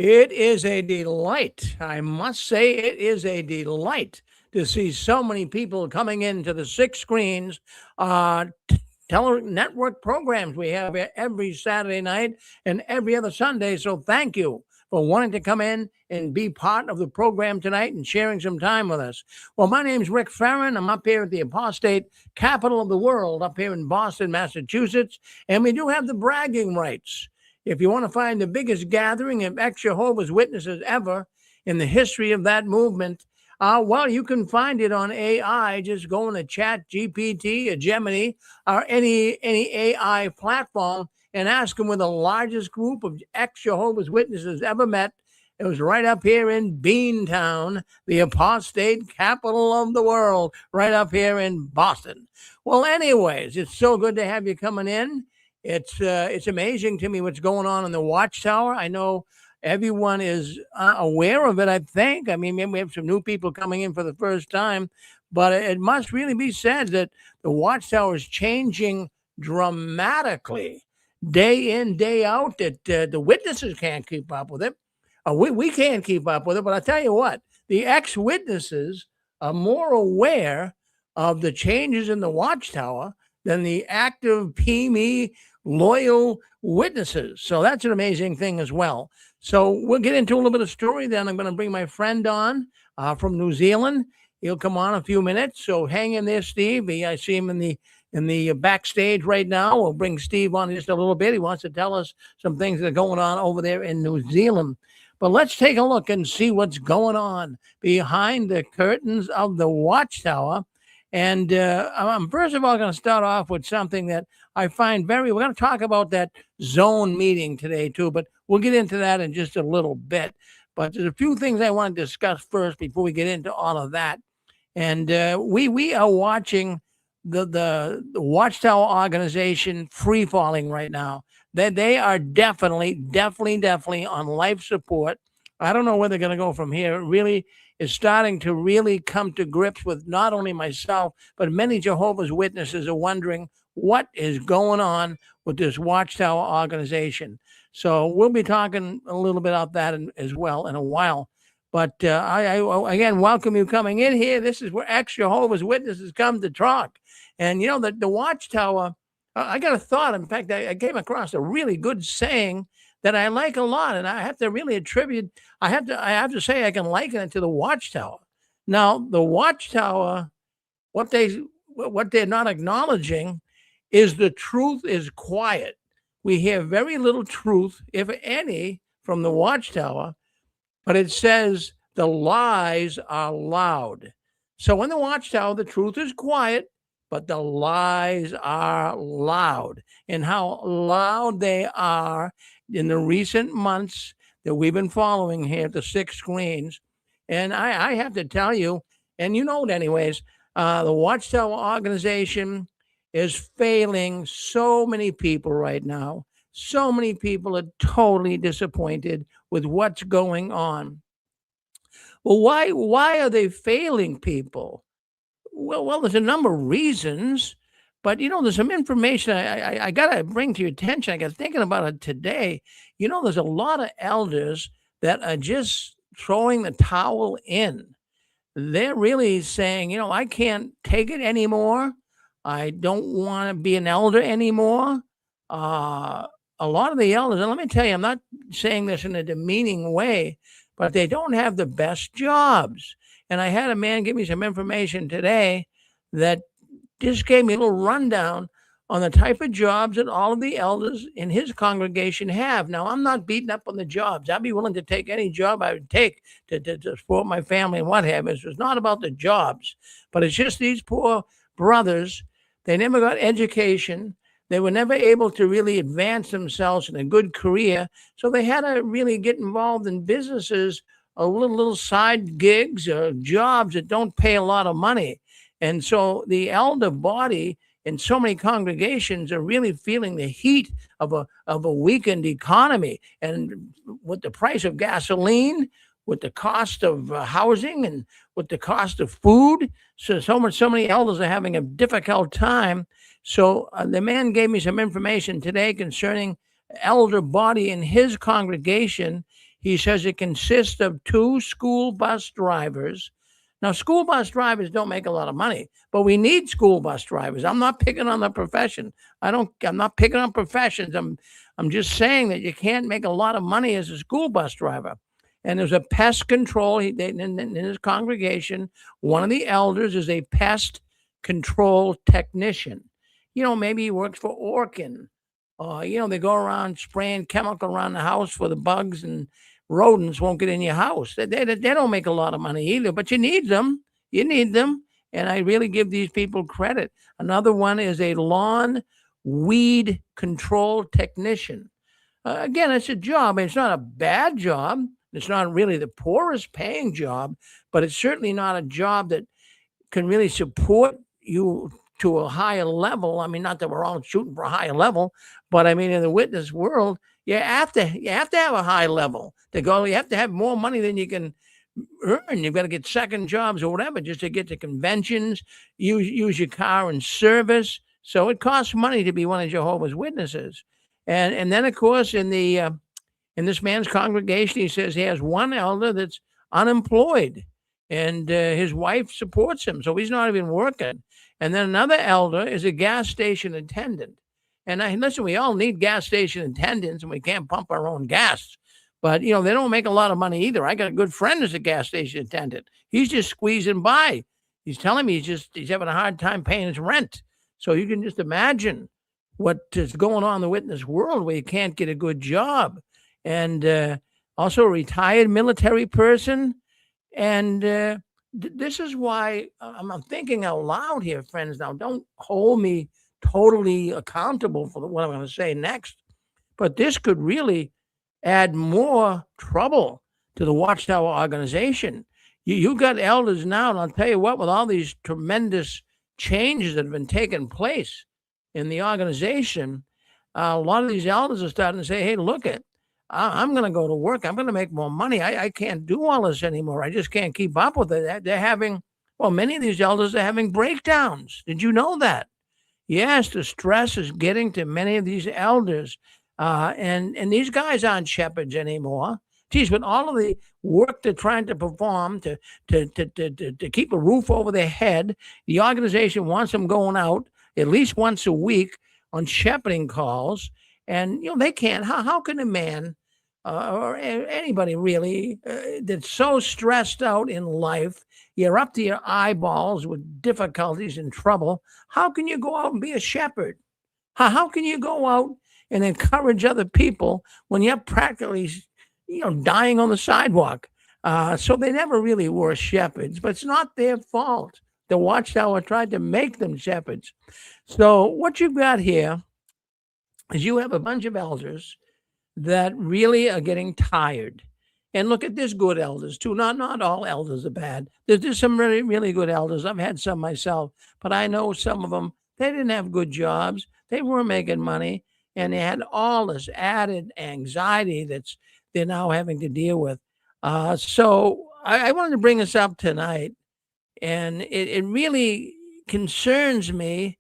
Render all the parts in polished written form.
It is a delight. I must say, it is a delight to see so many people coming into the six screens network programs we have every Saturday night and every other Sunday. So thank you for wanting to come in and be part of the program tonight and sharing some time with us. Well, my name's Rick Farron. I'm up here at the apostate capital of the world, up here in Boston, Massachusetts, and we do have the bragging rights. If you want to find the biggest gathering of ex-Jehovah's Witnesses ever in the history of that movement, well, you can find it on AI. Just go on a Chat GPT, a Gemini, or any AI platform and ask them where the largest group of ex-Jehovah's Witnesses ever met. It was right up here in Beantown, the apostate capital of the world, right up here in Boston. Well, anyways, it's so good to have you coming in. It's amazing to me what's going on in the Watchtower. I know everyone is aware of it, I think. I mean, maybe we have some new people coming in for the first time, but it must really be said that the Watchtower is changing dramatically day in, day out, that the witnesses can't keep up with it. We can't keep up with it, but I tell you what, the ex-witnesses are more aware of the changes in the Watchtower than the active, PME, loyal witnesses. So that's an amazing thing as well. So we'll get into a little bit of story. Then I'm going to bring my friend on from New Zealand. He'll come on in a few minutes. So hang in there, Steve. I see him in the backstage right now. We'll bring Steve on in just a little bit. He wants to tell us some things that are going on over there in New Zealand. But let's take a look and see what's going on behind the curtains of the Watchtower. And I'm first of all going to start off with something that I find we're going to talk about that zone meeting today too, but we'll get into that in just a little bit. But there's a few things I want to discuss first before we get into all of that. And we are watching the Watchtower organization free falling right now. They are definitely on life support. I don't know where they're going to go from here. It really is starting to really come to grips with not only myself, but many Jehovah's Witnesses are wondering what is going on with this Watchtower organization. So we'll be talking a little bit about that as well in a while. But I again welcome you coming in here. This is where ex-Jehovah's Witnesses come to talk. And, you know, the Watchtower, I got a thought. In fact, I came across a really good saying that I like a lot, and I have to really attribute. I have to say I can liken it to the Watchtower. Now, the Watchtower, what they're not acknowledging is the truth is quiet. We hear very little truth, if any, from the Watchtower, but it says the lies are loud. So in the Watchtower, the truth is quiet, but the lies are loud. And how loud they are in the recent months that we've been following here at the six screens. And I have to tell you, and you know it anyways, the Watchtower organization is failing so many people right now. So many people are totally disappointed with what's going on. Well, why are they failing people? Well, there's a number of reasons, but you know, there's some information I got to bring to your attention. I got thinking about it today. You know, there's a lot of elders that are just throwing the towel in. They're really saying, you know, I can't take it anymore. I don't want to be an elder anymore. A lot of the elders, and let me tell you, I'm not saying this in a demeaning way, but they don't have the best jobs. And I had a man give me some information today that just gave me a little rundown on the type of jobs that all of the elders in his congregation have. Now, I'm not beating up on the jobs. I'd be willing to take any job I would take to support my family and what have you. It's not about the jobs, but it's just these poor brothers. They never got education. They were never able to really advance themselves in a good career. So they had to really get involved in businesses, little side gigs or jobs that don't pay a lot of money. And so the elder body in so many congregations are really feeling the heat of a weakened economy. And with the price of gasoline, with the cost of housing, and with the cost of food, so many elders are having a difficult time. So the man gave me some information today concerning elder body in his congregation. He says it consists of 2 school bus drivers. Now, school bus drivers don't make a lot of money, but we need school bus drivers. I'm not picking on the profession. I'm not picking on professions. I'm just saying that you can't make a lot of money as a school bus driver. And there's a pest control in his congregation. One of the elders is a pest control technician. Maybe he works for Orkin. They go around spraying chemical around the house for the bugs and rodents won't get in your house. They don't make a lot of money either, but you need them. You need them. And I really give these people credit. Another one is a lawn weed control technician. Again, it's a job. It's not a bad job. It's not really the poorest paying job, but it's certainly not a job that can really support you to a higher level. I mean, not that we're all shooting for a higher level, but I mean, in the witness world, you have to have a high level to go. You have to have more money than you can earn. You've got to get second jobs or whatever just to get to conventions, use your car in service. So it costs money to be one of Jehovah's Witnesses. And then, of course, in this man's congregation, he says he has one elder that's unemployed, and his wife supports him, so he's not even working. And then another elder is a gas station attendant. And listen, we all need gas station attendants, and we can't pump our own gas. But, they don't make a lot of money either. I got a good friend who's a gas station attendant. He's just squeezing by. He's telling me he's having a hard time paying his rent. So you can just imagine what is going on in the witness world where you can't get a good job. And also a retired military person. And this is why I'm thinking out loud here, friends. Now, don't hold me totally accountable for what I'm going to say next. But this could really add more trouble to the Watchtower organization. You got elders now, and I'll tell you what, with all these tremendous changes that have been taking place in the organization, a lot of these elders are starting to say, hey, look it, I'm going to go to work. I'm going to make more money. I can't do all this anymore. I just can't keep up with it. They're having, many of these elders are having breakdowns. Did you know that? Yes, the stress is getting to many of these elders. And these guys aren't shepherds anymore. Geez, with all of the work they're trying to perform to keep a roof over their head, the organization wants them going out at least once a week on shepherding calls. And, they can't. How can a man or anybody really that's so stressed out in life, you're up to your eyeballs with difficulties and trouble, how can you go out and be a shepherd? How can you go out and encourage other people when you're practically, dying on the sidewalk? So they never really were shepherds, but it's not their fault. The Watchtower tried to make them shepherds. So what you've got here is you have a bunch of elders that really are getting tired. And look at this good elders too. Not all elders are bad. There's some really, really good elders. I've had some myself, but I know some of them, they didn't have good jobs. They weren't making money. And they had all this added anxiety they're now having to deal with. So I wanted to bring this up tonight. And it really concerns me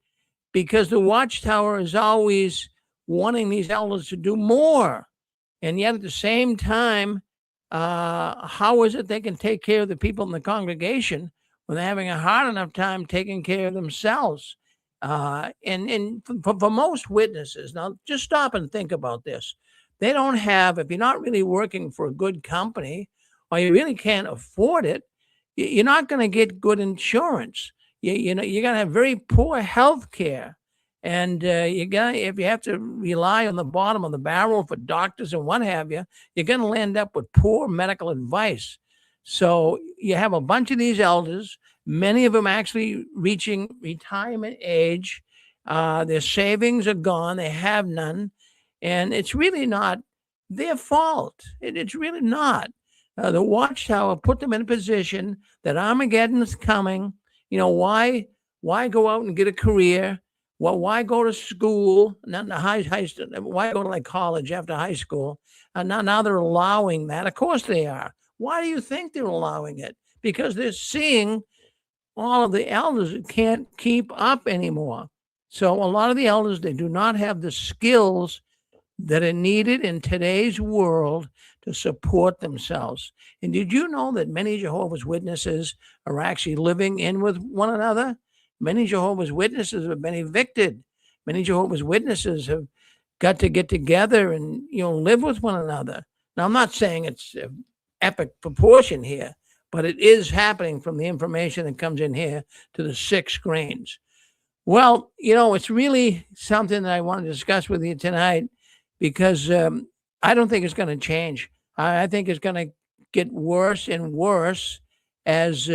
because the Watchtower is always wanting these elders to do more. And yet at the same time, how is it they can take care of the people in the congregation when they're having a hard enough time taking care of themselves? And for most witnesses, now just stop and think about this. They don't have, if you're not really working for a good company or you really can't afford it, you're not going to get good insurance. You're going to have very poor health care. And if you have to rely on the bottom of the barrel for doctors and what have you, you're going to end up with poor medical advice. So you have a bunch of these elders, many of them actually reaching retirement age. Their savings are gone. They have none. And it's really not their fault. It's really not. The Watchtower put them in a position that Armageddon's coming. Why go out and get a career? Well, why go to school? Not in high school. Why go to like college after high school? Now they're allowing that. Of course they are. Why do you think they're allowing it? Because they're seeing all of the elders that can't keep up anymore. So a lot of the elders, they do not have the skills that are needed in today's world to support themselves. And did you know that many Jehovah's Witnesses are actually living in with one another? Many Jehovah's Witnesses have been evicted. Many Jehovah's Witnesses have got to get together and live with one another. Now, I'm not saying it's epic proportion here, but it is happening from the information that comes in here to the 6 grains. Well, it's really something that I want to discuss with you tonight because I don't think it's going to change. I think it's going to get worse and worse as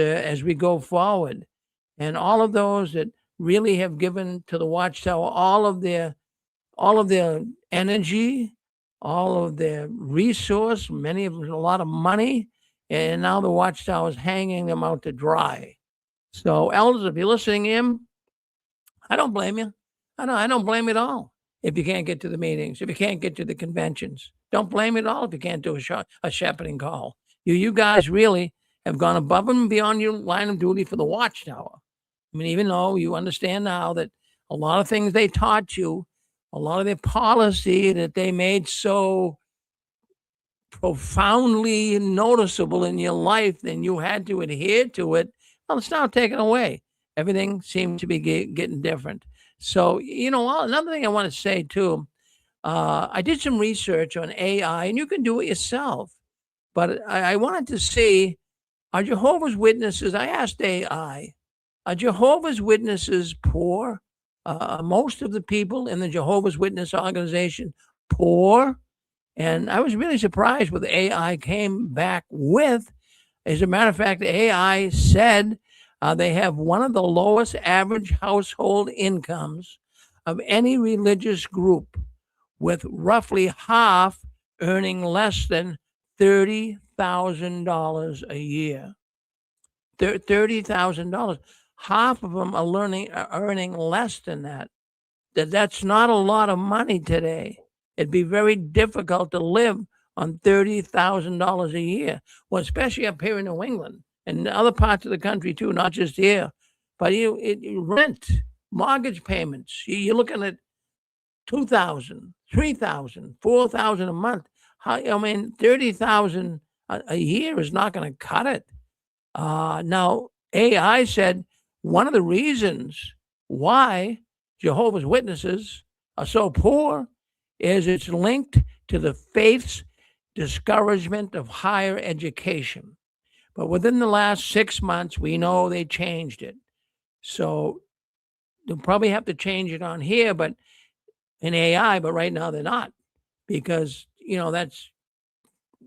we go forward. And all of those that really have given to the Watchtower all of their energy, all of their resource, many of them a lot of money, and now the Watchtower is hanging them out to dry. So, elders, if you're listening in, I don't blame you. I don't blame you at all. If you can't get to the meetings, if you can't get to the conventions, don't blame it at all if you can't do a shepherding call. You guys really have gone above and beyond your line of duty for the Watchtower. I mean, even though you understand now that a lot of things they taught you, a lot of their policy that they made so profoundly noticeable in your life, then you had to adhere to it. Well, it's now taken away. Everything seems to be getting different. So, another thing I want to say too, I did some research on AI, and you can do it yourself. But I wanted to see, are Jehovah's Witnesses, I asked AI, are Jehovah's Witnesses poor? Most of the people in the Jehovah's Witness organization poor? And I was really surprised what the AI came back with. As a matter of fact, the AI said they have one of the lowest average household incomes of any religious group, with roughly half earning less than $30,000 a year. $30,000. Half of them are earning less than that. That's not a lot of money today. It'd be very difficult to live on $30,000 a year. Well, especially up here in New England and other parts of the country too, not just here. But rent, mortgage payments, you're looking at $2,000, $3,000, $4,000 a month. $30,000 a year is not going to cut it. Now, AI said one of the reasons why Jehovah's Witnesses are so poor is it's linked to the faith's discouragement of higher education. But within the last 6 months, we know they changed it. So they'll probably have to change it on here, but in AI, but right now they're not, because, that's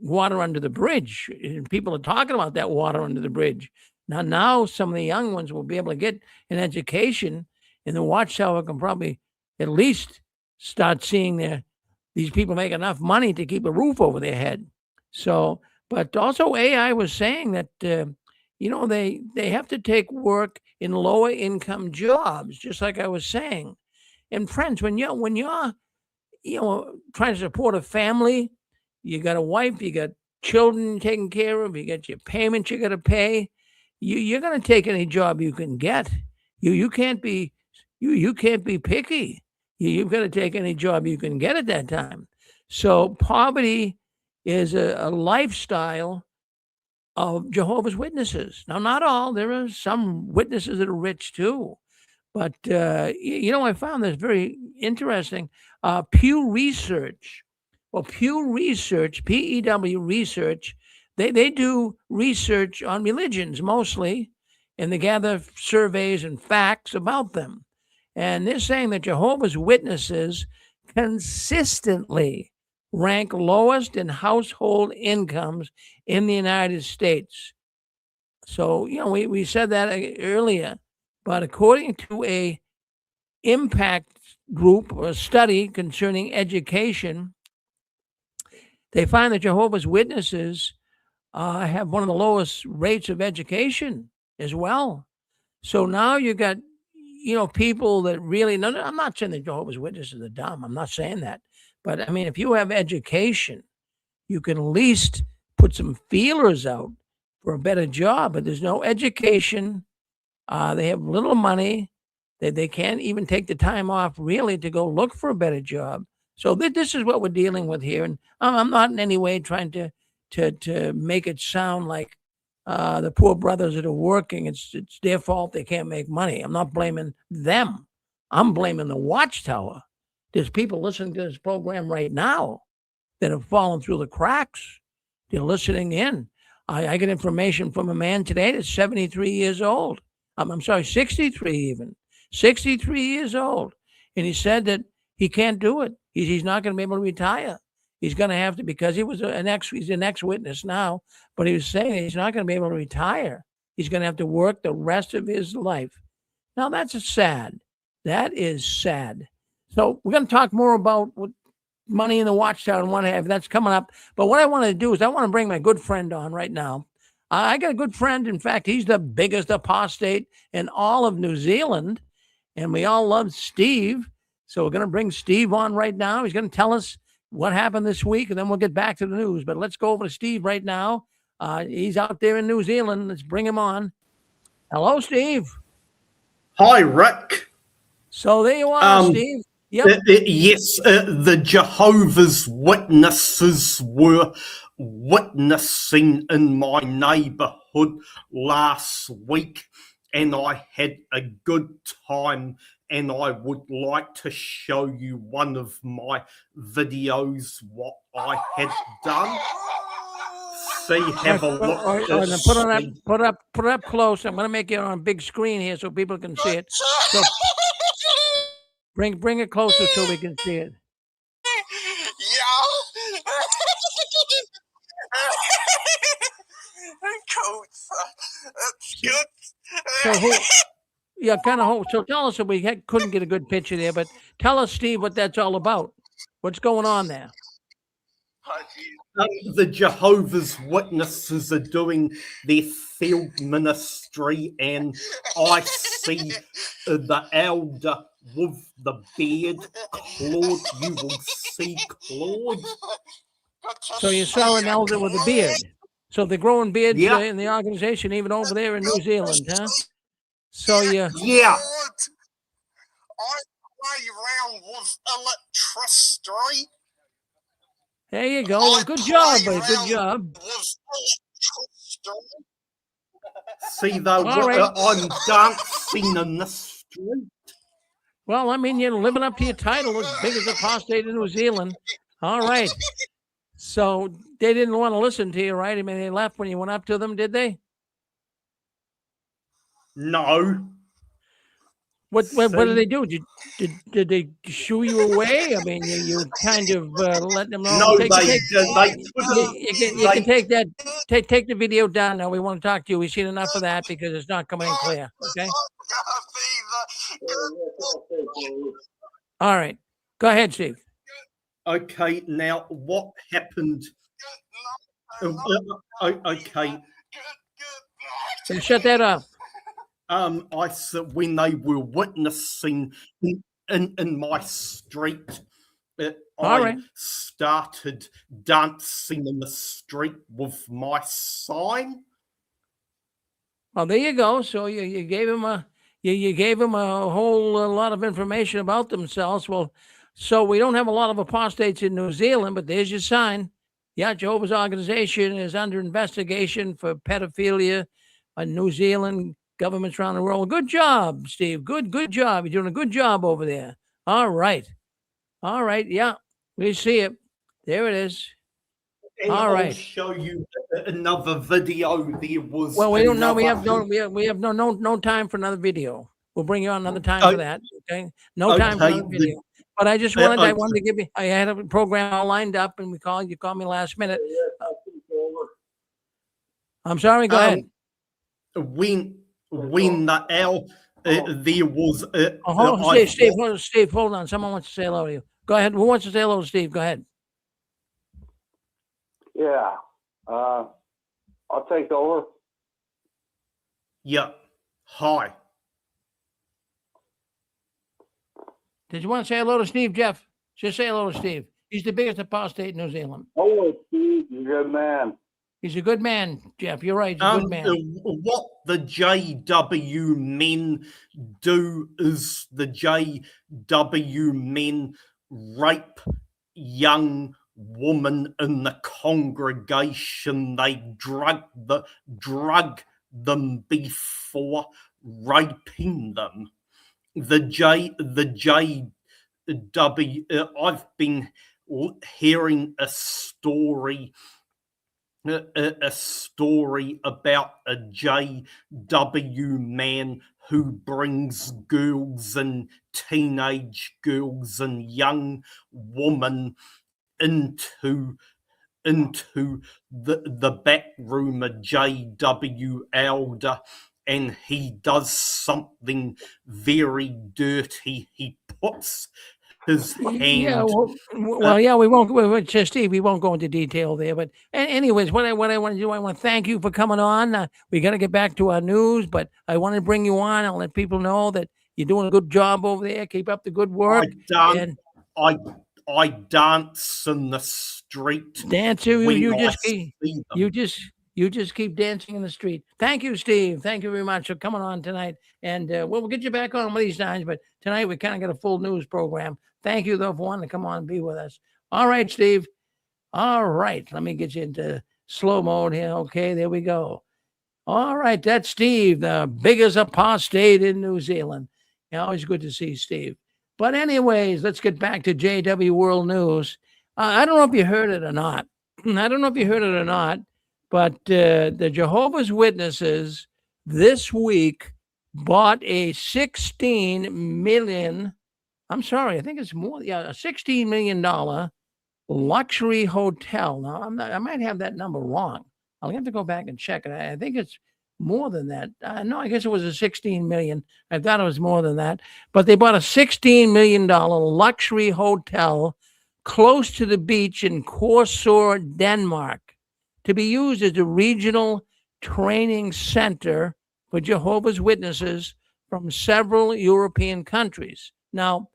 water under the bridge. And people are talking about that water under the bridge. Now some of the young ones will be able to get an education, and the Watchtower can probably at least start seeing these people make enough money to keep a roof over their head. So, but also AI was saying that, they have to take work in lower income jobs, just like I was saying. And friends, when you're trying to support a family, you got a wife, you got children taken care of, you got your payments you got to pay. You're going to take any job you can get. You can't be picky. You've got to take any job you can get at that time. So poverty is a lifestyle of Jehovah's Witnesses. Now, not all. There are some witnesses that are rich too. But, I found this very interesting. Pew Research. Well, Pew Research, PEW Research, they do research on religions mostly, and they gather surveys and facts about them. And they're saying that Jehovah's Witnesses consistently rank lowest in household incomes in the United States. So, we said that earlier, but according to a impact group or study concerning education, they find that Jehovah's Witnesses have one of the lowest rates of education as well. So now you got, people that really, no, I'm not saying that Jehovah's Witnesses are dumb. I'm not saying that. But I mean, if you have education, you can at least put some feelers out for a better job. But there's no education. They have little money. They can't even take the time off really to go look for a better job. So this is what we're dealing with here, and I'm not in any way trying to make it sound like the poor brothers that are working, it's their fault they can't make money. I'm not blaming them. I'm blaming the Watchtower. There's people listening to this program right now that have fallen through the cracks. They're listening in. I get information from a man today that's 73 years old. I'm sorry, 63 even. 63 years old. And he said that he can't do it. He's not going to be able to retire. He's going to have to, because he's an ex-witness now, but he was saying he's not going to be able to retire. He's going to have to work the rest of his life. Now, that's sad. That is sad. So we're going to talk more about what money in the Watchtower and what have you. That's coming up. But what I want to do is I want to bring my good friend on right now. I got a good friend. In fact, he's the biggest apostate in all of New Zealand, and we all love Steve. So we're going to bring Steve on right now. He's going to tell us what happened this week, and then we'll get back to the news. But let's go over to Steve right now. He's out there in New Zealand. Let's bring him on. Hello, Steve. Hi, Rick. So there you are, Steve. Yep. Yes, the Jehovah's Witnesses were witnessing in my neighbourhood last week, and I had a good time, and I would like to show you one of my videos, what I had done. See, have a look. Put it up close. I'm going to make it on a big screen here so people can see it. So bring it closer so we can see it. That's good. So tell us, we couldn't get a good picture there, but tell us, Steve, what that's all about. What's going on there? The Jehovah's Witnesses are doing their field ministry, and I see the elder with the beard, Claude. You will see Claude. So you saw an elder with a beard. So they're growing beards in the organization, even over there in New Zealand, huh? So yeah. I play around with electricity. There you go. Well, good job, buddy. Good job. See, though, I'm dancing in the street. Well, I mean, you're living up to your title, as big as apostate in New Zealand. All right. So they didn't want to listen to you, right? I mean, they left when you went up to them, did they? No. What did they do? Did they shoo you away? I mean, you kind of let them know. No, you can take that. Take the video down now. We want to talk to you. We've seen enough of that because it's not coming in clear. Okay. All right. Go ahead, Steve. Okay. Now, what happened? Okay. So shut that up. I said when they were witnessing in my street, I started dancing in the street with my sign. Well, there you go. So you gave him a whole lot of information about themselves. Well, so we don't have a lot of apostates in New Zealand, but there's your sign. Yeah, Jehovah's organization is under investigation for pedophilia in New Zealand. Governments around the world. Good job, Steve. Good job. You're doing a good job over there. All right. Yeah, we see it. There it is. And I'll show you another video. There was. Well, we don't know. We have no time for another video. We'll bring you on another time for that. Okay. No time for another video. But I just wanted. I wanted to give you. I had a program all lined up, and you called me last minute. I'm sorry. Go ahead. When the there was Steve, hold on. Someone wants to say hello to you. Go ahead. Who wants to say hello to Steve? Go ahead. Yeah. I'll take over. Yeah. Hi. Did you want to say hello to Steve, Jeff? Just say hello to Steve. He's the biggest apostate in New Zealand. Oh, Steve, you're a good man. He's a good man, Jeff. You're right. He's a good man. What the JW men do is the JW men rape young woman in the congregation. They drug them before raping them. The JW. I've been hearing a story about a JW man who brings girls and teenage girls and young women into the back room, a JW elder, and he does something very dirty. He puts his hand. Yeah, we won't. Steve, we won't go into detail there. But anyways, what I want to do, I want to thank you for coming on. We got to get back to our news, but I want to bring you on. I'll let people know that you're doing a good job over there. Keep up the good work. I dance in the street. Dance, you just keep dancing in the street. Thank you, Steve. Thank you very much for coming on tonight. And we'll get you back on one of these times. But tonight we kind of got a full news program. Thank you, though, for wanting to come on and be with us. All right, Steve. All right. Let me get you into slow mode here. Okay, there we go. All right. That's Steve, the biggest apostate in New Zealand. Yeah, always good to see Steve. But anyways, let's get back to JW World News. I don't know if you heard it or not. But the Jehovah's Witnesses this week bought a $16 million, I'm sorry, I think it's more, a $16 million luxury hotel. Now, I might have that number wrong. I'll have to go back and check it. I think it's more than that. No, I guess it was a $16 million. I thought it was more than that. But they bought a $16 million luxury hotel close to the beach in Korsør, Denmark, to be used as a regional training center for Jehovah's Witnesses from several European countries. Now,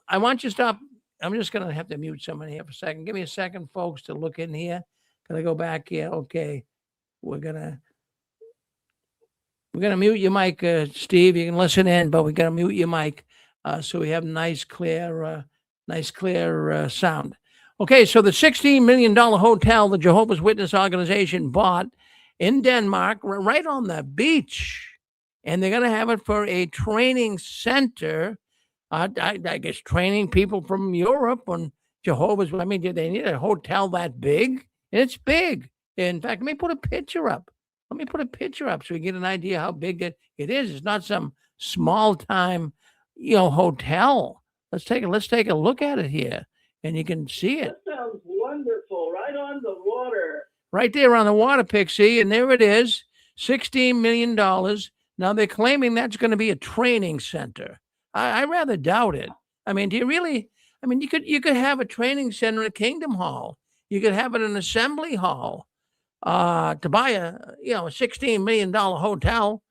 I want you to stop. I'm just going to have to mute someone here for a second. Give me a second, folks, to look in here. Can I go back here? Okay. We're going to mute your mic, Steve. You can listen in, but we got to mute your mic so we have nice, clear sound. Okay, so the $16 million hotel the Jehovah's Witness organization bought in Denmark, right on the beach, and they're going to have it for a training center. I guess training people from Europe on Jehovah's. I mean, do they need a hotel that big? It's big. In fact, let me put a picture up. So we get an idea how big it is. It's not some small time, hotel. Let's take a look at it here, and you can see it. That sounds wonderful. Right on the water. Right there on the water, Pixie, and there it is, $16 million. Now they're claiming that's going to be a training center. I rather doubt it. I mean, do you really? I mean, you could have a training center at Kingdom Hall. You could have it in an assembly hall. To buy a $16 million hotel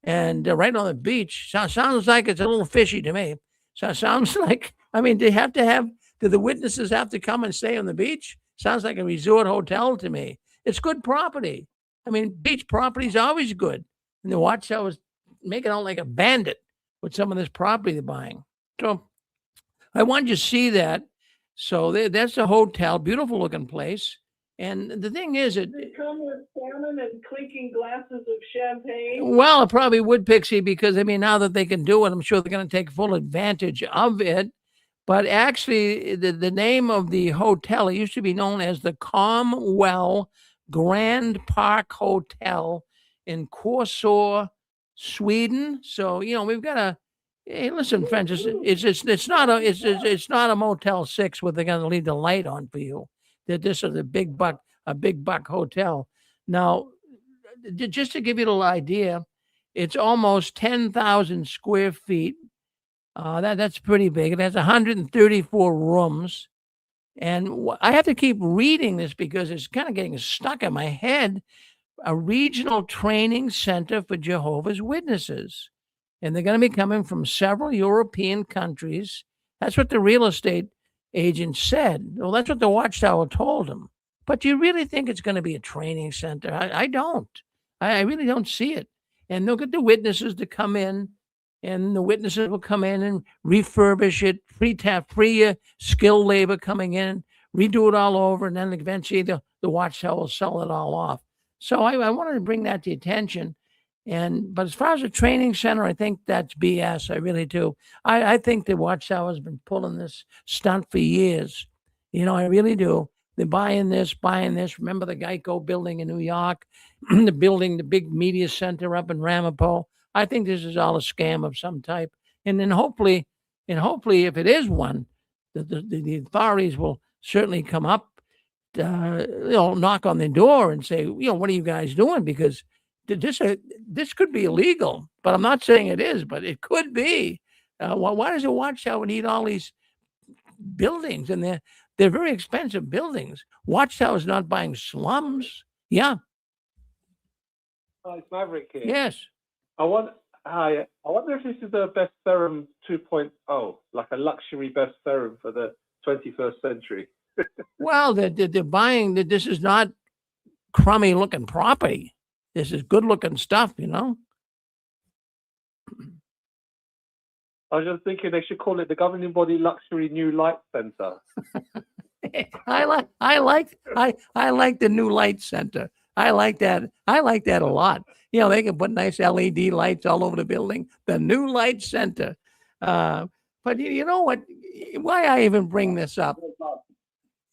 and right on the beach sounds like it's a little fishy to me. So it sounds like, I mean, do the witnesses have to come and stay on the beach? Sounds like a resort hotel to me. It's good property. I mean, beach property is always good. And the Watchtower is making out like a bandit with some of this property they're buying. So I wanted you to see that. So that's the hotel, beautiful looking place. And the thing is, They come with salmon and clinking glasses of champagne. Well, it probably would, Pixie, because I mean, now that they can do it, I'm sure they're going to take full advantage of it. But actually, the name of the hotel, it used to be known as the Calmwell Grand Park Hotel in Korsør, Sweden. So we've got a. Hey, listen, friends, it's not a Motel 6 where they're going to leave the light on for you. That this is a big buck hotel. Now, just to give you a little idea, it's almost 10,000 square feet. That's pretty big. It has 134 rooms. And I have to keep reading this because it's kind of getting stuck in my head. A regional training center for Jehovah's Witnesses. And they're going to be coming from several European countries. That's what the real estate agent said. Well, that's what the Watchtower told him. But do you really think it's going to be a training center? I don't. I really don't see it. And they'll get the witnesses to come in and the witnesses will come in and refurbish it, free skilled labor coming in, redo it all over, and then eventually the Watchtower will sell it all off. So I wanted to bring that to attention. But as far as a training center, I think that's BS. I really do. I think the Watchtower has been pulling this stunt for years. I really do. They're buying this. Remember the Geico building in New York, the big media center up in Ramapo. I think this is all a scam of some type. And then hopefully, if it is one, the authorities will certainly come up, knock on the door and say, what are you guys doing? Because this could be illegal, but I'm not saying it is, but it could be. Why does a Watchtower need all these buildings? And they're very expensive buildings. Watchtower's not buying slums. Yeah. It's Maverick here. Yes. I wonder if this is a best serum 2.0, like a luxury best serum for the 21st century. Well, they're buying that. This is not crummy looking property. This is good looking stuff, I was just thinking they should call it the Governing Body Luxury New Light Center. I like the new light center. I like that. I like that a lot. They can put nice LED lights all over the building. The new light center. But you know what? Why I even bring this up?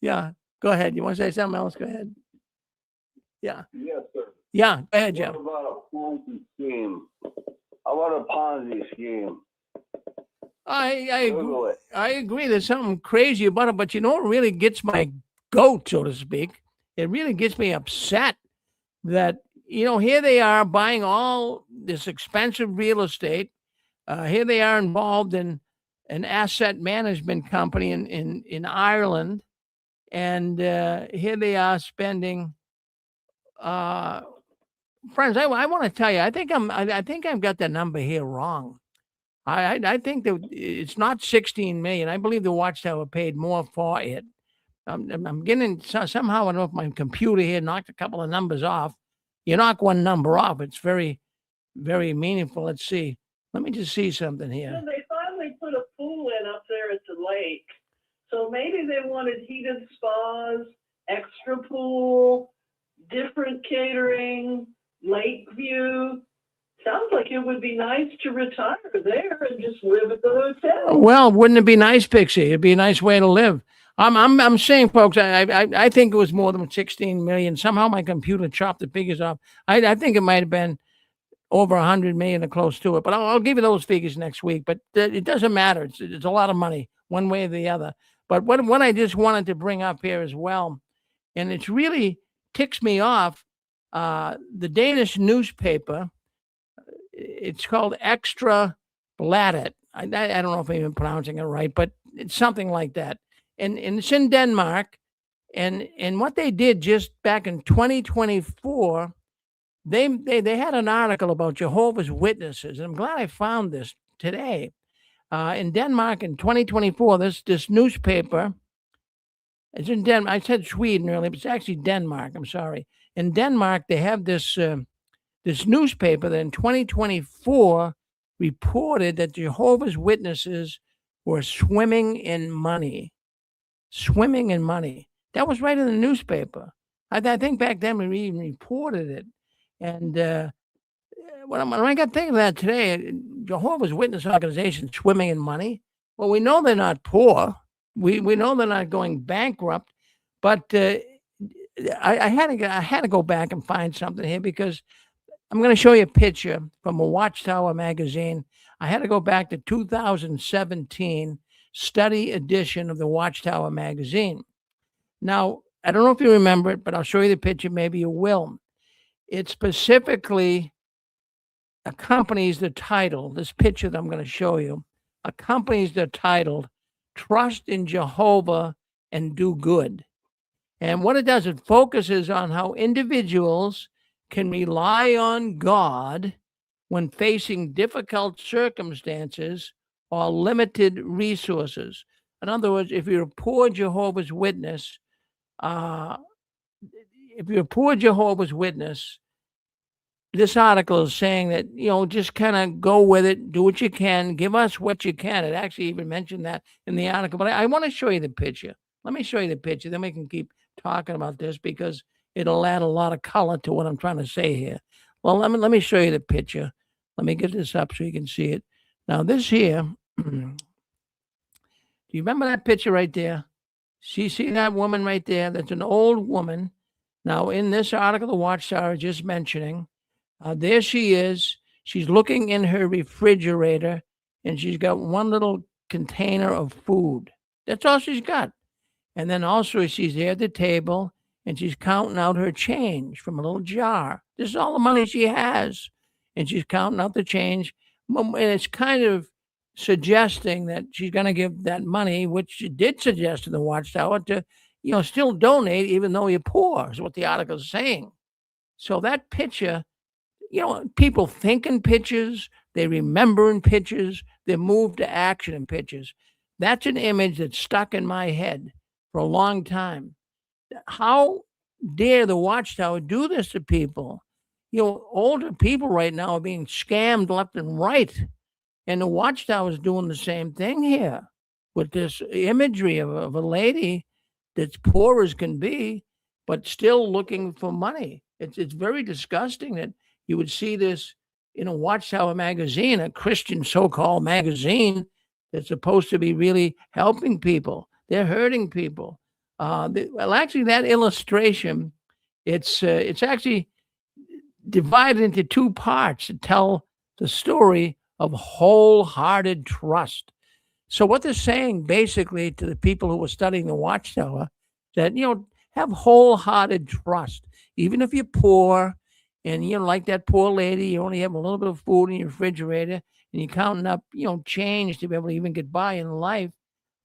Yeah. Go ahead. You want to say something else? Go ahead. Yeah. Yes, sir. Yeah. Go ahead, Jim. What about a Ponzi scheme? How about a Ponzi scheme? I agree. There's something crazy about it, but what really gets my goat, so to speak? It really gets me upset that here they are buying all this expensive real estate. Here they are involved in an asset management company in Ireland, and here they are spending. Friends, I want to tell you, I think I've got the number here wrong. I think that it's not 16 million. I believe the Watchtower paid more for it. I'm getting somehow. I don't know if my computer here knocked a couple of numbers off. You knock one number off, it's very, very meaningful. Let's see. Let me just see something here. They finally put a pool in up there at the lake. So maybe they wanted heated spas, extra pool, different catering, lake view. Sounds like it would be nice to retire there and just live at the hotel. Well, wouldn't it be nice, Pixie? It'd be a nice way to live. I'm saying, folks, I think it was more than 16 million. Somehow my computer chopped the figures off. I think it might have been over 100 million or close to it. But I'll give you those figures next week. But it doesn't matter. It's a lot of money, one way or the other. But what I just wanted to bring up here as well, and it's really ticks me off, the Danish newspaper, it's called Extra Bladet. I don't know if I'm even pronouncing it right, but it's something like that. And it's in Denmark. And what they did just back in 2024, they had an article about Jehovah's Witnesses. And I'm glad I found this today. In Denmark in 2024, this newspaper, it's in Denmark. I said Sweden earlier, but it's actually Denmark. I'm sorry. In Denmark, they have this newspaper that in 2024 reported that Jehovah's Witnesses were swimming in money. Swimming in money. That was right in the newspaper. I think back then we even reported it. And when I got thinking of that today, Jehovah's Witness organization swimming in money. Well, we know they're not poor. We know they're not going bankrupt. But I had to go back and find something here because I'm going to show you a picture from a Watchtower magazine. I had to go back to 2017 study edition of the Watchtower magazine. Now, I don't know if you remember it, but I'll show you the picture. Maybe you will. It specifically accompanies the title. This picture that I'm going to show you accompanies the title, Trust in Jehovah and Do Good. And what it does, it focuses on how individuals can rely on God when facing difficult circumstances or limited resources. In other words, if you're a poor Jehovah's Witness, this article is saying that, just kind of go with it, do what you can, give us what you can. It actually even mentioned that in the article, but I want to show you the picture. Let me show you the picture. Then we can keep talking about this because it'll add a lot of color to what I'm trying to say here. Well, let me show you the picture. Let me get this up so you can see it. Now, this here, do you remember that picture right there? See that woman right there? That's an old woman. Now, in this article, the Watchtower is just mentioning, there she is. She's looking in her refrigerator, and she's got one little container of food. That's all she's got. And then also she's there at the table, and she's counting out her change from a little jar. This is all the money she has, and she's counting out the change. And it's kind of suggesting that she's going to give that money, which she did suggest in the Watchtower, to still donate even though you're poor, is what the article is saying. So that picture, people think in pictures, they remember in pictures, they move to action in pictures. That's an image that's stuck in my head for a long time. How dare the Watchtower do this to people? Older people right now are being scammed left and right. And the Watchtower is doing the same thing here with this imagery of a lady that's poor as can be, but still looking for money. It's very disgusting that you would see this in a Watchtower magazine, a Christian so-called magazine that's supposed to be really helping people. They're hurting people. Actually, that illustration, it's actually divided into two parts to tell the story of wholehearted trust. So what they're saying basically to the people who are studying the Watchtower, that, have wholehearted trust. Even if you're poor and like that poor lady, you only have a little bit of food in your refrigerator and you're counting up, change to be able to even get by in life.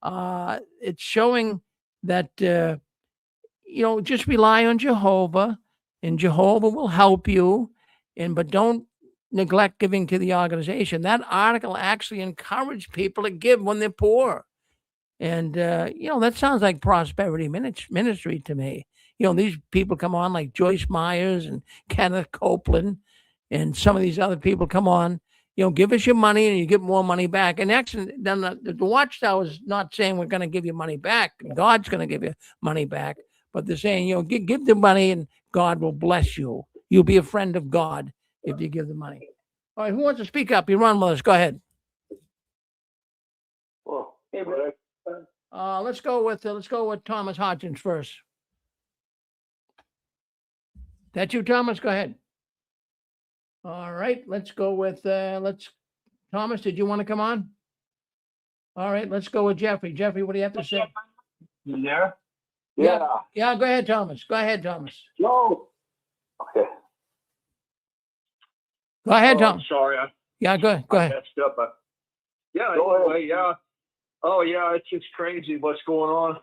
It's showing that, just rely on Jehovah, and Jehovah will help you. But don't neglect giving to the organization. That article actually encouraged people to give when they're poor. And, that sounds like prosperity ministry to me. These people come on like Joyce Myers and Kenneth Copeland and some of these other people come on, give us your money and you get more money back. And actually, then the Watchtower is not saying we're going to give you money back. God's going to give you money back. But they're saying, give the money and God will bless you. You'll be a friend of God if you give the money. All right, who wants to speak up? You're on with us. Go ahead. Well, hey, let's go with Thomas Hodgins first. That you, Thomas? Go ahead. All right, let's go with Thomas. Did you want to come on? All right, let's go with Jeffrey. Jeffrey, what do you have to say? You there? Yeah. Go ahead, Thomas. No. Okay. Go ahead, Thomas. Sorry. Go ahead. Messed up. Anyway, yeah. Oh, yeah, it's just crazy what's going on.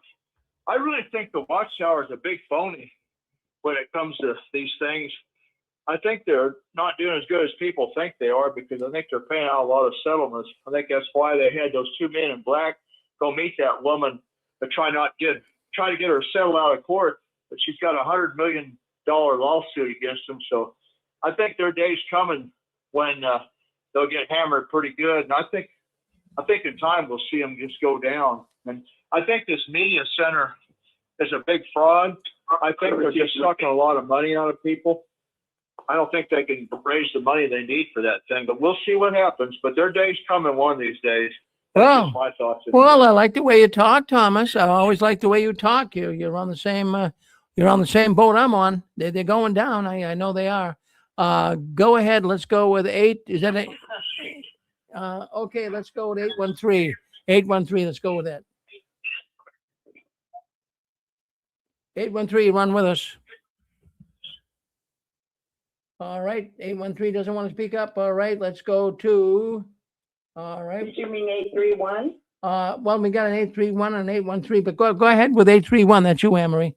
I really think the Watchtower is a big phony when it comes to these things. I think they're not doing as good as people think they are, because I think they're paying out a lot of settlements. I think that's why they had those two men in black go meet that woman to try to get her settled out of court, but she's got $100 million lawsuit against them. So I think their day's coming when they'll get hammered pretty good. And I think in time we'll see them just go down. And I think this media center is a big fraud. I think they're just sucking a lot of money out of people. I don't think they can raise the money they need for that thing, but we'll see what happens. But their day's coming one of these days. That's my thoughts. Well, I like the way you talk, Thomas. I always like the way you talk. You're on the same boat I'm on. They're going down. I know they are. Go ahead. Let's go with 8. Is that 8? Okay, let's go with 813. 813. Let's go with that. 813, run with us. All right, 813 doesn't want to speak up. All right, let's go to. All right. Did you mean 831? Well, we got an 831 and an 813, but go ahead with 831. That's you, Anne-Marie.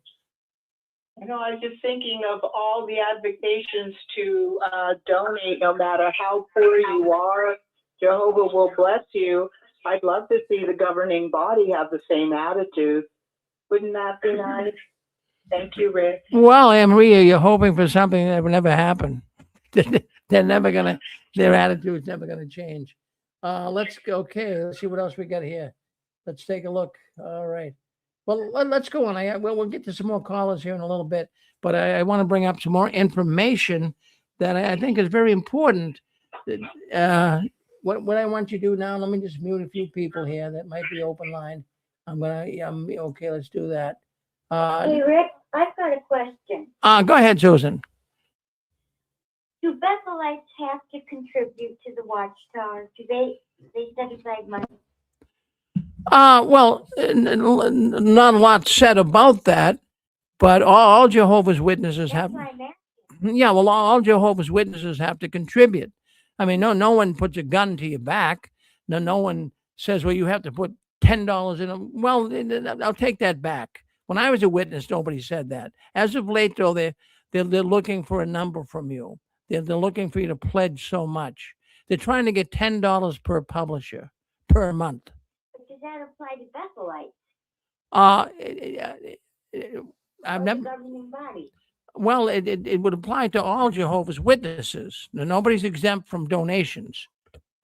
I was just thinking of all the advocations to donate, no matter how poor you are. Jehovah will bless you. I'd love to see the governing body have the same attitude. Wouldn't that be nice? Thank you, Rick. Well, Anne-Marie, you're hoping for something that would never happen. they're never gonna. Their attitude's never gonna change. Let's go. Okay, let's see what else we got here. Let's take a look. All right. Well, let's go on. We'll get to some more callers here in a little bit, but I want to bring up some more information that I think is very important. What I want you to do now, let me just mute a few people here that might be open line. Okay, let's do that. Hey, Rick, I've got a question. Go ahead, Susan. Do Bethelites have to contribute to the Watchtower? Do they set aside money? Well, not a lot said about that, but all Jehovah's Witnesses have. That's why I'm asking. Yeah, well, all Jehovah's Witnesses have to contribute. I mean, no one puts a gun to your back. No one says, well, you have to put $10 in them. Well, I'll take that back. When I was a witness, nobody said that. As of late, though, they're looking for a number from you. They're looking for you to pledge so much. They're trying to get $10 per publisher per month. But does that apply to Bethelites? I've Or never. the governing body? Well, it would apply to all Jehovah's Witnesses. Now, nobody's exempt from donations.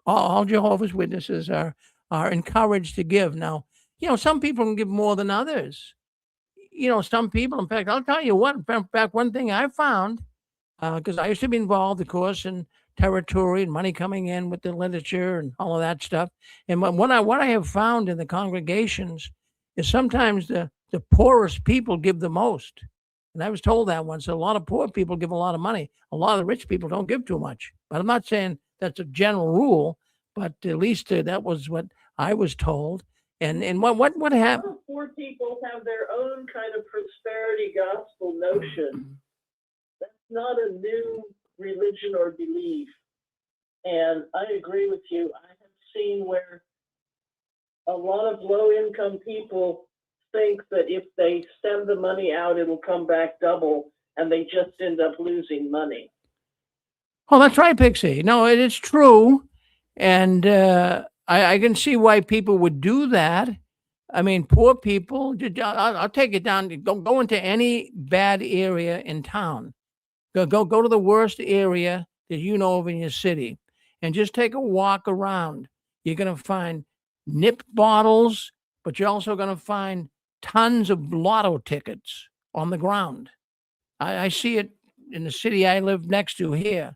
All Jehovah's Witnesses are encouraged to give. Now, some people can give more than others. Some people, in fact, I'll tell you what, in fact, one thing I found, because I used to be involved, of course, in territory and money coming in with the literature and all of that stuff. And what I have found in the congregations is sometimes the poorest people give the most. And I was told that once. A lot of poor people give a lot of money. A lot of the rich people don't give too much. But I'm not saying that's a general rule, but at least that was what I was told. And what happened? All poor people have their own kind of prosperity gospel notion. That's not a new religion or belief. And I agree with you. I have seen where a lot of low-income people think that if they send the money out, it'll come back double, and they just end up losing money. Oh, that's right, Pixie. No, it is true. And I can see why people would do that. I mean, poor people, I'll take it down. Go into any bad area in town. Go to the worst area that you know of in your city and just take a walk around. You're going to find nip bottles, but you're also going to find tons of lotto tickets on the ground. I see it in the city I live next to here,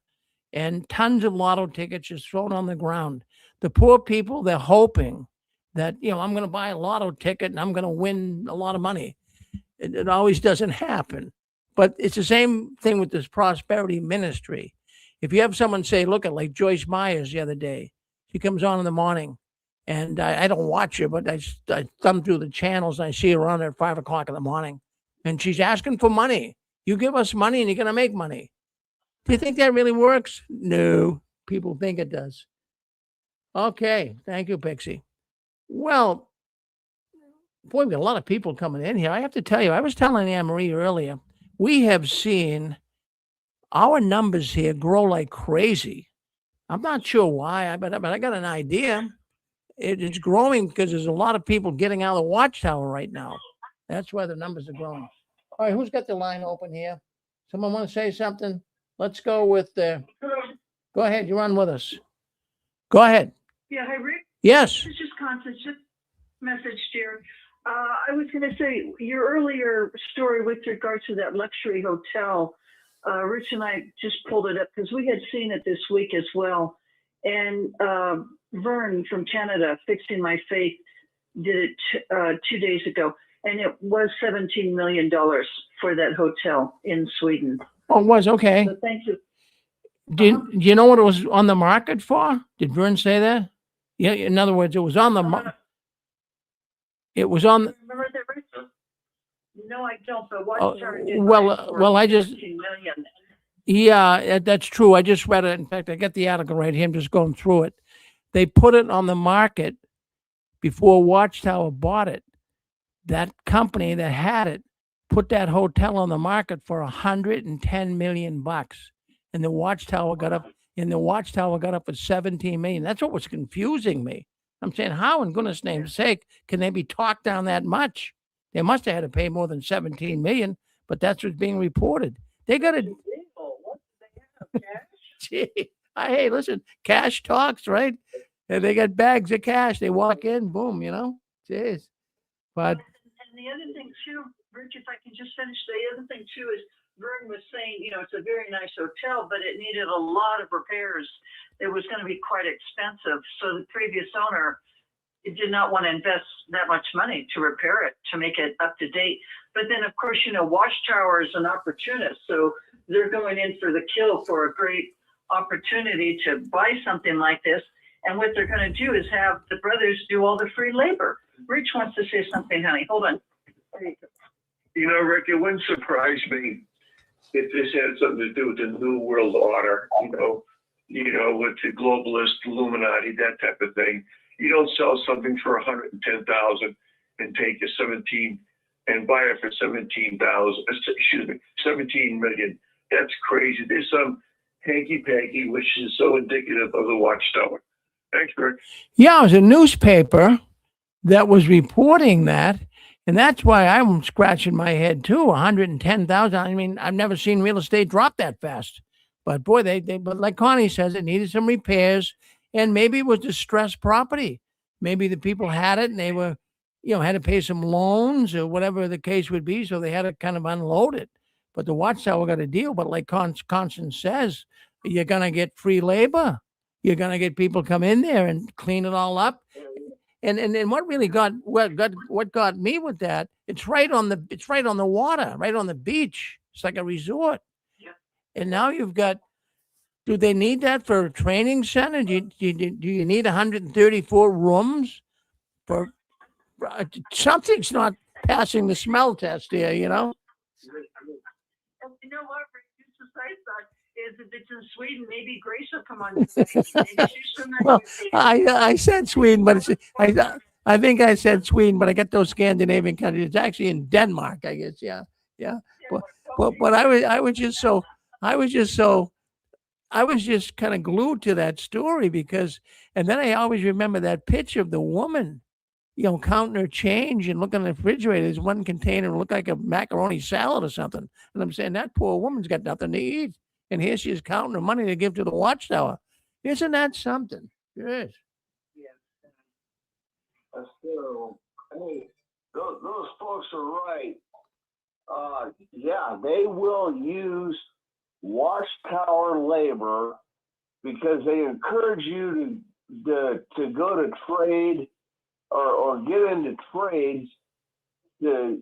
and tons of lotto tickets just thrown on the ground. The poor people, they're hoping that, I'm going to buy a lotto ticket and I'm going to win a lot of money. It always doesn't happen. But it's the same thing with this prosperity ministry. If you have someone say, look at like Joyce Myers the other day, she comes on in the morning. And I don't watch her, but I thumb through the channels and I see her on at 5 o'clock in the morning. And she's asking for money. You give us money and you're going to make money. Do you think that really works? No, people think it does. Okay, thank you, Pixie. Well, boy, we got a lot of people coming in here. I have to tell you, I was telling Anne-Marie earlier, we have seen our numbers here grow like crazy. I'm not sure why, but I got an idea. It's growing because there's a lot of people getting out of the Watchtower right now. That's why the numbers are growing. All right, who's got the line open here? Someone want to say something? Let's go with go ahead, you're on with us. Go ahead. Yeah, hi, Rick. Yes. It's just Constance, just messaged here. I was going to say, your earlier story with regard to that luxury hotel, Rich and I just pulled it up because we had seen it this week as well. And Vern from Canada, Fixing My Faith, did it 2 days ago. And it was $17 million for that hotel in Sweden. Oh, it was, okay. So thank you. Do you know what it was on the market for? Did Vern say that? Yeah, in other words, it was on the it was on. Remember that, Rich? No, I don't. But Watchtower did. Well, I just. $15 million. Yeah, that's true. I just read it. In fact, I got the article right here. I'm just going through it. They put it on the market before Watchtower bought it. That company that had it put that hotel on the market for $110 million, and the Watchtower got up. And the Watchtower got up at $17 million. That's what was confusing me. I'm saying, how in goodness' name's sake can they be talked down that much? They must have had to pay more than $17 million, but that's what's being reported. They got to. What do they have, cash? Gee, hey, listen, cash talks, right? And they got bags of cash. They walk in, boom, Jeez. But And the other thing too, Rich, if I can just finish, the other thing too is Vern was saying, it's a very nice hotel, but it needed a lot of repairs. It was going to be quite expensive. So the previous owner did not want to invest that much money to repair it, to make it up to date. But then, of course, Watchtower is an opportunist. So they're going in for the kill for a great opportunity to buy something like this. And what they're going to do is have the brothers do all the free labor. Rich wants to say something, honey. Hold on. Rick, it wouldn't surprise me if this had something to do with the New World Order, with the globalist Illuminati, that type of thing. You don't sell something for 110,000 and take a 17 and buy it for 17 million. That's crazy. There's some hanky-panky, which is so indicative of the Watchtower. Thanks, Rick. yeah, it was a newspaper that was reporting that. And that's why I'm scratching my head too. 110,000. I mean, I've never seen real estate drop that fast. But boy, but like Connie says, it needed some repairs, and maybe it was distressed property. Maybe the people had it and they were, had to pay some loans or whatever the case would be. So they had to kind of unload it. But the Watchtower got a deal. But like Constance says, you're going to get free labor. You're going to get people come in there and clean it all up. And what really got me with that, it's right on the water, right on the beach. It's like a resort. Yeah. And now you've got, do they need that for a training center? Do you need 134 rooms for something's not passing the smell test here, And you know what, Rick, just as I thought, is if it's in Sweden, maybe Grace will come on. Well, I said Sweden, but I think I said Sweden, but I got those Scandinavian countries. It's actually in Denmark, I guess. Yeah. But I was just kind of glued to that story because, and then I always remember that picture of the woman, counting her change and looking in the refrigerator. There's one container looked like a macaroni salad or something, and I'm saying that poor woman's got nothing to eat. And here she is counting her money to give to the Watchtower. Isn't that something? Yes. So, hey, those folks are right. They will use Watchtower labor because they encourage you to go to trade or get into trades to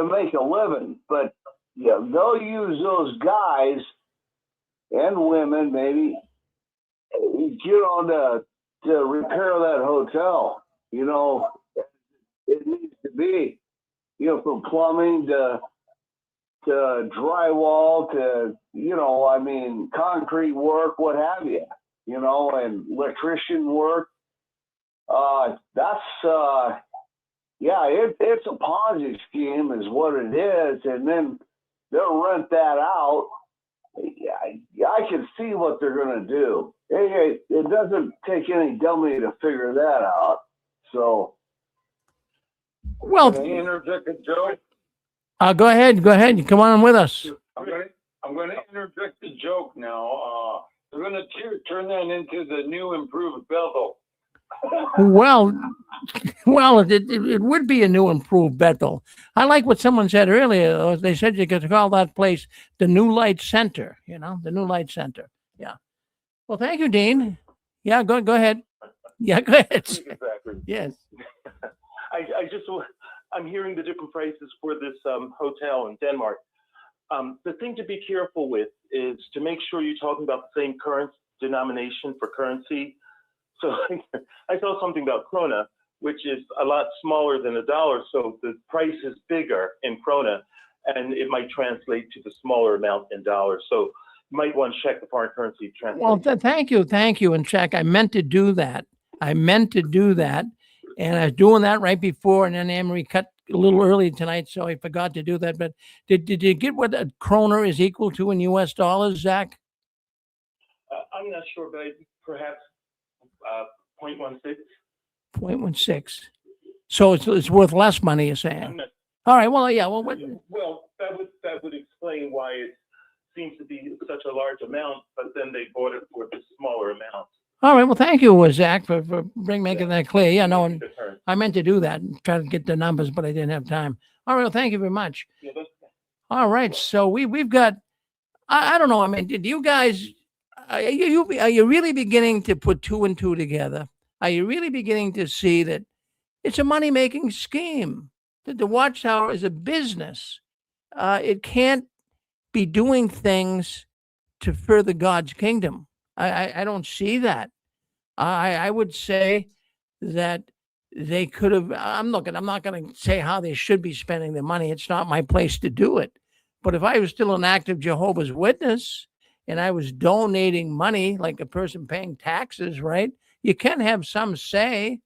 make a living. But they'll use those guys and women maybe, to repair that hotel. It needs to be, from plumbing to drywall to, concrete work, what have you, and electrician work. It's a Ponzi scheme is what it is. And then they'll rent that out. I can see what they're going to do. It doesn't take any dummy to figure that out. So, well, Can I interject a joke? go ahead. You come on with us. I'm going to interject a joke now. They're going to turn that into the new improved Bethel. Well, it would be a new improved Bethel. I like what someone said earlier. They said you could call that place the New Light Center, the New Light Center. Yeah. Well, thank you, Dean. Yeah, go ahead. Yeah, go ahead. Yes. I'm hearing the different prices for this hotel in Denmark. The thing to be careful with is to make sure you're talking about the same current denomination for currency. So I saw something about krona, which is a lot smaller than a dollar. So the price is bigger in krona, and it might translate to the smaller amount in dollars. So you might want to check the foreign currency translation. Well, thank you. And check. I meant to do that. And I was doing that right before, and then Anne-Marie cut a little early tonight, so I forgot to do that. But did you get what a kroner is equal to in U.S. dollars, Zach? I'm not sure, but perhaps 0.16. 0.16. So it's worth less money, you're saying? All right. Well, yeah. Well, that would explain why it seems to be such a large amount, but then they bought it for this smaller amount. All right. Well, thank you, Zach, for making that clear. Yeah, no, and Different. I meant to do that and try to get the numbers, but I didn't have time. All right. Well, thank you very much. Yeah, that's- All right. So we've got, I don't know. I mean, did you guys, are you really beginning to put two and two together? Are you really beginning to see that it's a money-making scheme, that the Watchtower is a business? It can't be doing things to further God's kingdom. I don't see that. I would say that they could have, I'm not going to say how they should be spending their money. It's not my place to do it. But if I was still an active Jehovah's Witness and I was donating money like a person paying taxes, right? You can have some say.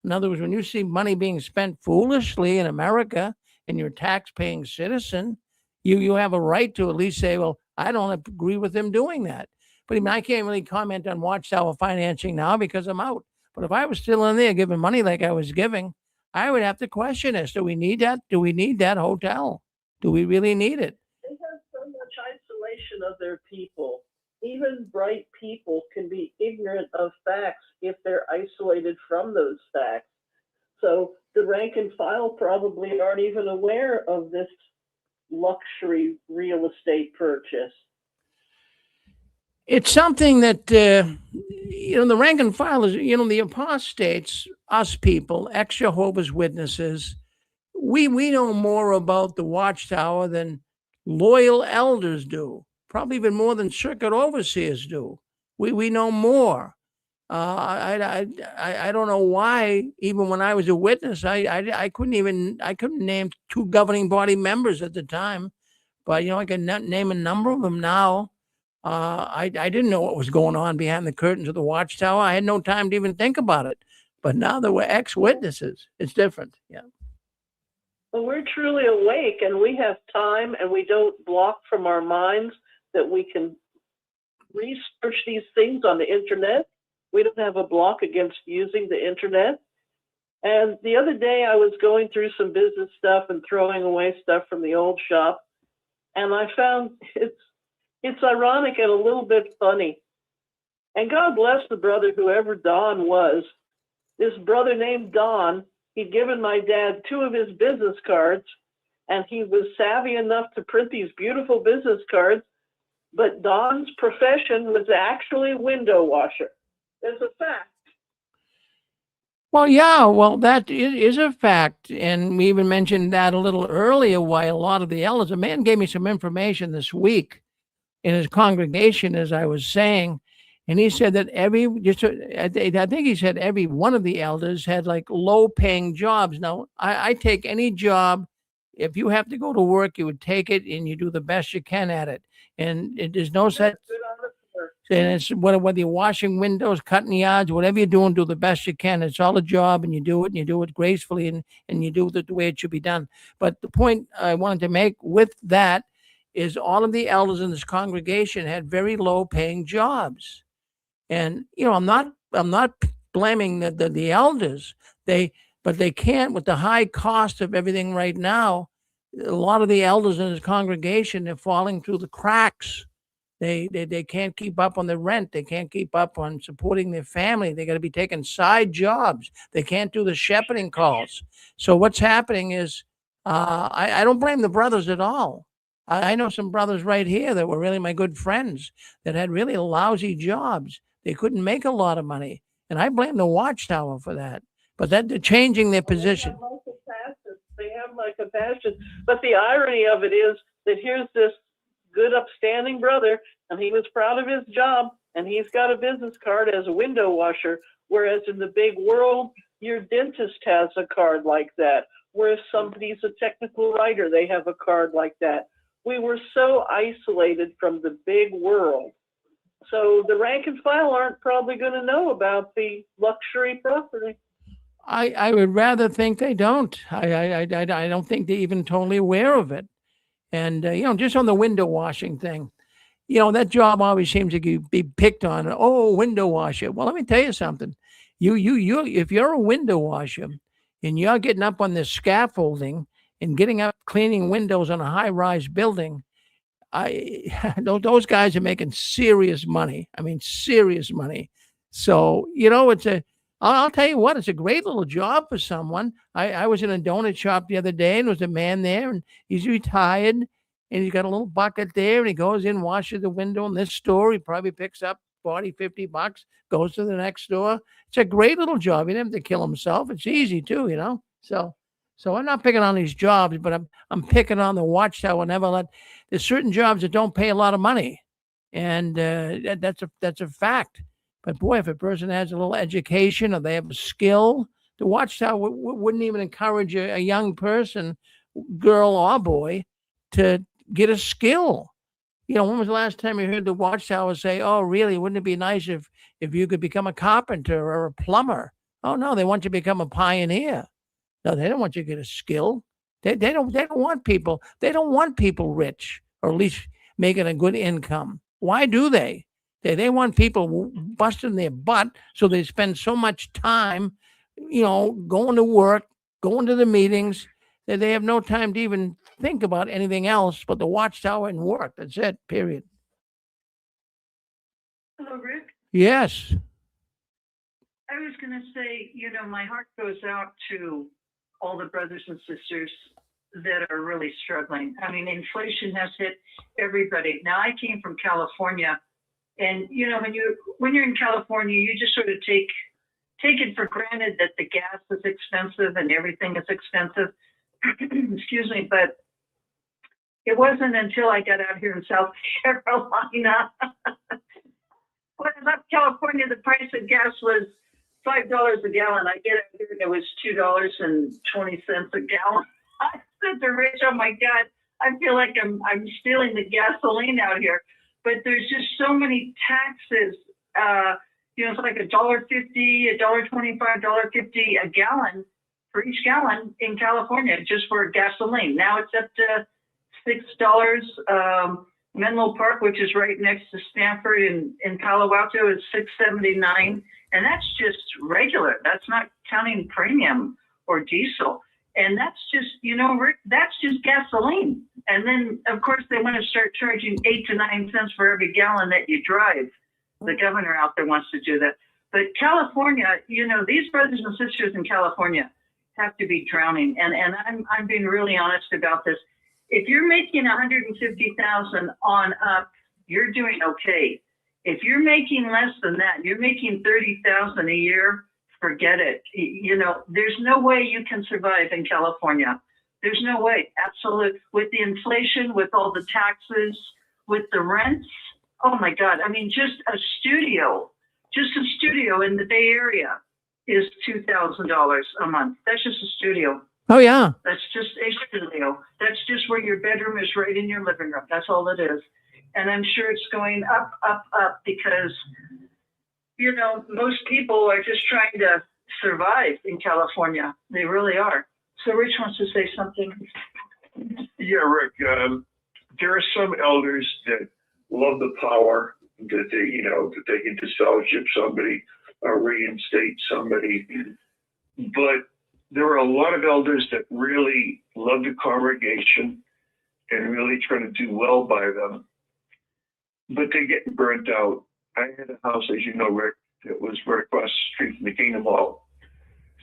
In other words, when you see money being spent foolishly in America and you're a tax-paying citizen, you have a right to at least say, well, I don't agree with them doing that. But I mean, I can't really comment on Watchtower financing now because I'm out. But if I was still in there giving money like I was giving, I would have to question this. Do we need that? Do we need that hotel? Do we really need it? They have so much isolation of their people. Even bright people can be ignorant of facts if they're isolated from those facts. So the rank and file probably aren't even aware of this luxury real estate purchase. It's something that, the rank and file is, the apostates, us people, ex-Jehovah's Witnesses, we know more about the Watchtower than loyal elders do, probably even more than circuit overseers do. We know more. I don't know why, even when I was a witness, I couldn't name two governing body members at the time, but, I can name a number of them now. I didn't know what was going on behind the curtains of the Watchtower. I had no time to even think about it. But now that we're ex-witnesses, it's different. Yeah. Well, we're truly awake and we have time and we don't block from our minds that we can research these things on the internet. We don't have a block against using the internet. And the other day I was going through some business stuff and throwing away stuff from the old shop. And I found it's ironic and a little bit funny. And God bless the brother, whoever Don was. This brother named Don, he'd given my dad 2 of his business cards, and he was savvy enough to print these beautiful business cards. But Don's profession was actually window washer. There's a fact. Well, yeah, that is a fact. And we even mentioned that a little earlier, why a lot of the elders, a man gave me some information this week in his congregation, as I was saying, and he said that I think he said every one of the elders had like low paying jobs. Now, I take any job. If you have to go to work, you would take it and you do the best you can at it. And there's no such, and it's whether you're washing windows, cutting yards, whatever you're doing, do the best you can. It's all a job and you do it gracefully and you do it the way it should be done. But the point I wanted to make with that is all of the elders in this congregation had very low paying jobs. And, I'm not blaming the elders. But they can't, with the high cost of everything right now, a lot of the elders in this congregation, they're falling through the cracks. They can't keep up on the rent. They can't keep up on supporting their family. They got to be taking side jobs. They can't do the shepherding calls. So what's happening is, I don't blame the brothers at all. I know some brothers right here that were really my good friends that had really lousy jobs. They couldn't make a lot of money. And I blame the Watchtower for that. But that they're changing their position. They have my compassion. But the irony of it is that here's this good upstanding brother, and he was proud of his job, and he's got a business card as a window washer, whereas in the big world, your dentist has a card like that. Whereas somebody's a technical writer, they have a card like that. We were so isolated from the big world. So the rank and file aren't probably going to know about the luxury property. I would rather think they don't. I don't think they're even totally aware of it. And, just on the window washing thing, that job always seems to be picked on. Oh, window washer. Well, let me tell you something. If you're a window washer and you're getting up on this scaffolding and getting up cleaning windows on a high-rise building, those guys are making serious money. I mean, serious money. So, I'll tell you what, it's a great little job for someone. I was in a donut shop the other day, and there was a man there, and he's retired, and he's got a little bucket there, and he goes in, washes the window in this store. He probably picks up 40, 50 bucks, goes to the next store. It's a great little job. He didn't have to kill himself. It's easy too, So I'm not picking on these jobs, but I'm picking on the Watchtower. There's certain jobs that don't pay a lot of money, and that's a fact. But boy, if a person has a little education or they have a skill, the Watchtower wouldn't even encourage a young person, girl or boy, to get a skill. When was the last time you heard the Watchtower say, "Oh, really? Wouldn't it be nice if you could become a carpenter or a plumber?" Oh no, they want you to become a pioneer. No, they don't want you to get a skill. They don't want people. They don't want people rich, or at least making a good income. Why do they? They want people busting their butt, so they spend so much time, going to work, going to the meetings, that they have no time to even think about anything else but the Watchtower and work. That's it, period. Hello, Rick. Yes. I was going to say, my heart goes out to all the brothers and sisters that are really struggling. I mean, inflation has hit everybody. Now, I came from California, and when you're in California, you just sort of take it for granted that the gas is expensive and everything is expensive. Excuse me, but it wasn't until I got out here in South Carolina. When I left California, the price of gas was $5 a gallon. I get out here and it was $2.20 a gallon. I said to Rich, "Oh my God, I feel like I'm stealing the gasoline out here." But there's just so many taxes. It's like $1.50, $1.25, $1.50 a gallon for each gallon in California just for gasoline. Now it's up to $6. Menlo Park, which is right next to Stanford in Palo Alto, is $6.79, and that's just regular. That's not counting premium or diesel. And that's just, Rick, that's just gasoline. And then, of course, they want to start charging 8 to 9 cents for every gallon that you drive. The governor out there wants to do that. But California, these brothers and sisters in California have to be drowning. And I'm being really honest about this. If you're making $150,000 on up, you're doing okay. If you're making less than that, you're making $30,000 a year, forget it. There's no way you can survive in California. There's no way. Absolute. With the inflation, with all the taxes, with the rents. Oh my God. I mean, just a studio in the Bay Area is $2,000 a month. That's just a studio. Oh yeah. That's just a studio. That's just where your bedroom is, right in your living room. That's all it is. And I'm sure it's going up, up, up because, most people are just trying to survive in California. They really are. So Rich wants to say something. Yeah, Rick, there are some elders that love the power that they can disfellowship somebody or reinstate somebody. But there are a lot of elders that really love the congregation and really try to do well by them. But they get burnt out. I had a house, as you know, Rick, that was right across the street from the Kingdom Hall.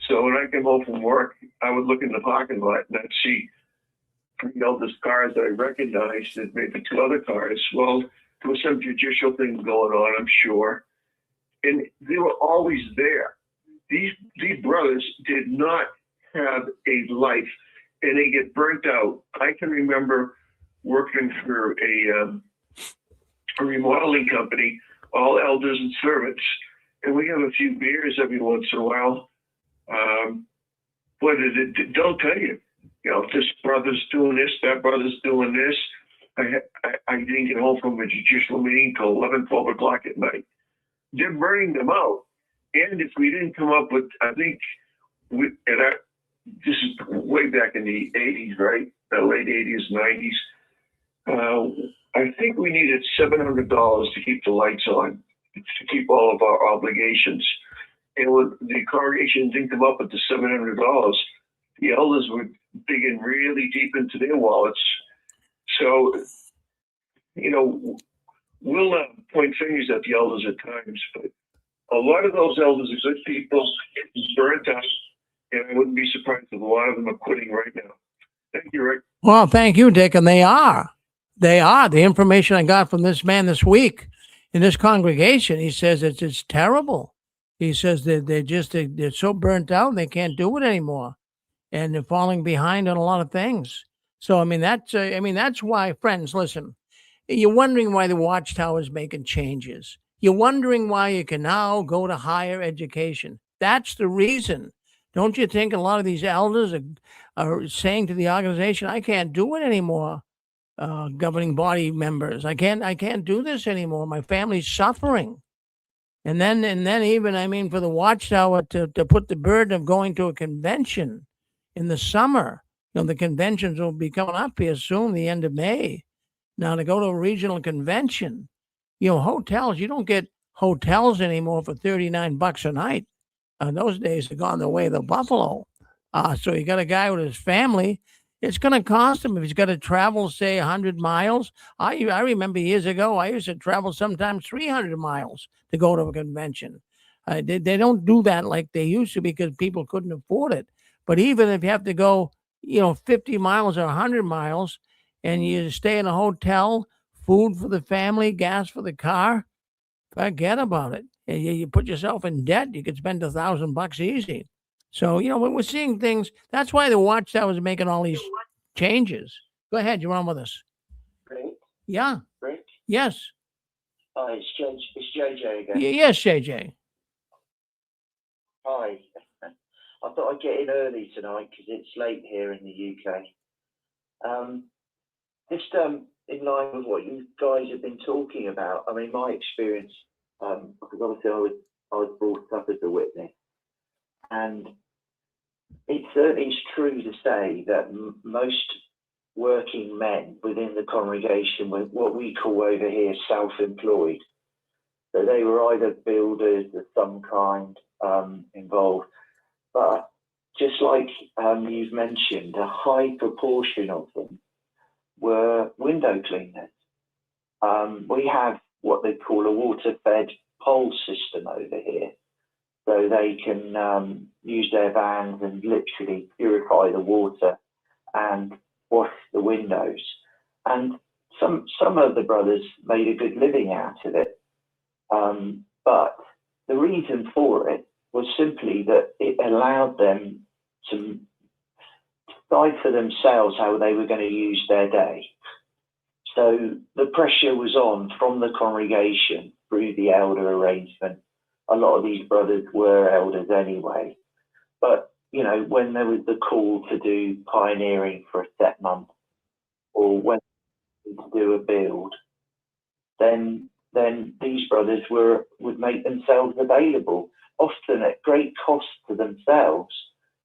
So when I came home from work, I would look in the parking lot and I'd see 3 elders' cars that I recognized and maybe 2 other cars. Well, there was some judicial thing going on, I'm sure. And they were always there. These brothers did not have a life and they get burnt out. I can remember working for a remodeling company, all elders and servants, and we have a few beers every once in a while. But it don't tell you, this brother's doing this, that brother's doing this. I didn't get home from a judicial meeting till 11, 12 o'clock at night. They're burning them out. And if we didn't come up with, I think, this is way back in the 80s, right? The late 80s, 90s. I think we needed $700 to keep the lights on, to keep all of our obligations. And when the congregation didn't come up with the $700, the elders were digging really deep into their wallets. So we'll point fingers at the elders at times, but a lot of those elders are good people, burnt out, and I wouldn't be surprised if a lot of them are quitting right now. Thank you, Rick. Well, thank you, Dick. And they are. They are. The information I got from this man this week in this congregation, he says it's terrible. He says that they're so burnt out they can't do it anymore, and they're falling behind on a lot of things. So that's why, friends, listen. You're wondering why the Watchtower is making changes. You're wondering why you can now go to higher education. That's the reason. Don't you think a lot of these elders are saying to the organization, I can't do it anymore, governing body members. I can't do this anymore. My family's suffering. And then even, for the Watchtower to put the burden of going to a convention in the summer, the conventions will be coming up here soon, the end of May. Now to go to a regional convention, hotels, you don't get hotels anymore for $39 a night. Those days have gone the way of the buffalo. So you got a guy with his family. It's going to cost him if he's got to travel, say, 100 miles. I remember years ago, I used to travel sometimes 300 miles to go to a convention. They don't do that like they used to because people couldn't afford it. But even if you have to go, 50 miles or 100 miles and you stay in a hotel, food for the family, gas for the car, forget about it. You put yourself in debt, you could spend $1,000 easy. So, when we're seeing things, that's why the Watchtower is making all these changes. Go ahead, you're on with us. Rick? Yeah. Rick? Yes. Hi, it's JJ again. Yes, JJ. Hi. I thought I'd get in early tonight because it's late here in the UK. Just in line with what you guys have been talking about, my experience, because obviously I was brought up as a witness, and it certainly is true to say that most working men within the congregation were what we call over here self-employed. So they were either builders of some kind involved, but just like you've mentioned, a high proportion of them were window cleaners. We have what they call a water-fed pole system over here. So they can use their vans and literally purify the water and wash the windows. And some of the brothers made a good living out of it. But the reason for it was simply that it allowed them to decide for themselves how they were going to use their day. So the pressure was on from the congregation through the elder arrangement. A lot of these brothers were elders anyway. But, when there was the call to do pioneering for a set month or when to do a build, then these brothers would make themselves available, often at great cost to themselves,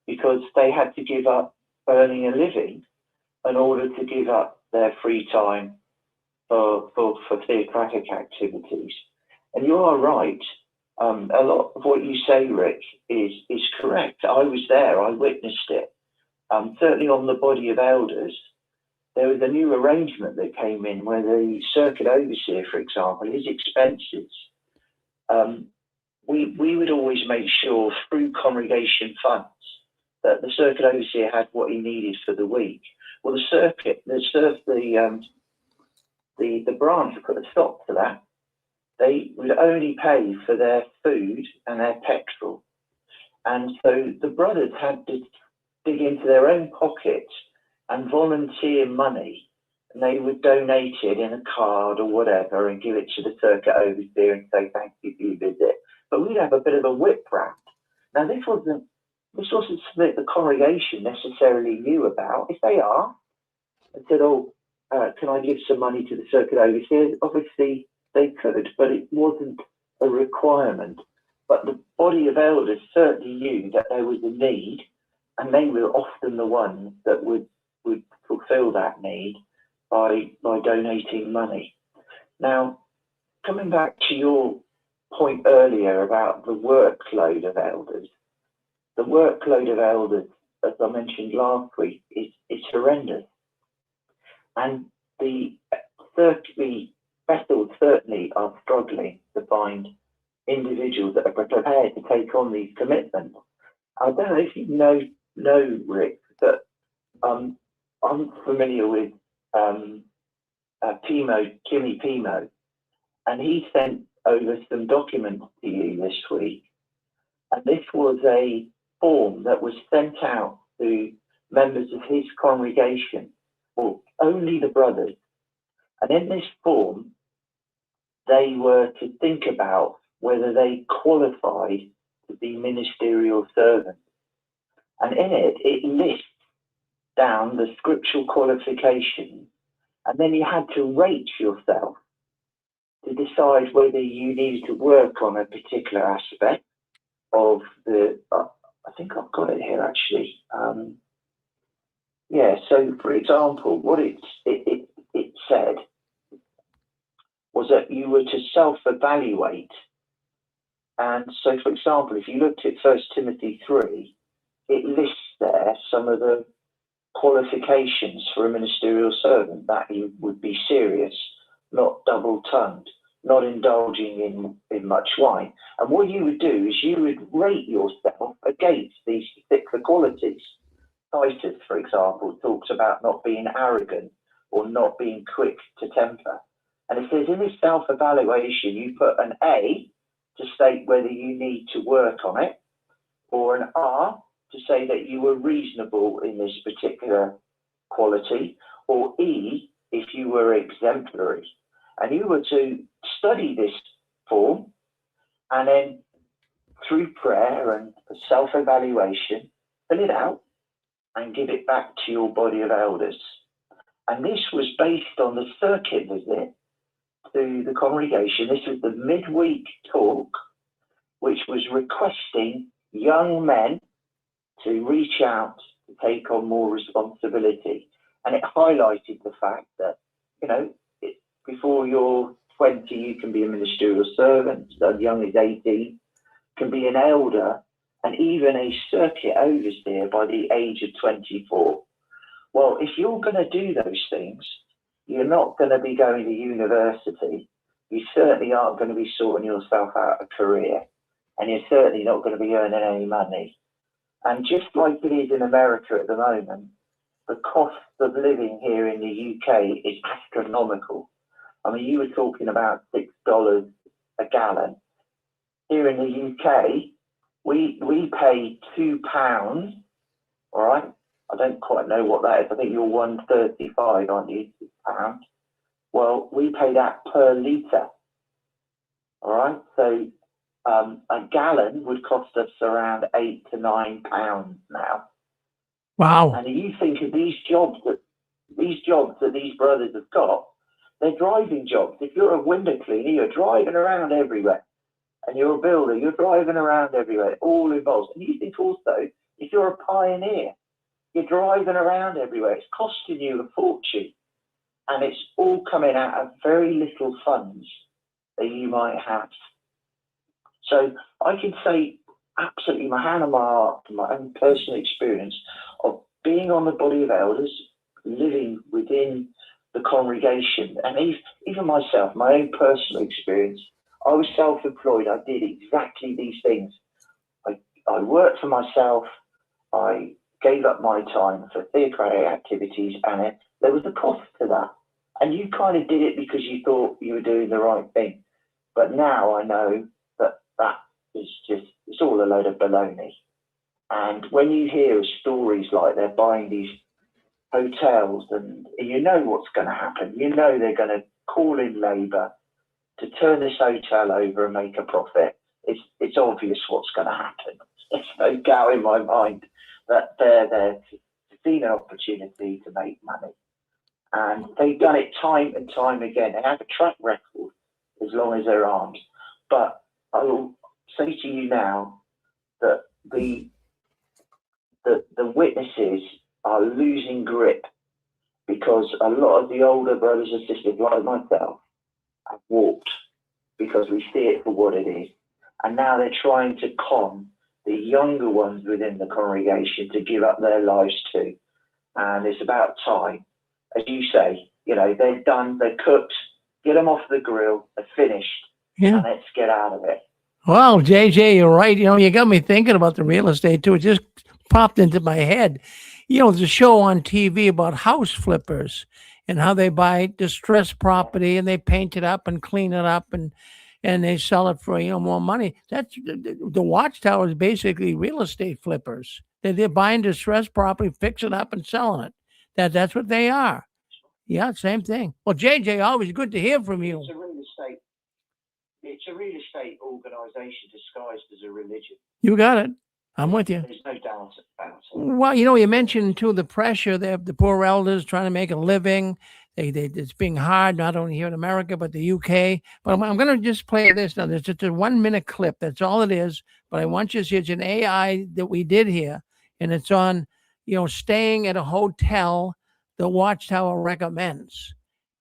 because they had to give up earning a living in order to give up their free time for theocratic activities. And you are right. A lot of what you say, Rick, is correct. I was there. I witnessed it. Certainly on the body of elders, there was a new arrangement that came in where the circuit overseer, for example, his expenses, we would always make sure through congregation funds that the circuit overseer had what he needed for the week. Well, the branch put a stop to that. They would only pay for their food and their petrol. And so the brothers had to dig into their own pockets and volunteer money. And they would donate it in a card or whatever and give it to the circuit overseer and say, thank you for your visit. But we'd have a bit of a whip round. Now, this wasn't something that the congregation necessarily knew about. If they are, and said, can I give some money to the circuit overseer? Obviously, they could, but it wasn't a requirement. But the body of elders certainly knew that there was a need, and they were often the ones that would fulfill that need by donating money. Now, coming back to your point earlier about the workload of elders, the workload of elders, as I mentioned last week, is horrendous. And the vessels certainly are struggling to find individuals that are prepared to take on these commitments. I don't know if you know Rick, but I'm familiar with Kimmy Pimo, and he sent over some documents to you this week. And this was a form that was sent out to members of his congregation, or only the brothers. And in this form, they were to think about whether they qualified to be ministerial servants. And in it, it lists down the scriptural qualifications, and then you had to rate yourself to decide whether you needed to work on a particular aspect of the, I think I've got it here actually. So for example, what it said was that you were to self-evaluate. And so, for example, if you looked at 1 Timothy 3, it lists there some of the qualifications for a ministerial servant, that you would be serious, not double-tongued, not indulging in much wine. And what you would do is you would rate yourself against these particular qualities. Titus, for example, talks about not being arrogant or not being quick to temper. And it says in this self-evaluation, you put an A to state whether you need to work on it, or an R to say that you were reasonable in this particular quality, or E if you were exemplary. And you were to study this form, and then through prayer and self-evaluation, fill it out and give it back to your body of elders. And this was based on the circuit visit to the congregation. This was the midweek talk, which was requesting young men to reach out to take on more responsibility. And it highlighted the fact that, before you're 20, you can be a ministerial servant, as young as 18, can be an elder, and even a circuit overseer by the age of 24. Well, if you're going to do those things, you're not going to be going to university. You certainly aren't going to be sorting yourself out a career, and you're certainly not going to be earning any money. And just like it is in America at the moment, the cost of living here in the UK is astronomical. I mean, you were talking about $6 a gallon. Here in the UK, we pay £2, all right? I don't quite know what that is. I think you're 1.35, aren't you? £6. Well, we pay that per litre, all right? So a gallon would cost us around £8 to £9 now. Wow. And you think of these jobs that these brothers have got, they're driving jobs. If you're a window cleaner, you're driving around everywhere. And you're a builder, you're driving around everywhere. It all involves. And you think also, if you're a pioneer, you're driving around everywhere. It's costing you a fortune. And it's all coming out of very little funds that you might have. So I can say absolutely my hand on my heart, from my own personal experience of being on the body of elders, living within the congregation, and even myself, my own personal experience. I was self-employed. I did exactly these things. I worked for myself. I gave up my time for theocratic activities, and there was a cost to that. And you kind of did it because you thought you were doing the right thing. But now I know that is just, it's all a load of baloney. And when you hear stories like they're buying these hotels, and you know what's going to happen, you know they're going to call in labour to turn this hotel over and make a profit. It's obvious what's going to happen. There's no doubt in my mind that they're there to see an opportunity to make money. And they've done it time and time again. They have a track record as long as they're armed. But I will say to you now that the witnesses are losing grip, because a lot of the older brothers and sisters like myself have walked, because we see it for what it is. And now they're trying to con the younger ones within the congregation to give up their lives too. And it's about time. As you say, You know, they're done, they're cooked, get them off the grill, they're finished, Yeah. and let's get out of it. Well, JJ, you're right. You know, you got me thinking about the real estate too. It just popped into my head. You know, there's a show on TV about house flippers and how they buy distressed property and they paint it up and clean it up and they sell it for, you know, more money. That's the Watchtower is basically real estate flippers. They're buying distressed property, fix it up, and selling it. That's what they are. Yeah, same thing. Well, JJ, always good to hear from you. It's a real estate organization disguised as a religion. You got it. I'm with you. There's no doubt about it. Well, you know, you mentioned too the pressure. They have the poor elders trying to make a living. It's being hard, not only here in America, but the UK. But I'm going to just play this now. There's just a 1 minute clip. That's all it is. But I want you to see it's an AI that we did here. And it's on, you know, staying at a hotel the Watchtower recommends.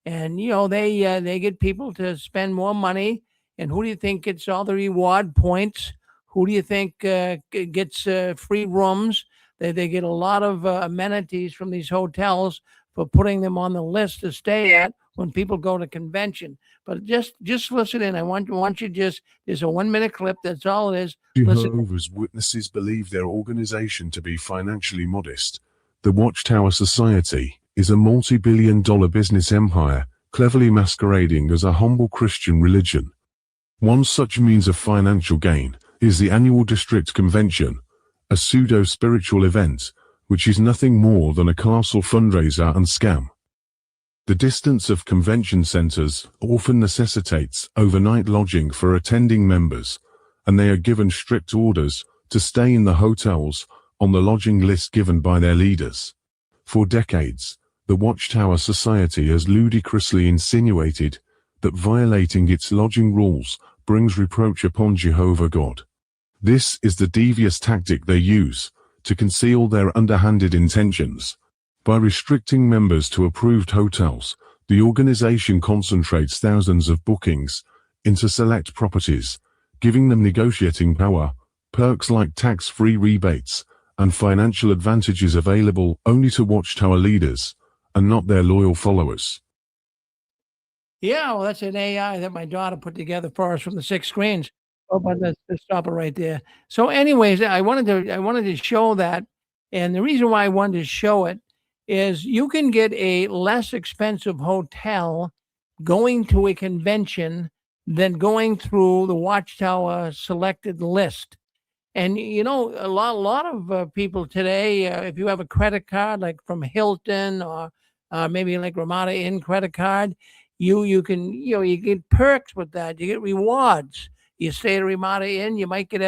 And, you know, they get people to spend more money. And who do you think gets all the reward points? Who do you think gets free rooms? They get a lot of amenities from these hotels for putting them on the list to stay at when people go to convention. But just listen in. I want you just, there's a 1 minute clip. That's all it is. Jehovah's Witnesses believe their organization to be financially modest. The Watchtower Society is a multi-billion-dollar business empire, cleverly masquerading as a humble Christian religion. One such means of financial gain is the annual district convention, a pseudo-spiritual event, which is nothing more than a colossal fundraiser and scam. The distance of convention centers often necessitates overnight lodging for attending members, and they are given strict orders to stay in the hotels on the lodging list given by their leaders. For decades, the Watchtower Society has ludicrously insinuated that violating its lodging rules brings reproach upon Jehovah God. This is the devious tactic they use to conceal their underhanded intentions. By restricting members to approved hotels, the organization concentrates thousands of bookings into select properties, giving them negotiating power, perks like tax-free rebates, and financial advantages available only to Watchtower leaders and not their loyal followers. Yeah, well, that's an AI that my daughter put together for us from the 6 screens. Oh, but let's stop it right there. So anyways, I wanted to show that. And the reason why I wanted to show it is you can get a less expensive hotel going to a convention than going through the Watchtower selected list. And, you know, a lot of people today, if you have a credit card, like from Hilton or maybe like Ramada Inn credit card, you can, you know, you get perks with that. You get rewards. You stay at Ramada Inn, you might get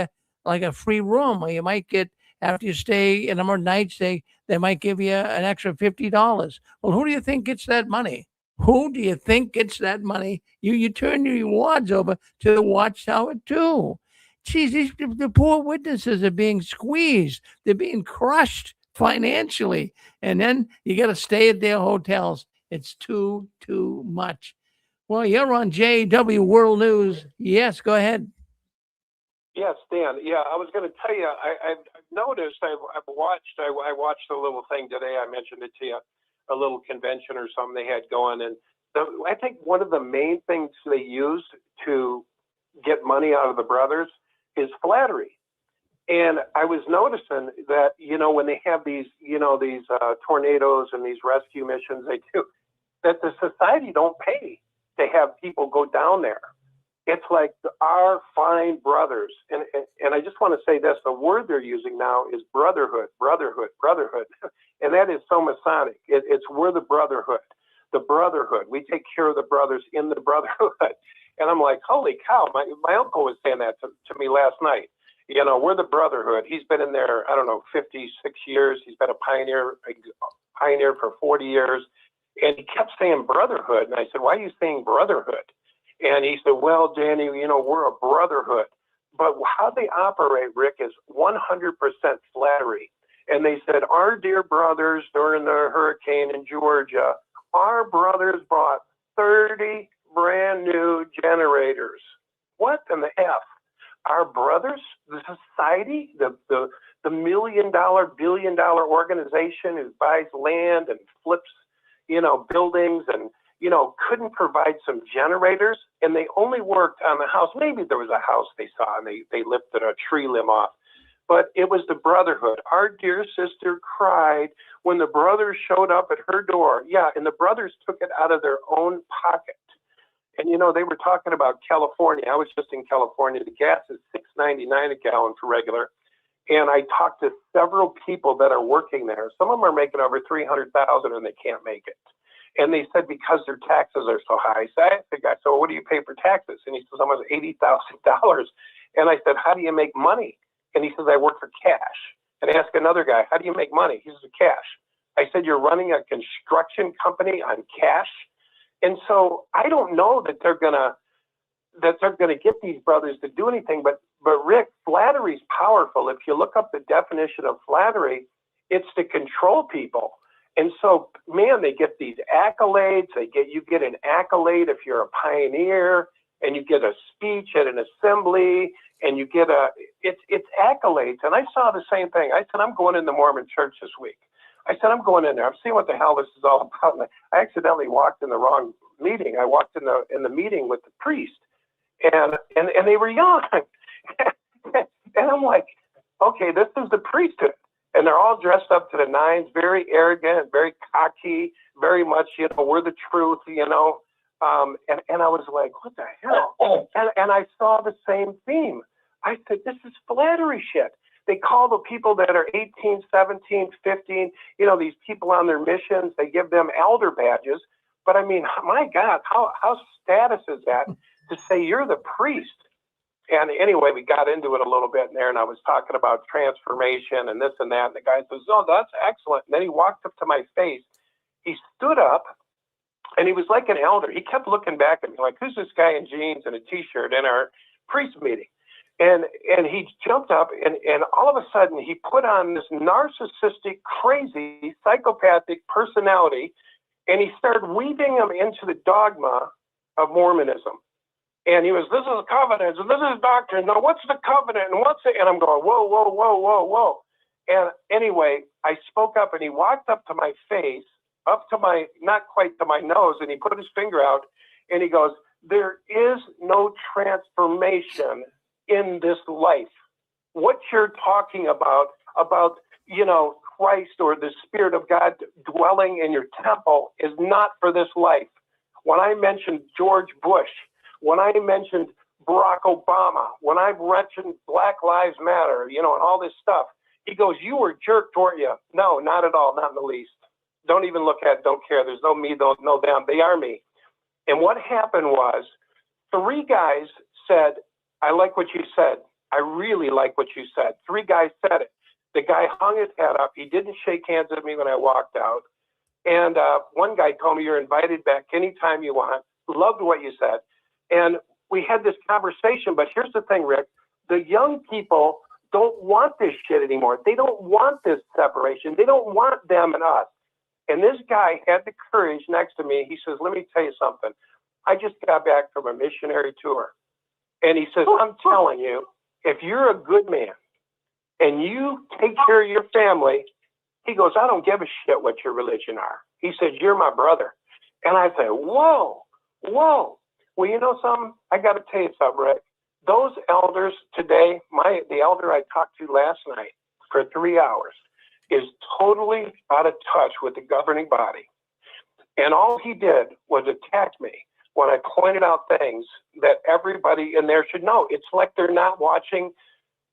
a free room, or you might get, after you stay a number of nights, they might give you an extra $50. Well, who do you think gets that money? Who do you think gets that money? You turn your rewards over to the Watchtower too. Geez, the poor witnesses are being squeezed. They're being crushed financially. And then you got to stay at their hotels. It's too much. Well, you're on JW World News. Yes, go ahead. Yes, Dan. Yeah, I was going to tell you, I've noticed, I watched a little thing today. I mentioned it to you, a little convention or something they had going. And I think one of the main things they use to get money out of the brothers is flattery. And I was noticing that, you know, when they have these, you know, these tornadoes and these rescue missions they do, that the society don't pay to have people go down there. It's like our fine brothers. And I just want to say this, the word they're using now is brotherhood. And that is so Masonic. It's we're the brotherhood. We take care of the brothers in the brotherhood. And I'm like, holy cow, my uncle was saying that to me last night. You know, we're the brotherhood. He's been in there, I don't know, 56 years. He's been a pioneer for 40 years. And he kept saying brotherhood. And I said, why are you saying brotherhood? And he said, well, Danny, you know, we're a brotherhood. But how they operate, Rick, is 100% flattery. And they said, our dear brothers during the hurricane in Georgia, our brothers bought 30 brand new generators. What in the F? Our brothers, the society, the $1 million, billion-dollar organization who buys land and flips, buildings and, couldn't provide some generators, and they only worked on the house. Maybe there was a house they saw and they lifted a tree limb off, but it was the brotherhood. Our dear sister cried when the brothers showed up at her door. Yeah, and the brothers took it out of their own pocket. And they were talking about California. I was just in California. The gas is $6.99 a gallon for regular. And I talked to several people that are working there. Some of them are making over $300,000 and they can't make it. And they said because their taxes are so high. So I asked the guy, so what do you pay for taxes? And he says almost $80,000. And I said, how do you make money? And he says, I work for cash. And I asked another guy, how do you make money? He says, cash. I said, you're running a construction company on cash? And so I don't know that they're gonna get these brothers to do anything. But Rick, flattery's powerful. If you look up the definition of flattery, it's to control people. And so, man, they get these accolades. You get an accolade if you're a pioneer, and you get a speech at an assembly, and you get it's accolades. And I saw the same thing. I said, I'm going in the Mormon church this week. I said, I'm going in there. I'm seeing what the hell this is all about. And I accidentally walked in the wrong meeting. I walked in the meeting with the priest, and they were young. And I'm like, okay, this is the priesthood. And they're all dressed up to the nines, very arrogant, very cocky, very much, we're the truth, and I was like, what the hell? And I saw the same theme. I said, this is flattery shit. They call the people that are 18, 17, 15, these people on their missions, they give them elder badges. But I mean, my God, how status is that to say you're the priest? And anyway, we got into it a little bit in there, and I was talking about transformation and this and that. And the guy says, oh, that's excellent. And then he walked up to my face. He stood up, and he was like an elder. He kept looking back at me like, who's this guy in jeans and a T-shirt in our priest meeting? And he jumped up, and all of a sudden, he put on this narcissistic, crazy, psychopathic personality, and he started weaving them into the dogma of Mormonism. And he was, this is covenants, and this is doctrine. Now, what's the covenant, and what's it? And I'm going, whoa, whoa, whoa, whoa, whoa. And anyway, I spoke up, and he walked up to my face, up to my, not quite to my nose, and he put his finger out, and he goes, there is no transformation in this life. What you're talking about, Christ or the Spirit of God dwelling in your temple is not for this life. When I mentioned George Bush, when I mentioned Barack Obama, when I mentioned Black Lives Matter, and all this stuff, he goes, you were jerked, weren't you? No, not at all, not in the least. Don't even look at it, don't care. There's no me, no them. They are me. And what happened was 3 guys said, I like what you said. I really like what you said. 3 guys said it. The guy hung his head up. He didn't shake hands with me when I walked out. And one guy told me, you're invited back anytime you want. Loved what you said. And we had this conversation, but here's the thing, Rick. The young people don't want this shit anymore. They don't want this separation. They don't want them and us. And this guy had the courage next to me. He says, let me tell you something. I just got back from a missionary tour. And he says, I'm telling you, if you're a good man and you take care of your family, he goes, I don't give a shit what your religion are. He said, you're my brother. And I said, whoa, whoa. Well, you know something? I got to tell you something, Rick. Those elders today, the elder I talked to last night for 3 hours is totally out of touch with the governing body. And all he did was attack me when I pointed out things that everybody in there should know. It's like they're not watching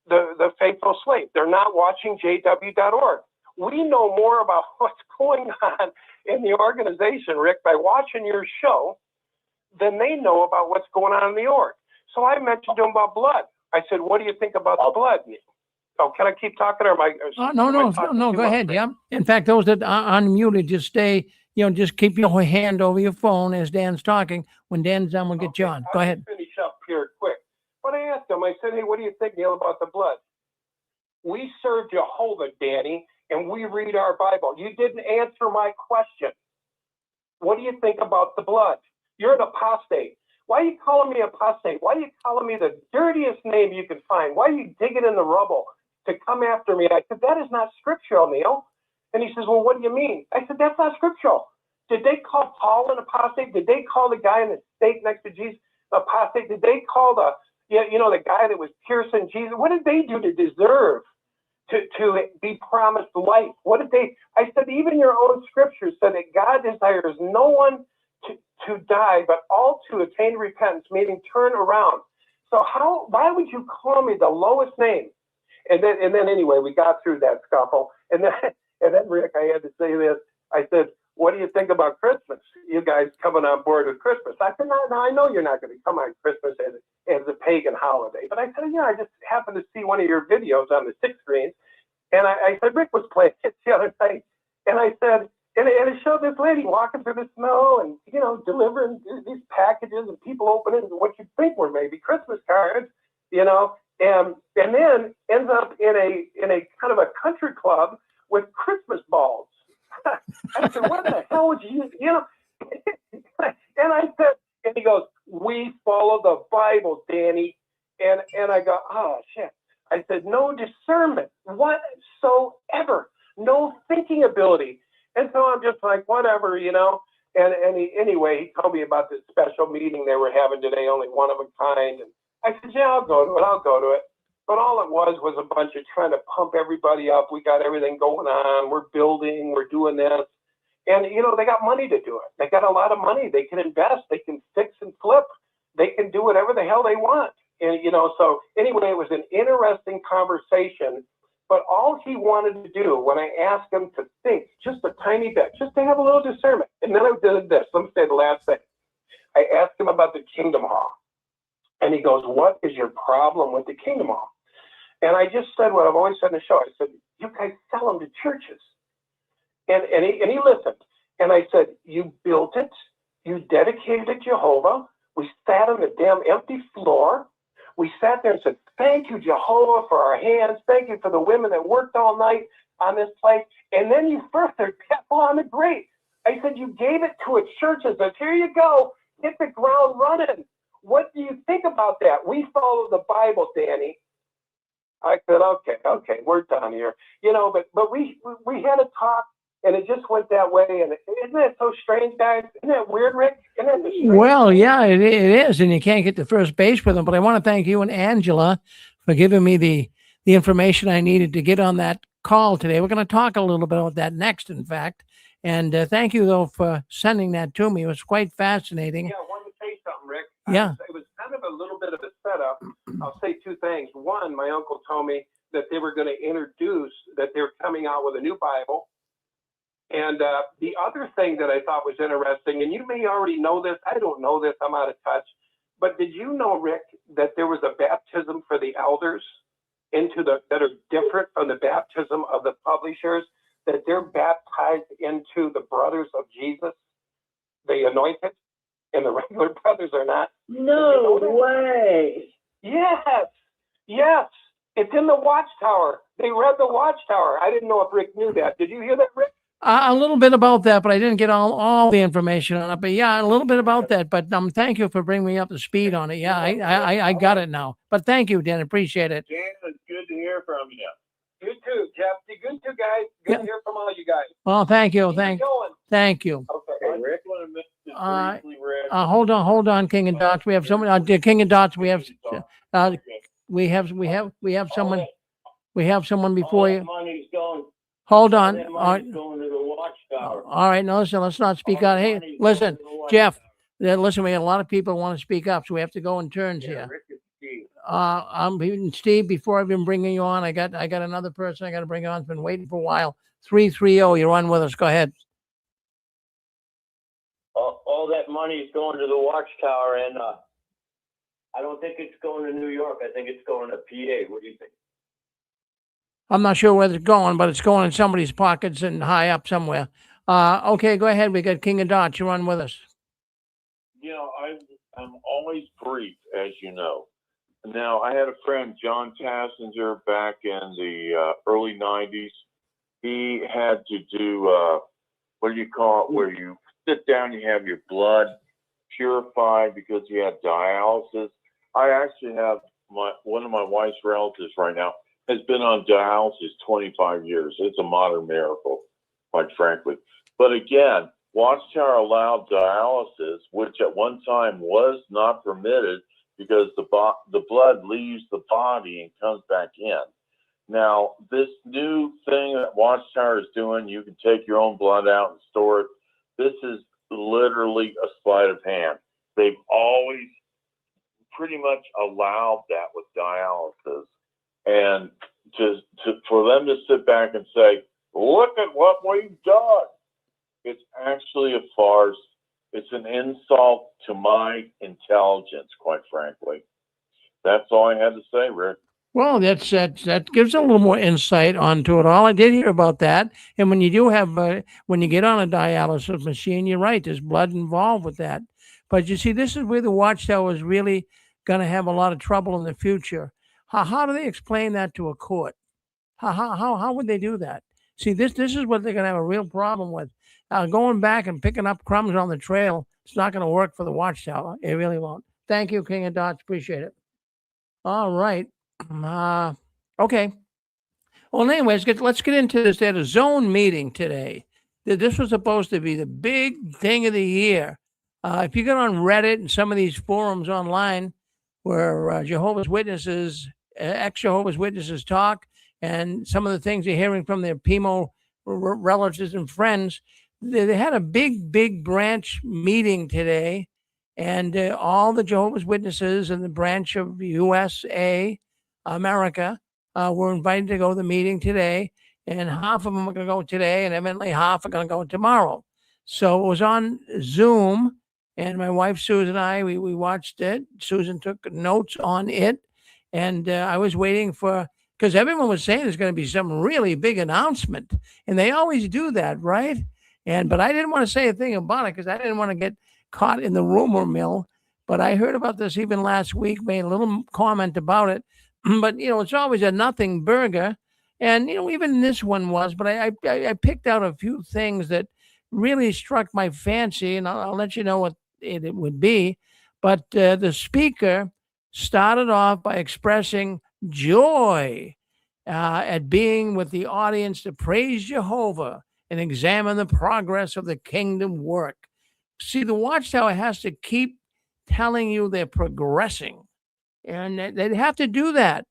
the Faithful Slave. They're not watching JW.org. We know more about what's going on in the organization, Rick, by watching your show than they know about what's going on in the org. So I mentioned to him about blood. I said, what do you think about the blood? Oh, can I keep talking, or am I? No, go ahead. Yeah. In fact, those that are unmuted, just stay, just keep your hand over your phone as Dan's talking. When Dan's done, we'll get you on. Go ahead. Finish up here quick. But I asked him, I said, hey, what do you think, Neil, about the blood? We serve Jehovah, Danny, and we read our Bible. You didn't answer my question. What do you think about the blood? You're an apostate. Why are you calling me apostate? Why are you calling me the dirtiest name you can find? Why are you digging in the rubble to come after me? I said, that is not scriptural, Neil. And he says, well, what do you mean? I said, that's not scriptural. Did they call Paul an apostate? Did they call the guy in the stake next to Jesus apostate? Did they call the guy that was piercing Jesus? What did they do to deserve to be promised life? What did they? I said, even your own scriptures said that God desires no one to die, but all to attain repentance, meaning turn around. So why would you call me the lowest name? And then anyway, we got through that scuffle. And then Rick, I had to say this. I said, what do you think about Christmas? You guys coming on board with Christmas? I said, no, I know you're not going to come on Christmas as a pagan holiday. But I said, I just happened to see one of your videos on the 6 screen. And I said, Rick was playing it the other night. And I said, and it showed this lady walking through the snow and, delivering these packages and people opening what you think were maybe Christmas cards, and then ends up in a kind of a country club with Christmas balls. I said, what the hell would you, and I said, and he goes, we follow the Bible, Danny. And I go, oh, shit. I said, no discernment whatsoever, no thinking ability. And so I'm just like, whatever, And anyway, he told me about this special meeting they were having today, only one of a kind. And I said, yeah, I'll go to it. But all it was a bunch of trying to pump everybody up. We got everything going on. We're building. We're doing this. And, they got money to do it. They got a lot of money. They can invest. They can fix and flip. They can do whatever the hell they want. And, so anyway, it was an interesting conversation. But all he wanted to do when I asked him to think just a tiny bit, just to have a little discernment. And then I did this. Let me say the last thing. I asked him about the Kingdom Hall. And he goes, what is your problem with the Kingdom Hall? And I just said what I've always said in the show. I said, you guys sell them to churches. And he listened. And I said, you built it. You dedicated it to Jehovah. We sat on the damn empty floor. We sat there and said, thank you, Jehovah, for our hands. Thank you for the women that worked all night on this place. And then you furthered people on the grate. I said, you gave it to a church and said, here you go. Hit the ground running. What do you think about that? We follow the Bible, Danny. I said, okay, we're done here. But we had a talk, and it just went that way. And isn't that so strange, guys? Isn't that weird, Rick? Isn't that strange? Well, yeah, it is, and you can't get to first base with them. But I want to thank you and Angela for giving me the information I needed to get on that call today. We're going to talk a little bit about that next, in fact. And thank you, though, for sending that to me. It was quite fascinating. Yeah, I wanted to say something, Rick. Yeah. It was kind of a little bit of a setup. I'll say 2 things. One, my uncle told me that they were going to introduce, that they were coming out with a new Bible. And the other thing that I thought was interesting, and you may already know this, I don't know this, I'm out of touch, but did you know, Rick, that there was a baptism for the elders that are different from the baptism of the publishers, that they're baptized into the brothers of Jesus, the anointed, and the regular brothers are not? No way. Yes. It's in the Watchtower. They read the Watchtower. I didn't know if Rick knew that. Did you hear that, Rick? A little bit about that, but I didn't get all the information on it. But yeah, a little bit about that. But thank you for bringing me up to speed on it. Yeah, I got it now. But thank you, Dan. Appreciate it. Dan, it's good to hear from you. You too, Jeff. You good too, guys. Good to hear from all you guys. Well, thank you. Thank you. Okay. Rick, briefly read. Hold on, King and Dots. We have someone. King and Dots. We have someone. We have someone before you. Money's going. Hold on. Going to the Watchtower. All right. No, listen. Let's not speak out. Hey, listen, Jeff. Listen, we have a lot of people who want to speak up, so we have to go in turns here. Rick and Steve. I'm Steve. Before I've been bringing you on, I got another person I got to bring on. It's been waiting for a while. 330. You're on with us. Go ahead. All that money is going to the Watchtower, and I don't think it's going to New York. I think it's going to PA. What do you think? I'm not sure where it's going, but it's going in somebody's pockets and high up somewhere. Okay, go ahead. We got King of Dots. You're on with us. I'm always brief, as you know. Now, I had a friend, John Tassinger, back in the early 90s. He had to do, what do you call it, where you sit down, you have your blood purified because he had dialysis. I actually have one of my wife's relatives right now has been on dialysis 25 years. It's a modern miracle, quite frankly. But again, Watchtower allowed dialysis, which at one time was not permitted because the blood leaves the body and comes back in. Now, this new thing that Watchtower is doing, you can take your own blood out and store it. This is literally a sleight of hand. They've always pretty much allowed that with dialysis. And for them to sit back and say, look at what we've done, it's actually a farce. It's an insult to my intelligence, quite frankly. That's all I had to say, Rick. Well, that gives a little more insight onto it all. I did hear about that. And when you do have, when you get on a dialysis machine, you're right, there's blood involved with that. But you see, this is where the Watchtower is really going to have a lot of trouble in the future. How do they explain that to a court? How would they do that? See, this is what they're going to have a real problem with. Going back and picking up crumbs on the trail, it's not going to work for the Watchtower. It really won't. Thank you, King of Dots. Appreciate it. All right. Okay. Well, anyways, let's get into this. They had a zone meeting today. This was supposed to be the big thing of the year. If you get on Reddit and some of these forums online where Jehovah's Witnesses, ex-Jehovah's Witnesses talk, and some of the things they're hearing from their PMO relatives and friends, they had a big branch meeting today, and all the Jehovah's Witnesses and the branch of USA, America, were invited to go to the meeting today, and half of them are going to go today, and evidently half are going to go tomorrow. So it was on Zoom, and my wife Susan and I, we watched it. Susan took notes on it, and I was waiting for, because everyone was saying there's going to be some really big announcement, and they always do that, right? But I didn't want to say a thing about it because I didn't want to get caught in the rumor mill. But I heard about this even last week, made a little comment about it. But, it's always a nothing burger. And, even this one was, but I picked out a few things that really struck my fancy, and I'll let you know what it would be. But the speaker started off by expressing joy at being with the audience to praise Jehovah and examine the progress of the kingdom work. See, the Watchtower has to keep telling you they're progressing, and they have to do that.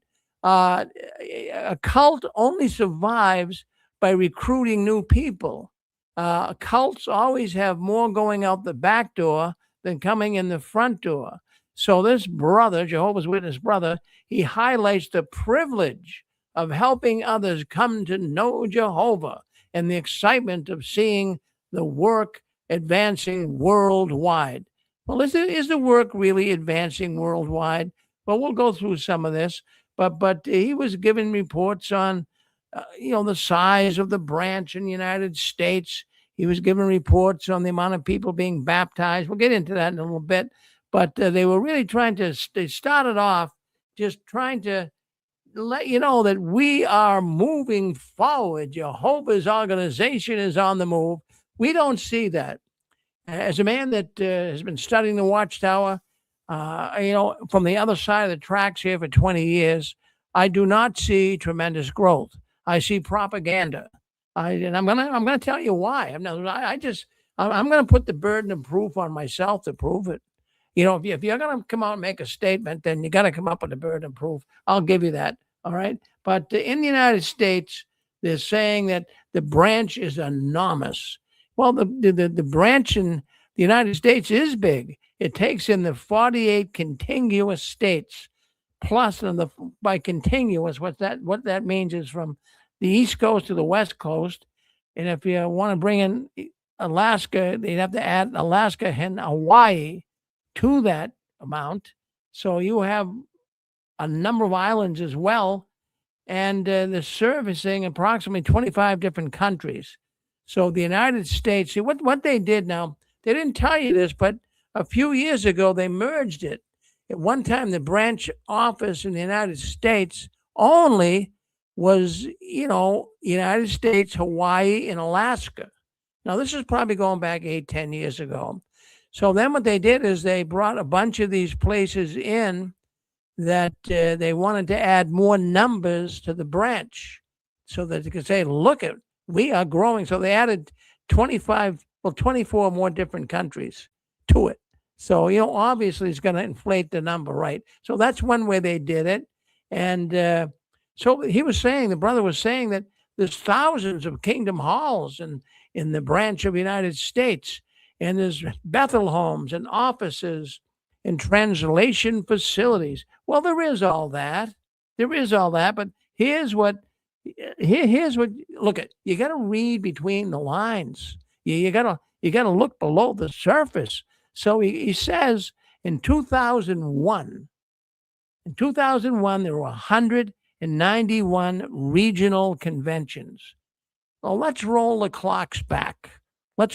A cult only survives by recruiting new people. Cults always have more going out the back door than coming in the front door. So this brother, Jehovah's Witness brother, he highlights the privilege of helping others come to know Jehovah and the excitement of seeing the work advancing worldwide. Well, is the work really advancing worldwide? Well, we'll go through some of this, but he was giving reports on, the size of the branch in the United States. He was giving reports on the amount of people being baptized. We'll get into that in a little bit, but they were really they started off just trying to let you know that we are moving forward. Jehovah's organization is on the move. We don't see that. As a man that has been studying the Watchtower, from the other side of the tracks here for 20 years, I do not see tremendous growth. I see propaganda. And I'm gonna tell you why. I'm gonna put the burden of proof on myself to prove it. If you're gonna come out and make a statement, then you got to come up with a burden of proof. I'll give you that. All right. But in the United States, they're saying that the branch is enormous. Well, the branch in the United States is big. It takes in the 48 contiguous states, plus by contiguous, what that means is from the East Coast to the West Coast. And if you want to bring in Alaska, they'd have to add Alaska and Hawaii to that amount. So you have a number of islands as well. And they're servicing approximately 25 different countries. So the United States, see what they did now, they didn't tell you this, but a few years ago, they merged it. At one time, the branch office in the United States only was, United States, Hawaii, and Alaska. Now, this is probably going back 8-10 years ago. So then what they did is they brought a bunch of these places in that they wanted to add more numbers to the branch so that they could say, look, we are growing. So they added 25 well, 24 more different countries to it. So, obviously it's going to inflate the number, right? So that's one way they did it. And so the brother was saying that there's thousands of kingdom halls in the branch of the United States, and there's Bethel homes and offices and translation facilities. Well, there is all that. But here's what look at. You got to read between the lines. You got to look below the surface. So he says in 2001, there were 191 regional conventions. Well, let's roll the clocks back. To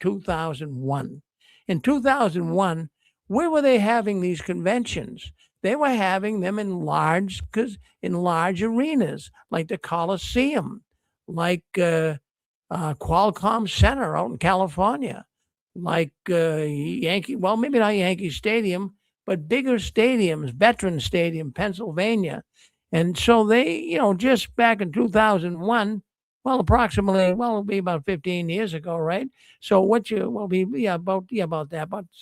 2001. In 2001, where were they having these conventions? They were having them in large arenas, like the Coliseum, like Qualcomm Center out in California, like maybe not Yankee Stadium, but bigger stadiums, Veteran Stadium, Pennsylvania. And so they, just back in 2001, it'll be about 15 years ago, right? So about a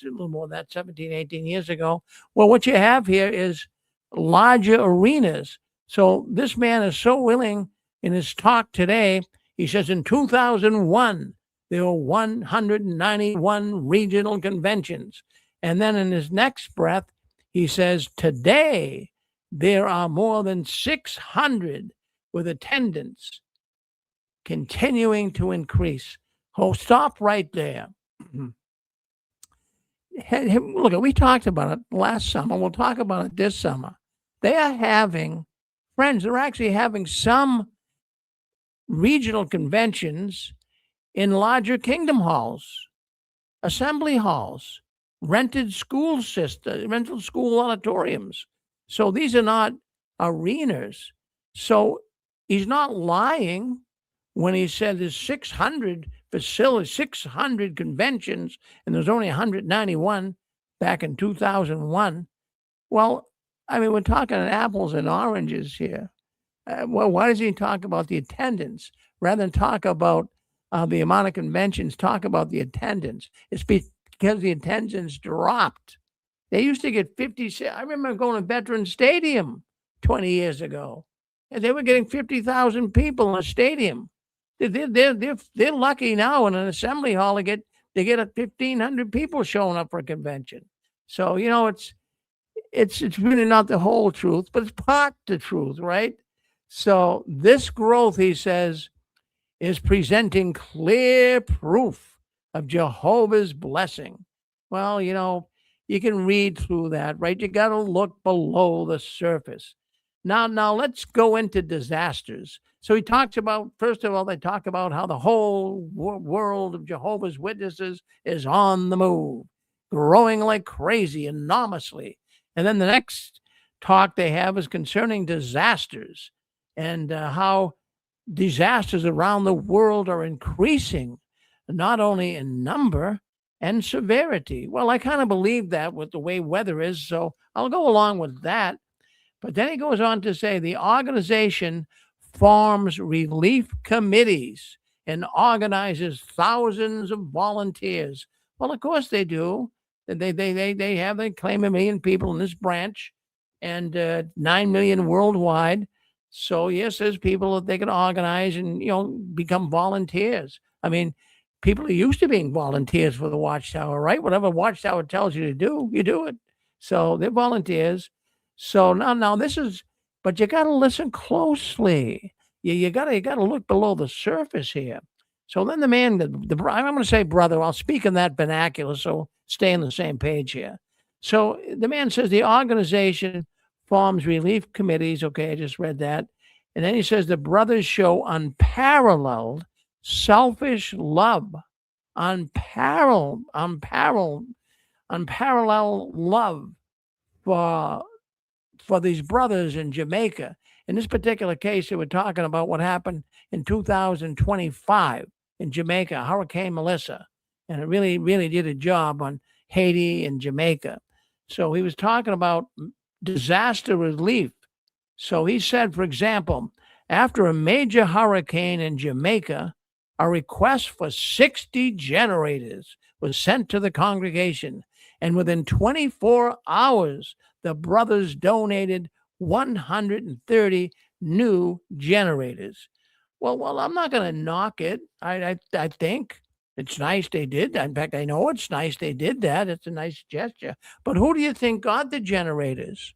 little more than that, 17, 18 years ago. Well, what you have here is larger arenas. So this man is so willing in his talk today. He says in 2001, there were 191 regional conventions. And then in his next breath, he says, today, there are more than 600 with attendance continuing to increase. Oh, stop right there. Look, we talked about it last summer. We'll talk about it this summer. They are having, friends, they're actually having some regional conventions in larger kingdom halls, assembly halls, rented school auditoriums. So these are not arenas. So he's not lying when he said there's 600 facilities, 600 conventions, and there's only 191 back in 2001. Well, I mean, we're talking apples and oranges here. Why does he talk about the attendance rather than talk about the amount of conventions? Talk about the attendance. It's because the attendance dropped. They used to get 50. I remember going to Veteran Stadium 20 years ago, and they were getting 50,000 people in a stadium. They're lucky now in an assembly hall they get 1,500 people showing up for a convention. So it's really not the whole truth, but it's part the truth, right? So this growth, he says, is presenting clear proof of Jehovah's blessing. Well, you can read through that, right? You got to look below the surface. Now let's go into disasters. So he talks about, first of all, they talk about how the whole world of Jehovah's Witnesses is on the move, growing like crazy, enormously. And then the next talk they have is concerning disasters and how disasters around the world are increasing, not only in number and severity. Well, I kind of believe that with the way weather is, so I'll go along with that. But then he goes on to say the organization forms relief committees and organizes thousands of volunteers. Well, of course they do. They claim 1 million people in this branch and 9 million worldwide. So yes, there's people that they can organize and become volunteers. I mean, people are used to being volunteers for the Watchtower, right? Whatever Watchtower tells you to do, you do it. So they're volunteers. So now this is, but you got to listen closely. You got to look below the surface here. So then the man, I'm going to say brother, I'll speak in that vernacular, so stay on the same page here. So the man says the organization forms relief committees. Okay, I just read that. And then he says the brothers show unparalleled selfish love, unparalleled love for these brothers in Jamaica. In this particular case, they were talking about what happened in 2025 in Jamaica, Hurricane Melissa, and it really, really did a job on Haiti and Jamaica. So he was talking about disaster relief. So he said, for example, after a major hurricane in Jamaica, a request for 60 generators was sent to the congregation, and within 24 hours, the brothers donated 130 new generators. Well, I'm not going to knock it. I think it's nice they did that. In fact, I know it's nice they did that. It's a nice gesture. But who do you think got the generators?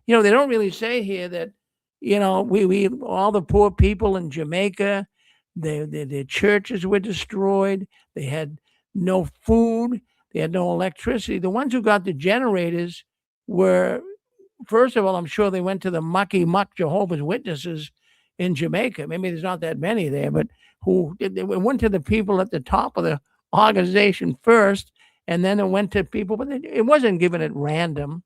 You know, they don't really say here that, you know, we all the poor people in Jamaica, their churches were destroyed. They had no food. They had no electricity. The ones who got the generators were, first of all, I'm sure they went to the mucky muck Jehovah's Witnesses in Jamaica. Maybe there's not that many there, but they went to the people at the top of the organization first, and then it went to people, but it wasn't given at random.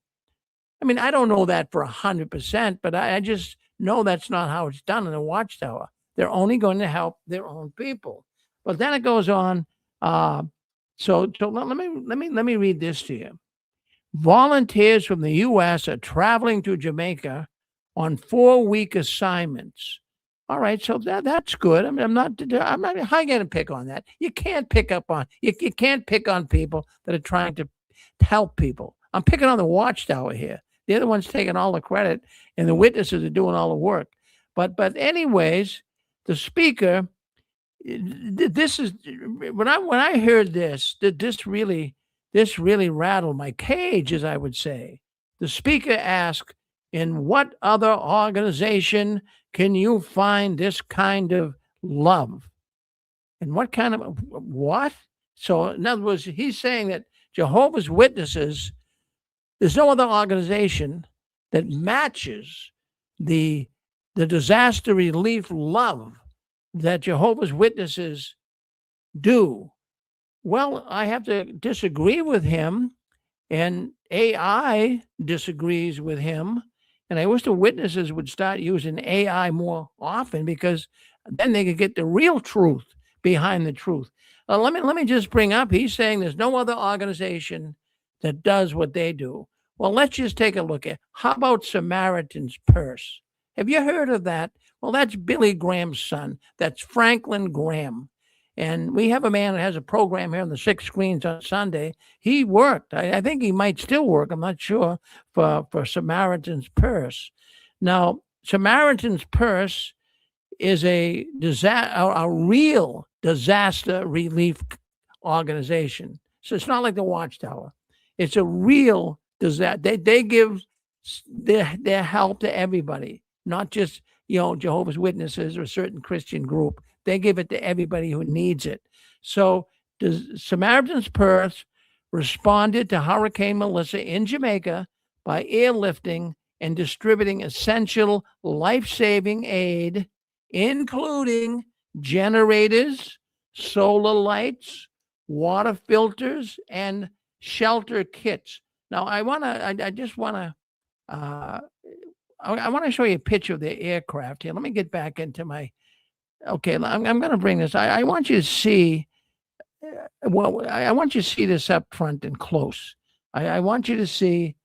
I mean, I don't know that for 100%, but I just know that's not how it's done in the Watchtower. They're only going to help their own people. But then it goes on. So let me read this to you. Volunteers from the U.S. are traveling to Jamaica on 4-week assignments. All right, so that's good. I mean, I'm not. How are you going to pick on that? You can't pick on people that are trying to help people. I'm picking on the Watchtower here. They're the ones taking all the credit, and the witnesses are doing all the work. But anyways, the speaker. This is when I heard this. This really rattled my cage, as I would say. The speaker asked, "In what other organization can you find this kind of love?" And what kind of what? So, in other words, he's saying that Jehovah's Witnesses, there's no other organization that matches the disaster relief love that Jehovah's Witnesses do. Well, I have to disagree with him, and AI disagrees with him. And I wish the witnesses would start using AI more often, because then they could get the real truth behind the truth. Let me just bring up, he's saying there's no other organization that does what they do. Well, let's just take a look at, how about Samaritan's Purse? Have you heard of that? Well, that's Billy Graham's son. That's Franklin Graham. And we have a man that has a program here on the 6 screens on Sunday. He worked. I think he might still work. I'm not sure, for Samaritan's Purse. Now, Samaritan's Purse is a real disaster relief organization. So it's not like the Watchtower. It's a real disaster. They give their help to everybody, not just, Jehovah's Witnesses or a certain Christian group. They give it to everybody who needs it. So the Samaritan's Purse responded to Hurricane Melissa in Jamaica by airlifting and distributing essential life-saving aid, including generators, solar lights, water filters, and shelter kits. Now, I want to show you a picture of the aircraft here. Let me get back into my. Okay, I'm going to bring this. I want you to see. I want you to see this up front and close. I want you to see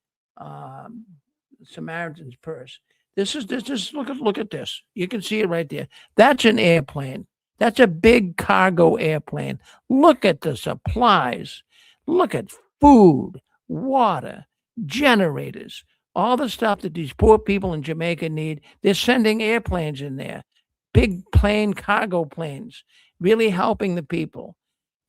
Samaritan's Purse. This is look at this. You can see it right there. That's an airplane. That's a big cargo airplane. Look at the supplies. Look at food, water, generators, all the stuff that these poor people in Jamaica need. They're sending airplanes in there, big cargo planes, really helping the people.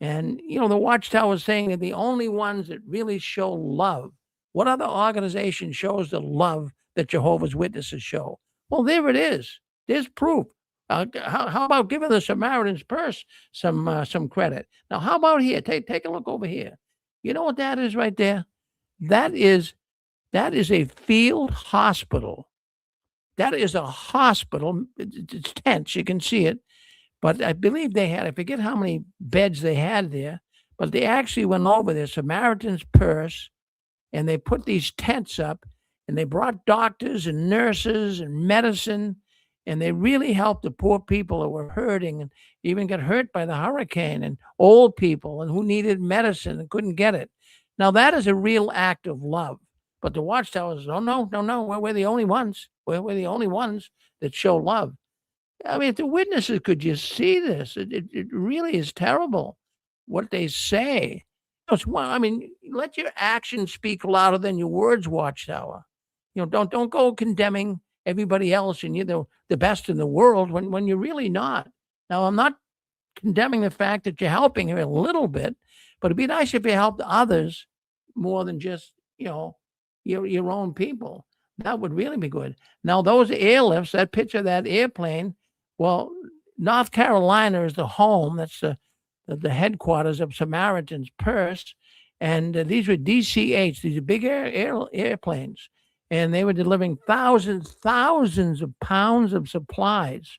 And, the Watchtower is saying that the only ones that really show love. What other organization shows the love that Jehovah's Witnesses show? Well, there it is. There's proof. How about giving the Samaritan's Purse some credit? Now, how about here? Take a look over here. You know what that is right there? That is a field hospital. That is a hospital. It's tents. You can see it. But I believe they had, I forget how many beds they had there, but they actually went over there, Samaritan's Purse, and they put these tents up, and they brought doctors and nurses and medicine, and they really helped the poor people that were hurting and even got hurt by the hurricane, and old people and who needed medicine and couldn't get it. Now, that is a real act of love. But the Watchtowers, no, we're the only ones. We're the only ones that show love. I mean, if the witnesses could just see this, it really is terrible what they say. I mean, let your actions speak louder than your words, Watchtower. Don't go condemning everybody else and you're the best in the world when you're really not. Now, I'm not condemning the fact that you're helping her a little bit, but it'd be nice if you helped others more than just, your own people. That would really be good. Now, those airlifts, that picture of that airplane, well, North Carolina is the home. That's the headquarters of Samaritan's Purse. And these were DCH, these are big airplanes. And they were delivering thousands of pounds of supplies,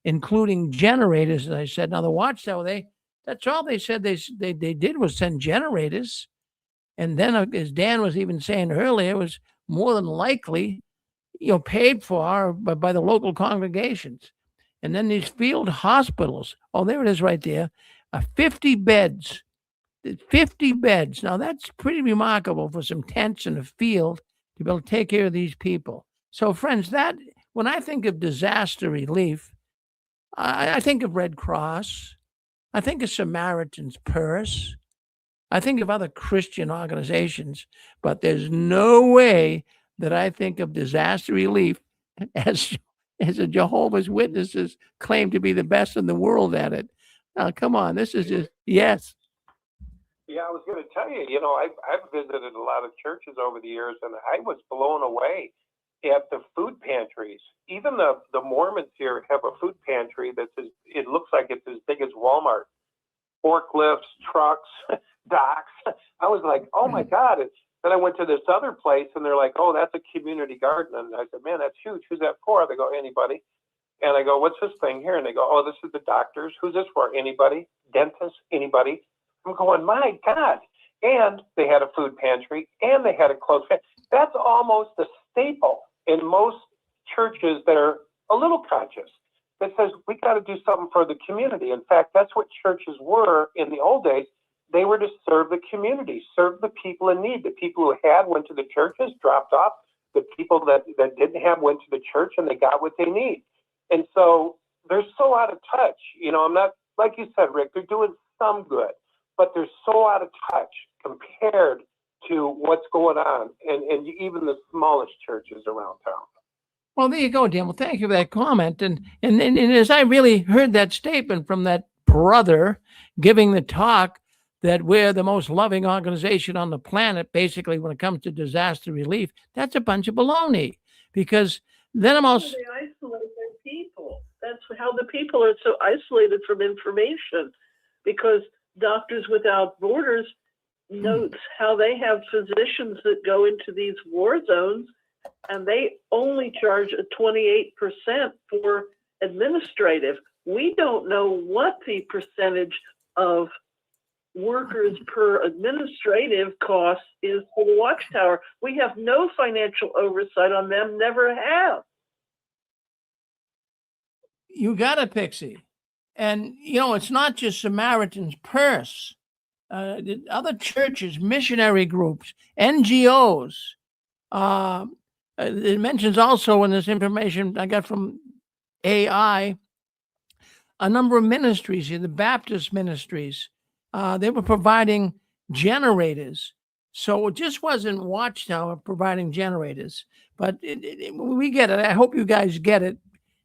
including generators, as I said. Now, the Watchtower, that's all they said they did was send generators. And then, as Dan was even saying earlier, it was more than likely, paid for by the local congregations. And then these field hospitals, there it is right there, 50 beds. 50 beds. Now, that's pretty remarkable for some tents in a field to be able to take care of these people. So, friends, when I think of disaster relief, I think of Red Cross. I think of Samaritan's Purse. I think of other Christian organizations, but there's no way that I think of disaster relief as a Jehovah's Witnesses claim to be the best in the world at it. Now, come on, this is just, yes. Yeah, I was going to tell you, I've visited a lot of churches over the years, and I was blown away at the food pantries. Even the Mormons here have a food pantry it looks like it's as big as Walmart. Forklifts, trucks, docks. I was like, oh my God. Then I went to this other place and they're like, oh, that's a community garden. And I said, man, that's huge. Who's that for? They go, anybody. And I go, what's this thing here? And they go, oh, this is the doctors. Who's this for? Anybody? Dentists? Anybody? I'm going, my God. And they had a food pantry and they had a clothes pantry. That's almost a staple in most churches that are a little conscious. That says we got to do something for the community. In fact, that's what churches were in the old days. They were to serve the community, serve the people in need. The people who had went to the churches, dropped off. The people that didn't have went to the church and they got what they need. And so they're so out of touch. I'm not, like you said, Rick, they're doing some good, but they're so out of touch compared to what's going on and even the smallest churches around town. Well, there you go, Dan. Well, thank you for that comment. And as I really heard that statement from that brother giving the talk that we're the most loving organization on the planet, basically, when it comes to disaster relief, that's a bunch of baloney. Because then I'm also... They isolate their people. That's how the people are so isolated from information, because Doctors Without Borders notes how they have physicians that go into these war zones and they only charge a 28% for administrative. We don't know what the percentage of workers per administrative cost is for the Watchtower. We have no financial oversight on them, never have. You got it, Pixie. And, it's not just Samaritan's Purse. Other churches, missionary groups, NGOs, it mentions also in this information I got from AI, a number of ministries, the Baptist ministries, they were providing generators. So it just wasn't Watchtower providing generators, but we get it. I hope you guys get it.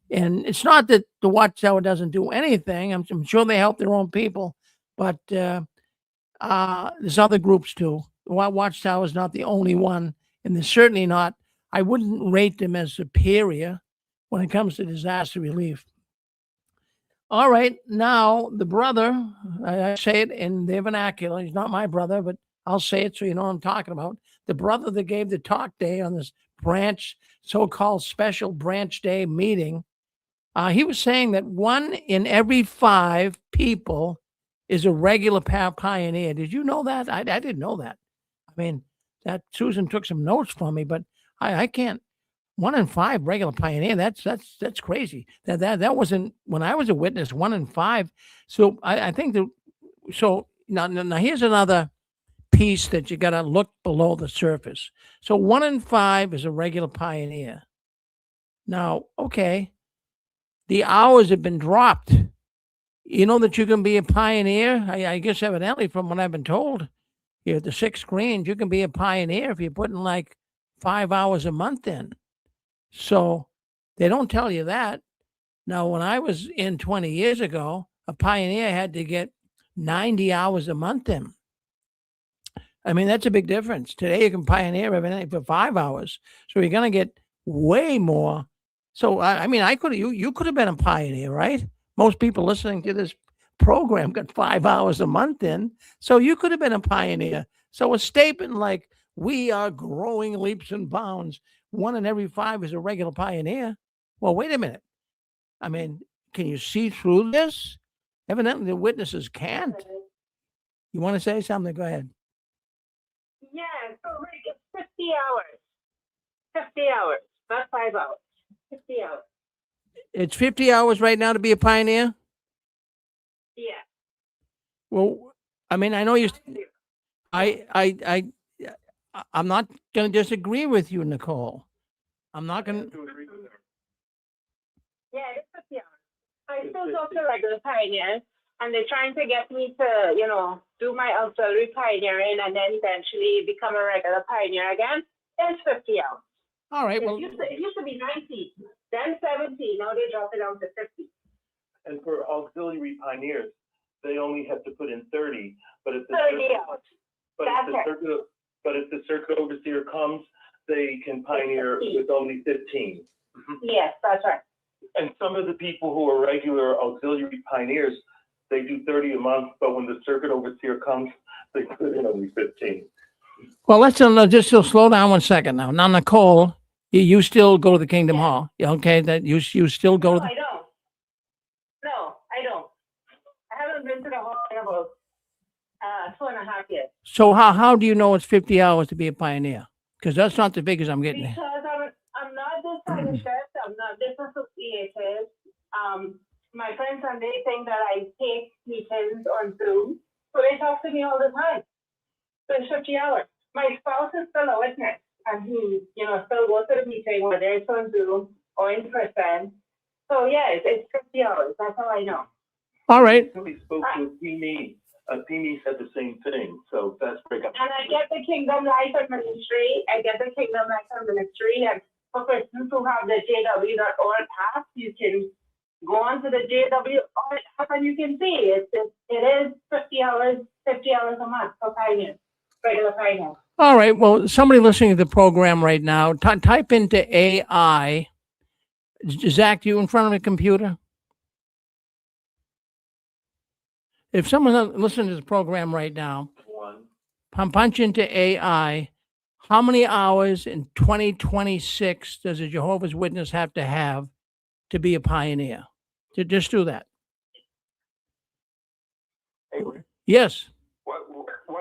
And it's not that the Watchtower doesn't do anything. I'm sure they help their own people, but there's other groups too. Watchtower is not the only one, and they're certainly not. I wouldn't rate them as superior when it comes to disaster relief. All right, now the brother, I say it in their vernacular. He's not my brother, but I'll say it so you know what I'm talking about. The brother that gave the talk day on this so-called special branch day meeting, he was saying that 1 in every 5 people is a regular pioneer. Did you know that? I didn't know that. I mean, that Susan took some notes from me, but I can't. 1 in 5 regular pioneer. That's crazy. That wasn't when I was a witness. 1 in 5. So I think that. So now here's another piece that you got to look below the surface. So 1 in 5 is a regular pioneer. Now, okay, the hours have been dropped. You know that you can be a pioneer? I guess evidently from what I've been told, you're at the 6th grade, you can be a pioneer if you're putting like 5 hours a month in. So they don't tell you that. Now, when I was in 20 years ago, a pioneer had to get 90 hours a month in. I mean, that's a big difference. Today, you can pioneer everything for 5 hours. So you're going to get way more. So, I mean, you could have been a pioneer, right? Most people listening to this program got 5 hours a month in. So you could have been a pioneer. So a statement like, we are growing leaps and bounds, 1 in every 5 is a regular pioneer. Well, wait a minute. I mean, can you see through this? Evidently, the witnesses can't. You want to say something? Go ahead. Yeah, so like it's 50 hours. 50 hours, not 5 hours. 50 hours. It's 50 hours right now to be a pioneer? Yeah. Well, I mean, I know you. I'm not going to disagree with you, Nicole. I'm not going to. Yeah, it's 50 hours. I still talk to regular pioneers, and they're trying to get me to, do my auxiliary pioneering and then eventually become a regular pioneer again. It's 50 hours. All right. Well, it used to be 90, then 70. Now they drop it down to 50. And for auxiliary pioneers, they only have to put in 30. But if the 30 hours. But if the circuit overseer comes, they can pioneer with only 15. Yes, that's right. And some of the people who are regular auxiliary pioneers, they do 30 a month, but when the circuit overseer comes, they put in only 15. well, let's just slow down 1 second now. Now, Nicole, you still go to the Kingdom Hall, okay? That you still go to. I don't. No, I don't. I haven't been to the hall in about 2.5 years. So how do you know it's 50 hours to be a pioneer? Because that's not the figures I'm getting. Because I'm not disassociated, I'm not disassociated. My friends and they think that I take meetings on Zoom, so they talk to me all the time. So it's 50 hours. My spouse is still a witness, and he, still goes to the meeting, whether it's on Zoom or in person. So yeah, it's 50 hours. That's how I know. All right. We spoke with Pimi. Pimi said the same thing, so that's great. And I get the Kingdom Life Ministry. And for persons who have the JW.org app, you can go on to the JW.org app and you can see it is 50 hours a month for pioneers, regular pioneers. All right. Well, somebody listening to the program right now, type into AI. Zach, you in front of a computer? If someone's listening to this program right now, punch into AI, how many hours in 2026 does a Jehovah's Witness have to be a pioneer? To just do that. Hey, Rick, Yes. while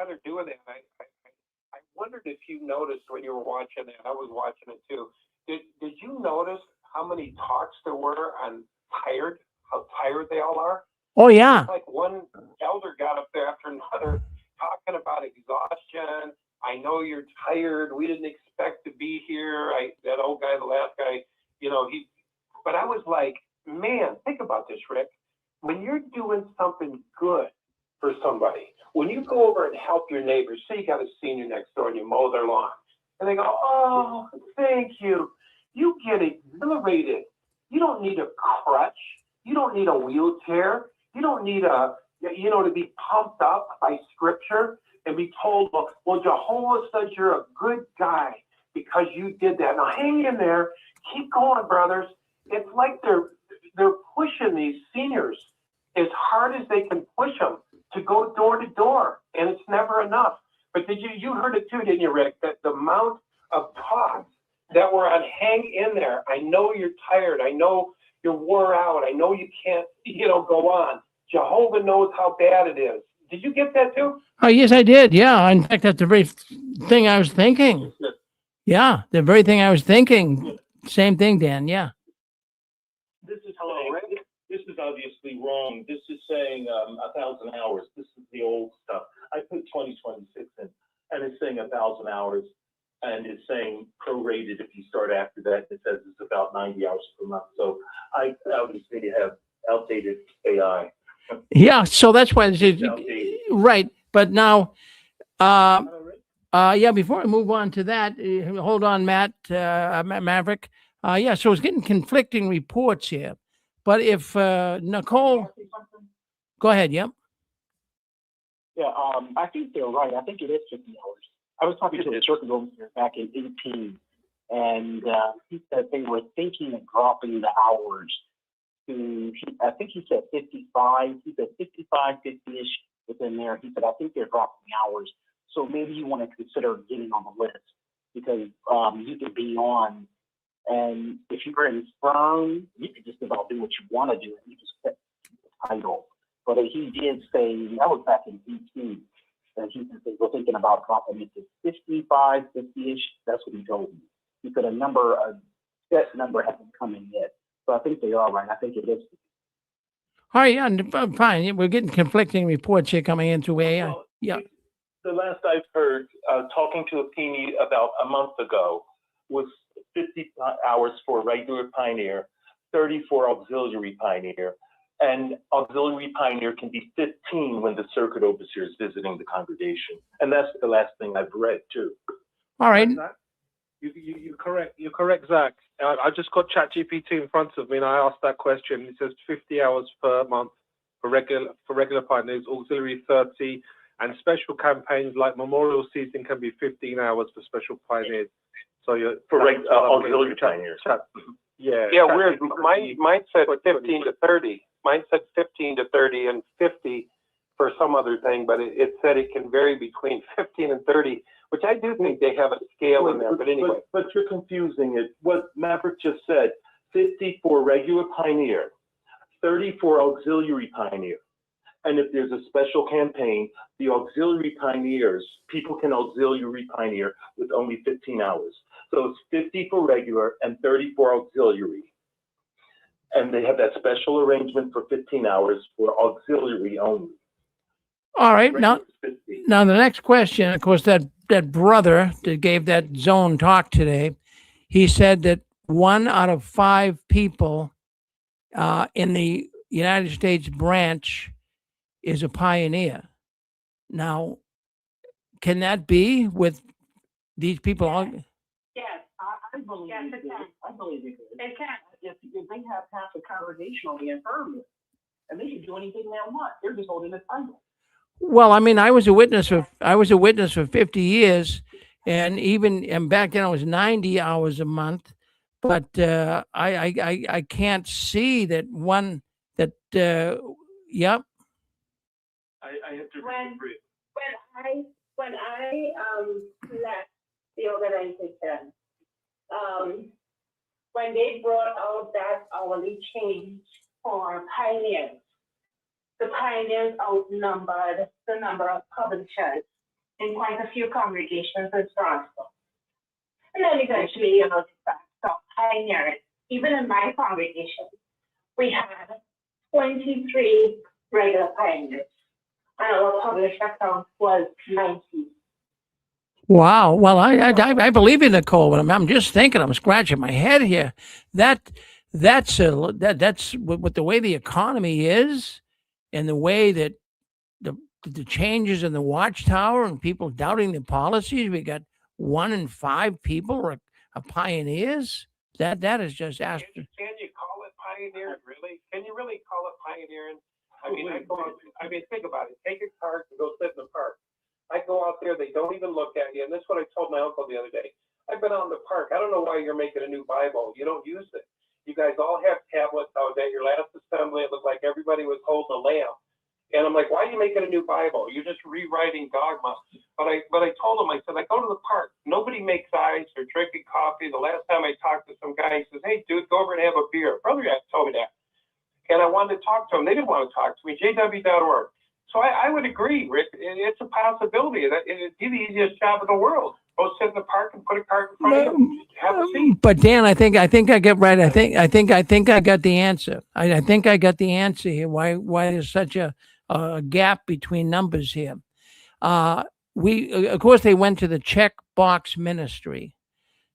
they're doing that, I wondered if you noticed when you were watching it. I was watching it too. Did you notice how many talks there were on how tired they all are? Oh, yeah. It's like one elder got up there after another talking about exhaustion. I know you're tired. We didn't expect to be here. That old guy, the last guy, but I was like, man, think about this, Rick. When you're doing something good for somebody, when you go over and help your neighbors, say you got a senior next door and you mow their lawn, and they go, oh, thank you. You get exhilarated. You don't need a crutch. You don't need a wheelchair. You don't need to be pumped up by scripture and be told, well, Jehovah says you're a good guy because you did that. Now hang in there. Keep going, brothers. It's like they're pushing these seniors as hard as they can push them to go door to door, and it's never enough. But you heard it too, didn't you, Rick? That the amount of talks that were on hang in there. I know you're tired. I know you're wore out. I know you can't, go on. Jehovah knows how bad it is. Did you get that too? Oh, yes, I did. Yeah. In fact, that's the very thing I was thinking. Yeah, the very thing I was thinking. Same thing, Dan. Yeah. This is obviously wrong. This is saying 1,000 hours. This is the old stuff. I put 2026 in, and it's saying 1,000 hours. and it's saying prorated if you start after that. It says it's about 90 hours per month. So I would say you have outdated AI. Yeah, so that's why it's outdated. right. But now, yeah, before I move on to that, hold on, Matt, Maverick. Yeah, so it's getting conflicting reports here. But if Nicole, go ahead. Yep. Yeah, I think they're right. I think it is 50 hours. I was talking to a circuit over here back in 18, and he said they were thinking of dropping the hours to, I think he said 55. He said 55, 50-ish within there. He said, I think they're dropping the hours. So maybe you want to consider getting on the list because you could be on. And if you're in firm, you could just about do what you want to do. And you just set the title. But he did say, that was back in 18, and he said they were thinking about dropping it to 55, 50-ish. That's what he told me. He said a set number hasn't come in yet. So I think they are right. I think it is. All right, yeah, fine. We're getting conflicting reports here coming in through AI. Well, Yeah. The last I've heard, talking to a Pini about a month ago, was 50 hours for regular Pioneer, 30 for auxiliary Pioneer, and auxiliary Pioneer can be 15 when the circuit overseer is visiting the congregation. And that's the last thing I've read, too. All right. You're correct. You're correct, Zach. I just got ChatGPT in front of me, and I asked that question. It says 50 hours per month for regular Pioneers, auxiliary 30, and special campaigns like Memorial Season can be 15 hours for special Pioneers. So you're for auxiliary Pioneers. Yeah. Yeah, weird. Mine said 15 to 30. Mine said 15 to 30 and 50 for some other thing, but it said it can vary between 15 and 30, which I do think they have a scale in there. But anyway. But you're confusing it. What Maverick just said, 50 for regular Pioneer, 30 for auxiliary Pioneer. And if there's a special campaign, the auxiliary Pioneers, people can auxiliary Pioneer with only 15 hours. So it's 50 for regular and 30 for auxiliary. And they have that special arrangement for 15 hours for auxiliary only. All right. Now the next question, of course, that brother that gave that zone talk today, he said that 1 out of 5 people in the United States branch is a pioneer. Now, can that be with these people? Yes, I believe yes, it can. I believe it could. It can. If they have half the congregation on the infirmary, and they can do anything they want, they're just holding the title. Well, I mean, I was a witness for 50 years, and back then I was 90 hours a month. But I can't see that one that yep. I have to agree. When I left the organization, when they brought out that hourly change for pioneers, the pioneers outnumbered the number of publishers in quite a few congregations in Toronto. And then eventually, the fact of pioneers, even in my congregation, we had 23 regular pioneers, and our published account was 90. Wow. Well, I believe in Nicole, but I'm just thinking, I'm scratching my head here. That's with the way the economy is, and the way that the changes in the Watchtower and people doubting the policies. We got 1 in 5 people are pioneers. That is just Can you call it pioneering? Really? Can you really call it pioneering? I mean, think about it. Take your cart and go sit in the park. I go out there, they don't even look at you, and that's what I told my uncle the other day. I've been out in the park. I don't know why you're making a new Bible. You don't use it. You guys all have tablets out at your last assembly. It looked like everybody was holding a lamp. And I'm like, why are you making a new Bible? You're just rewriting dogma. But I told him, I said, I go to the park. Nobody makes ice or drinking coffee. The last time I talked to some guy, he says, hey, dude, go over and have a beer. Brother told me that. And I wanted to talk to him. They didn't want to talk to me. JW.org. So I would agree, Rick. It's a possibility. It'd be the easiest job in the world. Go sit in the park and put a cart in front of you. Have a seat. But Dan, I think I get right. I think I got the answer. I think I got the answer here. Why there's such a gap between numbers here? of course, they went to the checkbox ministry.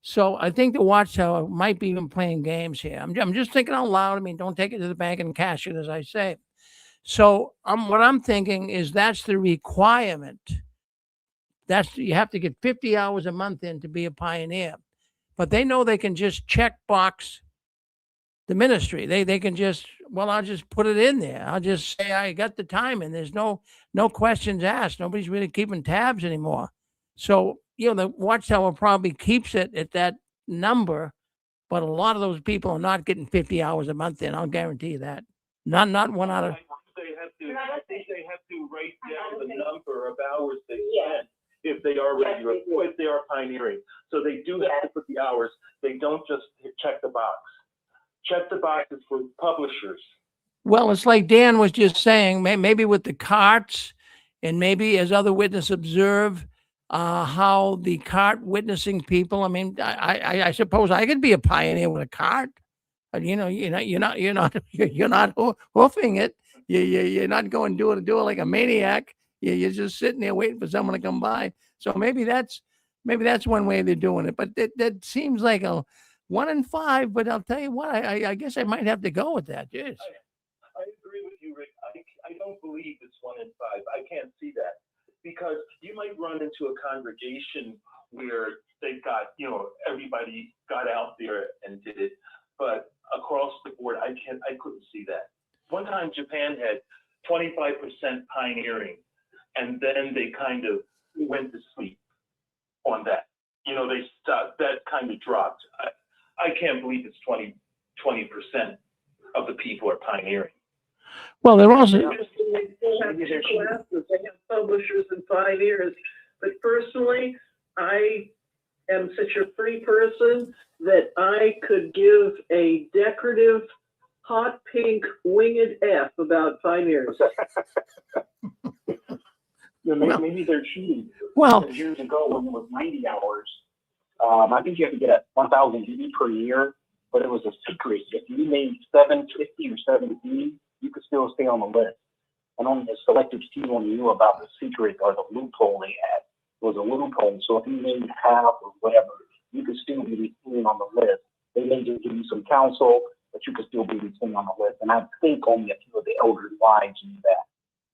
So I think the Watchtower might be even playing games here. I'm just thinking out loud. I mean, don't take it to the bank and cash it, as I say. So what I'm thinking is that's the requirement. You have to get 50 hours a month in to be a pioneer. But they know they can just check box the ministry. They can just, well, I'll just put it in there. I'll just say I got the time, and there's no questions asked. Nobody's really keeping tabs anymore. So, the Watchtower probably keeps it at that number, but a lot of those people are not getting 50 hours a month in. I'll guarantee you that. Not one out of. I think they have to write down the number of hours they spend if they are regular, if they are pioneering. So they do have to put the hours. They don't just check the box. Check the boxes for publishers. Well, it's like Dan was just saying, maybe with the carts, and maybe as other witnesses observe how the cart witnessing people. I mean, I suppose I could be a pioneer with a cart. You're not hoofing it. You're not going do it like a maniac. You're just sitting there waiting for someone to come by. So maybe that's one way they're doing it. But that seems like a 1 in 5. But I'll tell you what, I guess I might have to go with that. Yes. I agree with you, Rick. I don't believe it's 1 in 5. I can't see that, because you might run into a congregation where they've got, everybody got out there and did it, but across the board, I couldn't see that. One time Japan had 25% pioneering, and then they kind of went to sleep on that. They stopped, that kind of dropped. I can't believe it's 20% of the people are pioneering. Well, they're also. They have publishers and pioneers. But personally, I am such a free person that I could give a decorative hot pink winged F about pioneers. Maybe they're cheating. Well, years ago when it was 90 hours, I think you have to get 1,000 DB per year, but it was a secret. If you made 750 or 780, you could still stay on the list. And only a selected few knew about the secret or the loophole they had. It was a loophole. So if you made half or whatever, you could still be retained on the list. They may just give you some counsel, but you could still be retained on the list. And I think only a few of the elder wives knew that.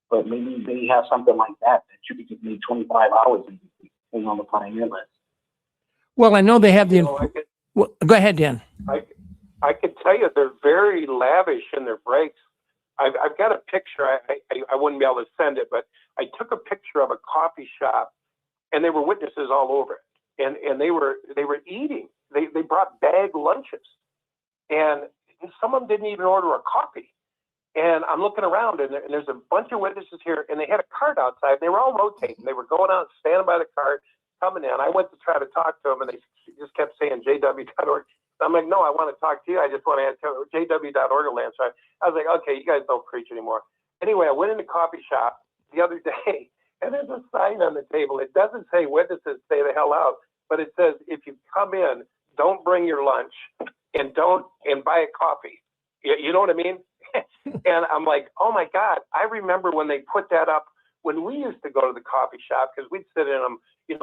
But maybe they have something like that you could just make 25 hours and be on the pioneer list. Well, I know they have the. Well, go ahead, Dan. I can tell you they're very lavish in their breaks. I've got a picture. I wouldn't be able to send it, but I took a picture of a coffee shop, and there were witnesses all over it, and they were eating. They brought bag lunches, and some of them didn't even order a coffee. And I'm looking around, and there's a bunch of witnesses here, and they had a cart outside. They were all rotating. They were going out, standing by the cart, coming in. I went to try to talk to them, and they just kept saying jw.org. I'm like, no, I want to talk to you. I just want to answer jw.org will answer. I was like, okay, you guys don't preach anymore. Anyway, I went in the coffee shop the other day, and there's a sign on the table. It doesn't say witnesses, stay the hell out, but it says if you come in, don't bring your lunch and buy a coffee. You know what I mean? And I'm like, oh my God, I remember when they put that up when we used to go to the coffee shop, because we'd sit in them,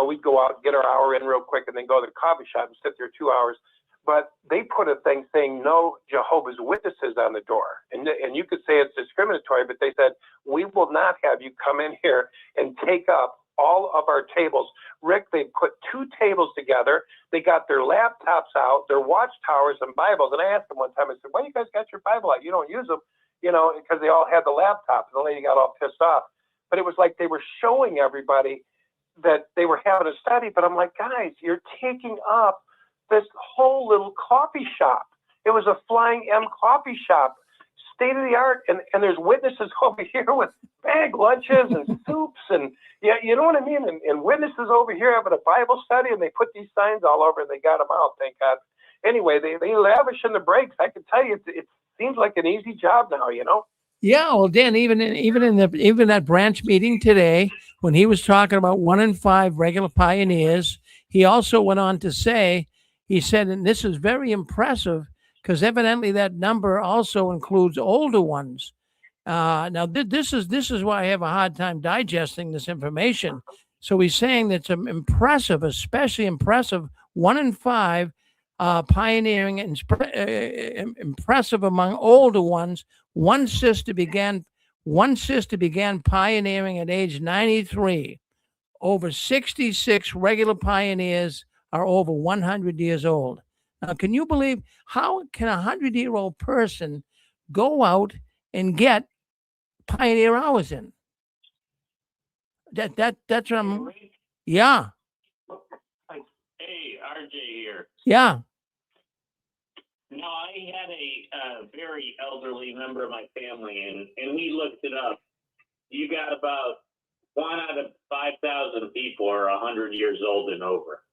we'd go out, get our hour in real quick, and then go to the coffee shop and sit there 2 hours. But they put a thing saying no Jehovah's Witnesses on the door. And you could say it's discriminatory, but they said, we will not have you come in here and take up all of our tables. Rick, they put 2 tables together. They got their laptops out, their watchtowers and Bibles. And I asked them one time, I said, why you guys got your Bible out? You don't use them, because they all had the laptop. And the lady got all pissed off. But it was like they were showing everybody that they were having a study. But I'm like, guys, you're taking up this whole little coffee shop. It was a Flying M coffee shop, state of the art, and there's witnesses over here with bag lunches and soups, and you know what I mean, and witnesses over here having a Bible study, and they put these signs all over and they got them out, thank God. Anyway, they lavish in the breaks. I can tell you, it seems like an easy job now, Yeah, well, Dan, even that branch meeting today, when he was talking about 1 in 5 regular pioneers, he also went on to say, he said, and this is very impressive, because evidently that number also includes older ones. Now, this is why I have a hard time digesting this information. So he's saying that's impressive, especially impressive. 1 in 5 pioneering and impressive among older ones. One sister began pioneering at age 93. Over 66 regular pioneers are over 100 years old. Now, can you believe how can a 100-year-old person go out and get pioneer hours in? That's what I'm. Yeah. Hey, RJ here. Yeah. No, I had a very elderly member of my family, and we looked it up. You got about 1 out of 5,000 people are 100 years old and over.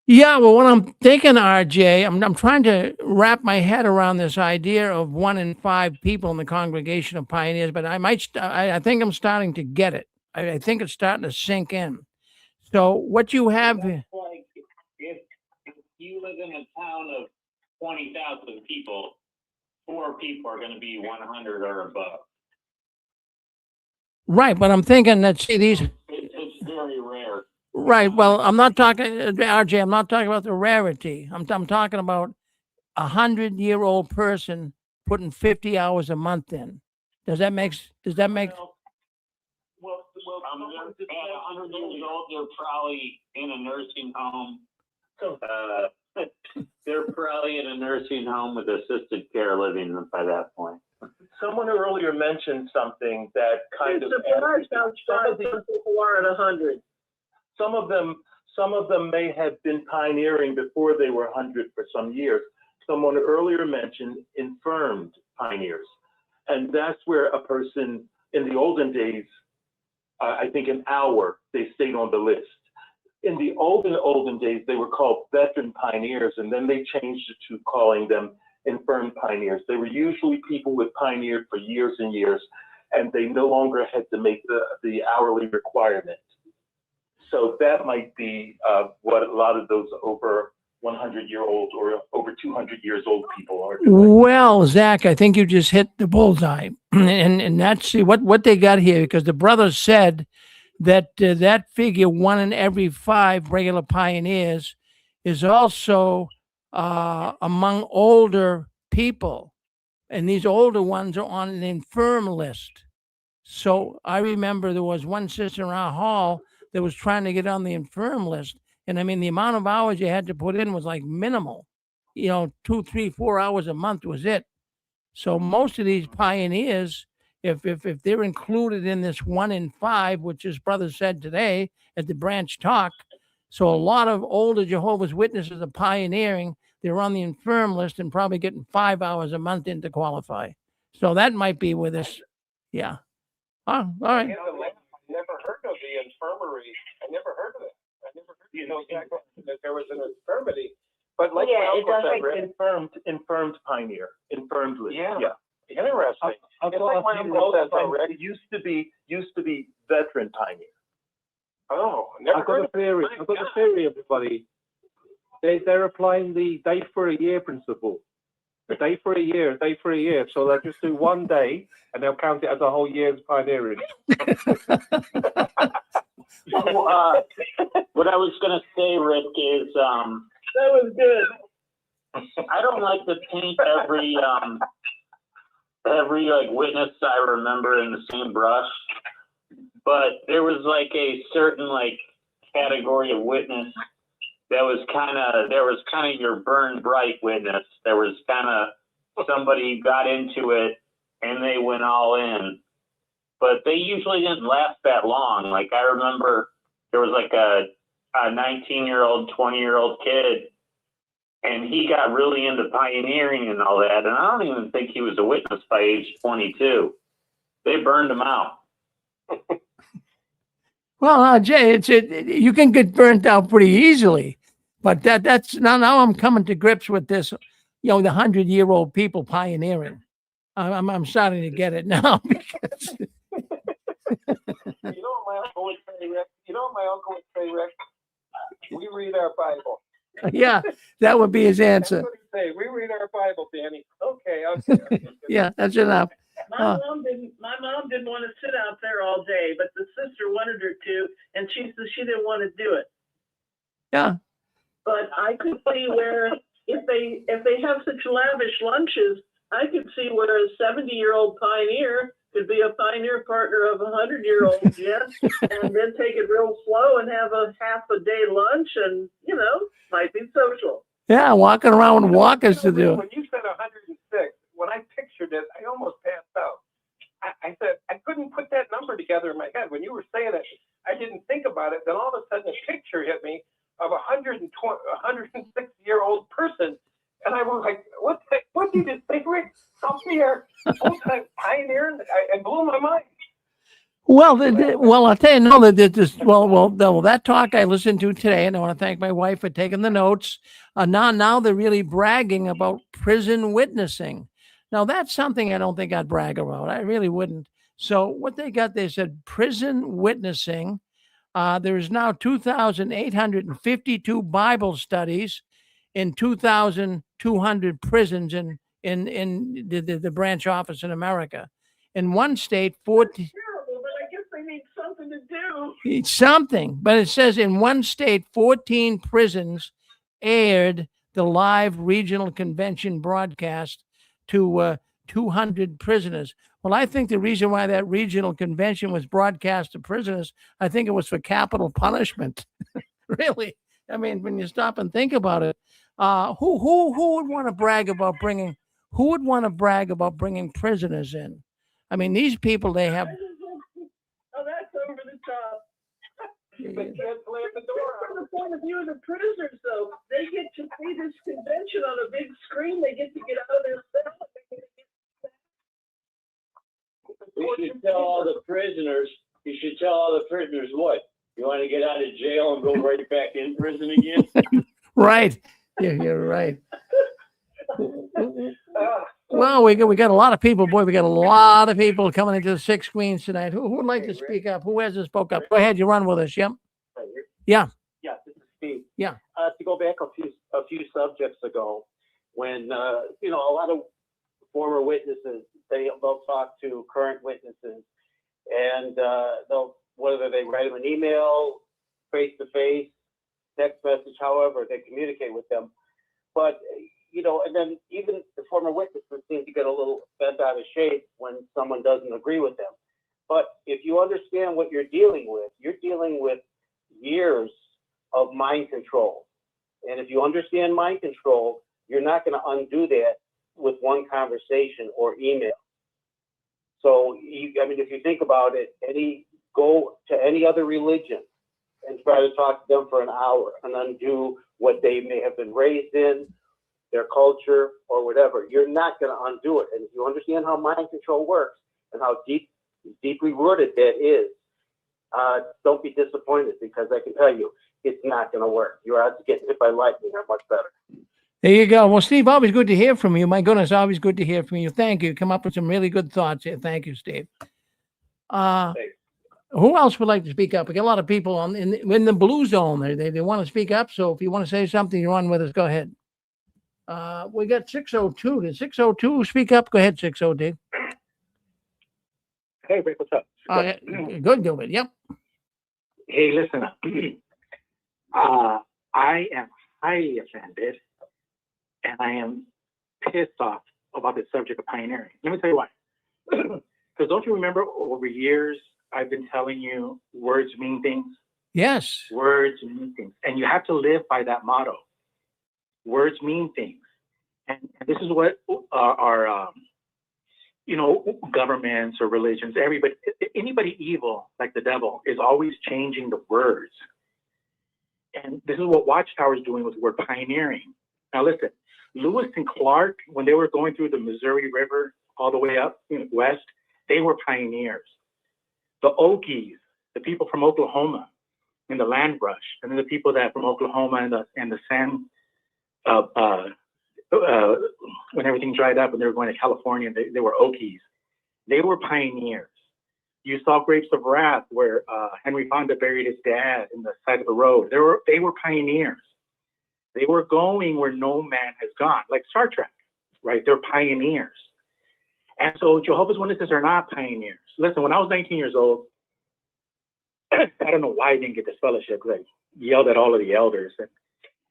Yeah, well, what I'm thinking, RJ, I'm trying to wrap my head around this idea of 1 in 5 people in the congregation of pioneers, but I think I'm starting to get it. I think it's starting to sink in. So what you have, Like if you live in a town of 20,000 people, 4 people are going to be 100 or above. right? But I'm thinking that It's very rare. right. Well, I'm not talking, RJ. I'm not talking about the rarity. I'm talking about a 100-year-old person putting 50 hours a month in. Does that make? Well, at 100 years old, they're probably in a nursing home. They're probably in a nursing home with assisted care living by that point. Someone earlier mentioned something that kind of. Surprised how strong some people are at 100. Some of them may have been pioneering before they were 100 for some years. Someone earlier mentioned infirmed pioneers, and that's where a person in the olden days, I think an hour, they stayed on the list. In the olden days, they were called veteran pioneers, and then they changed it to calling them infirmed pioneers. They were usually people who had pioneered for years and years, and they no longer had to make the hourly requirement. So that might be what a lot of those over 100-year-old or over 200 years old people are doing. Well, Zach, I think you just hit the bullseye, and that's what they got here, because the brothers said that that figure 1 in every 5 regular pioneers is also among older people, and these older ones are on an infirm list. So I remember there was one sister in our hall that was trying to get on the infirm list, and I mean the amount of hours you had to put in was like minimal. 2, 3, 4 hours a month was it. So most of these pioneers, if they're included in this 1 in 5, which his brother said today at the branch talk, so a lot of older Jehovah's Witnesses are pioneering. They're on the infirm list and probably getting 5 hours a month in to qualify. So that might be where this, yeah. Oh, all right. I never heard of the infirmary. I never heard of it. I never heard that there was an infirmity. But like my uncle said, infirmed pioneer, infirmed list. Yeah. Interesting. It's like my uncle says already. It used to be veteran pioneer. Oh, never I've got a theory. I've got a theory, everybody. They're applying the day for a year principle. A day for a year, a day for a year. So they'll just do 1 day and they'll count it as a whole year's pioneering. What I was going to say, Rick, is that was good. I don't like to paint every like witness I remember in the same brush, but there was like a certain like category of witness that was kind of your burn bright witness. There was kind of somebody who got into it and they went all in, but they usually didn't last that long. Like I remember there was like a 19-year-old, 20-year-old kid, and he got really into pioneering and all that. And I don't even think he was a witness by age 22. They burned him out. Well, Jay, you can get burnt out pretty easily, but that's now I'm coming to grips with this. The 100-year-old people pioneering. I'm starting to get it now. Because You know what my uncle would say, Rick? We read our Bible. Yeah, that would be his answer. That's what he'd say. We read our Bible, Danny. Okay. Yeah, that's enough. My mom didn't want to sit out there all and she said she didn't want to do it. Yeah. But I could see where if they have such lavish lunches, I could see where a 70-year-old pioneer could be a pioneer partner of a 100-year-old gent, and then take it real slow and have a half a day lunch, and might be social. Yeah, walking around with walkers to do it. When you said 106, when I pictured it, I almost passed out. I said, I couldn't put that number together in my head. When you were saying it, I didn't think about it. Then all of a sudden, a picture hit me of a 106-year-old person. And I was like, what did you say, Rick? Up here, full-time pioneer? It blew my mind. Well, I'll tell you, no, that talk I listened to today, and I want to thank my wife for taking the notes. Now they're really bragging about prison witnessing. Now, that's something I don't think I'd brag about. I really wouldn't. So what they got, they said prison witnessing. There is now 2,852 Bible studies in 2,200 prisons in the branch office in America. In one state, 14. Terrible, but I guess they need something to do. It's something, but it says in one state, 14 prisons aired the live regional convention broadcast to 200 prisoners. Well, I think the reason why that regional convention was broadcast to prisoners, I think it was for capital punishment. Really, I mean, when you stop and think about it, who would want to brag about bringing? Who would want to brag about bringing prisoners in? I mean, these people, they have. Oh, that's over the top. They can't play at the door. From the point of view of the prisoners, though, they get to see this convention on a big screen. They get to get out of their cell. You should tell all the prisoners what? You want to get out of jail and go right back in prison again? Right. Yeah, you're right. Well, we got a lot of people. Boy, we got a lot of people coming into the Six Queens tonight. Who would like to speak up? Who hasn't spoke up? Go ahead. You run with us. Yep. Yeah. Yeah, this is Steve. Yeah. To go back a few subjects ago, when a lot of former witnesses, they'll talk to current witnesses, and they'll, whether they write them an email, face to face, text message, however they communicate with them. But and then even the former witnesses seem to get a little bent out of shape when someone doesn't agree with them. But if you understand what you're dealing with years of mind control. And if you understand mind control, you're not going to undo that with one conversation or email. So, if you think about it, go to any other religion and try to talk to them for an hour and undo what they may have been raised in, their culture, or whatever. You're not going to undo it. And if you understand how mind control works and how deeply rooted that is, don't be disappointed, because I can tell you, it's not going to work. Your odds of getting hit by lightning are much better. There you go. Well, Steve, always good to hear from you. My goodness, always good to hear from you. Thank you. Come up with some really good thoughts here. Thank you, Steve. Who else would like to speak up? We got a lot of people in the blue zone. They want to speak up. So if you want to say something, you're on with us. Go ahead. We got 602. Did 602 speak up? Go ahead, 602. Hey, Rick, what's up? Good, Gilbert. Yep. Hey, listen. I am highly offended, and I am pissed off about the subject of pioneering. Let me tell you why. Because don't you remember over years I've been telling you words mean things? Yes. Words mean things. And you have to live by that motto. Words mean things. And this is what our governments or religions, anybody evil like the devil is always changing the words. And this is what Watchtower is doing with the word pioneering. Now listen, Lewis and Clark, when they were going through the Missouri River all the way up west, they were pioneers. The Okies, the people from Oklahoma in the land rush, and then the people that from Oklahoma and the sand, when everything dried up and they were going to California, they were Okies. They were pioneers. You saw Grapes of Wrath, where Henry Fonda buried his dad in the side of the road. They were pioneers. They were going where no man has gone, like Star Trek, right? They're pioneers. And so Jehovah's Witnesses are not pioneers. Listen, when I was 19 years old, I don't know why I didn't get this fellowship because I yelled at all of the elders,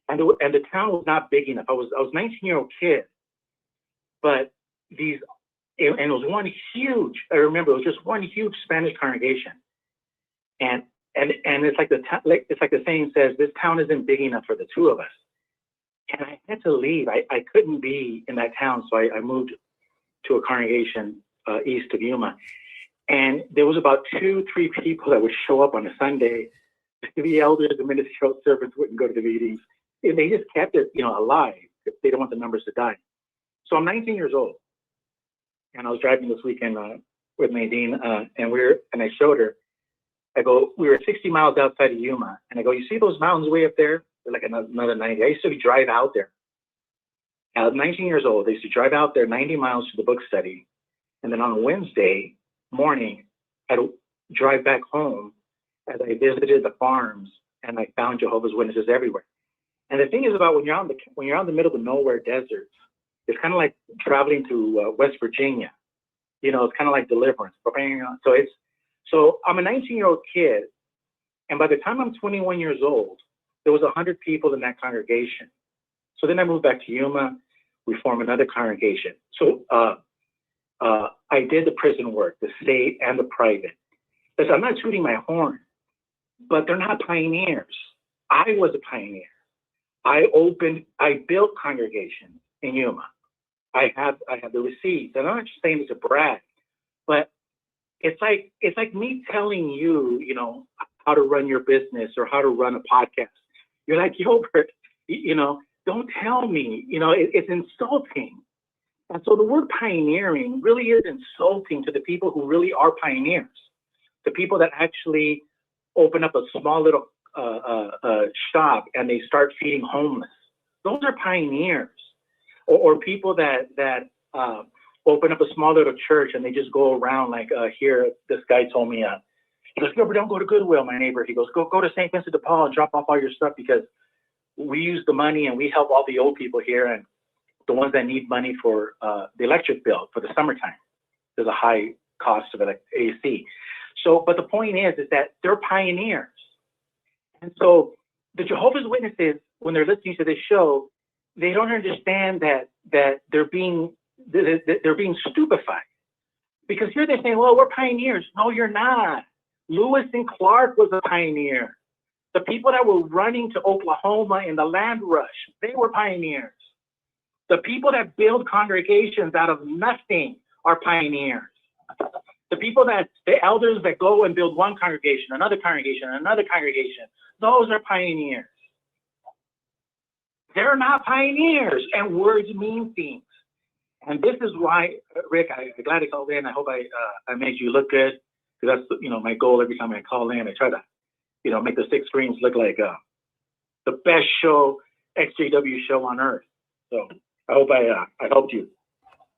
and the town was not big enough. I was 19-year-old kid, but and it was one huge. I remember it was just one huge Spanish congregation, and it's like it's like the saying says, this town isn't big enough for the two of us. And I had to leave. I couldn't be in that town, so I moved to a congregation east of Yuma. And there was about 2-3 people that would show up on a Sunday. The elders, the ministerial servants wouldn't go to the meetings. And they just kept it, alive. They don't want the numbers to die. So I'm 19 years old, and I was driving this weekend with Nadine, and I showed her. I go, we were 60 miles outside of Yuma, and I go, you see those mountains way up there? They're like another 90. I used to drive out there. I was 19 years old. I used to drive out there 90 miles to the book study, and then on a Wednesday morning, I'd drive back home as I visited the farms, and I found Jehovah's Witnesses everywhere. And the thing is about when you're out in the middle of the nowhere desert, it's kind of like traveling to West Virginia. It's kind of like Deliverance. So I'm a 19-year-old kid, and by the time I'm 21 years old, there was 100 people in that congregation. So then I moved back to Yuma. We formed another congregation. So I did the prison work, the state and the private. Listen, I'm not tooting my horn, but they're not pioneers. I was a pioneer. I built congregations in Yuma. I have the receipts, and I'm not just saying it to brag, but it's like me telling you, how to run your business or how to run a podcast. You're like, Gilbert, don't tell me, it's insulting. And so the word pioneering really is insulting to the people who really are pioneers, the people that actually open up a small little shop and they start feeding homeless. Those are pioneers. Or people that open up a small little church and they just go around like here, this guy told me, he goes, Gilbert, don't go to Goodwill, my neighbor. He goes, go to St. Vincent de Paul and drop off all your stuff because we use the money and we help all the old people here and the ones that need money for the electric bill for the summertime. There's a high cost of AC. So, but the point is that they're pioneers. And so the Jehovah's Witnesses, when they're listening to this show, they don't understand that they're being stupefied. Because here they're saying, well, we're pioneers. No, you're not. Lewis and Clark was a pioneer. The people that were running to Oklahoma in the land rush, they were pioneers. The people that build congregations out of nothing are pioneers. The elders that go and build one congregation, another congregation, those are pioneers. They're not pioneers, and words mean things. And this is why, Rick, I'm glad I called in. I hope I made you look good, because that's my goal every time I call in. I try to make the 6 screens look like the best XJW show on earth. So I hope I helped you.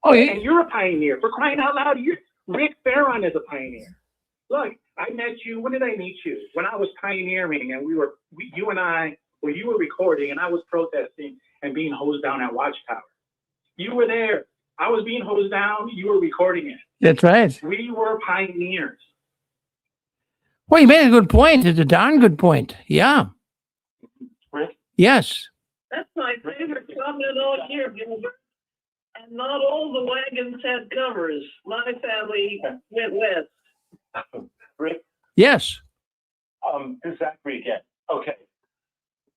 Oh, yeah. And you're a pioneer. For crying out loud, Rick Farron is a pioneer. Look, I met you. When did I meet you? When I was pioneering, and you were recording, and I was protesting and being hosed down at Watchtower. You were there. I was being hosed down. You were recording it. That's right. We were pioneers. Well, you made a good point. It's a darn good point. Yeah. Rick? Yes. That's my favorite comment all year, Gilbert. And not all the wagons had covers. My family went west. Rick? Yes. This is Zachary again. Okay.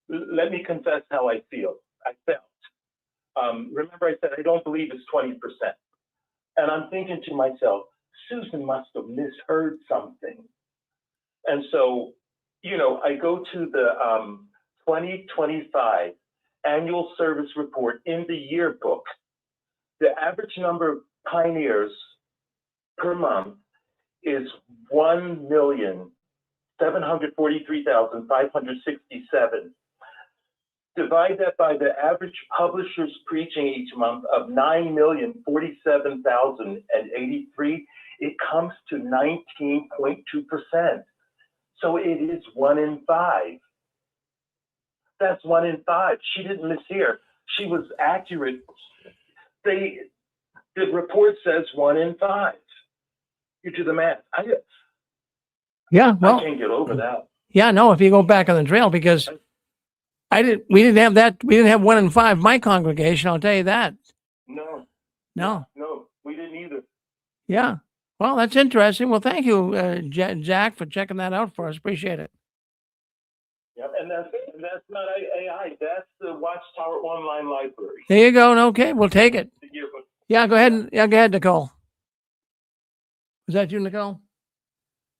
Let me confess how I feel. I felt. Remember I said I don't believe it's 20%. And I'm thinking to myself, Susan must have misheard something. And so, I go to the 2025 annual service report in the yearbook. The average number of pioneers per month is 1,743,567. Divide that by the average publishers preaching each month of 9,047,083. It comes to 19.2%. So it is 1 in 5. That's 1 in 5. She didn't mishear. She was accurate. The report says 1 in 5. You do the math. Yeah, well, I can't get over that. yeah, no, if you go back on the trail, because we didn't have that. We didn't have 1 in 5 my congregation. I'll tell you that. No, No. we didn't either. Yeah. Well, that's interesting. Well, thank you, Jack, for checking that out for us. Appreciate it. Yep, and that's not AI. That's the Watchtower online library. There you go. Okay, we'll take it. Yeah, go ahead. Yeah, go ahead, Nicole. Was that you, Nicole?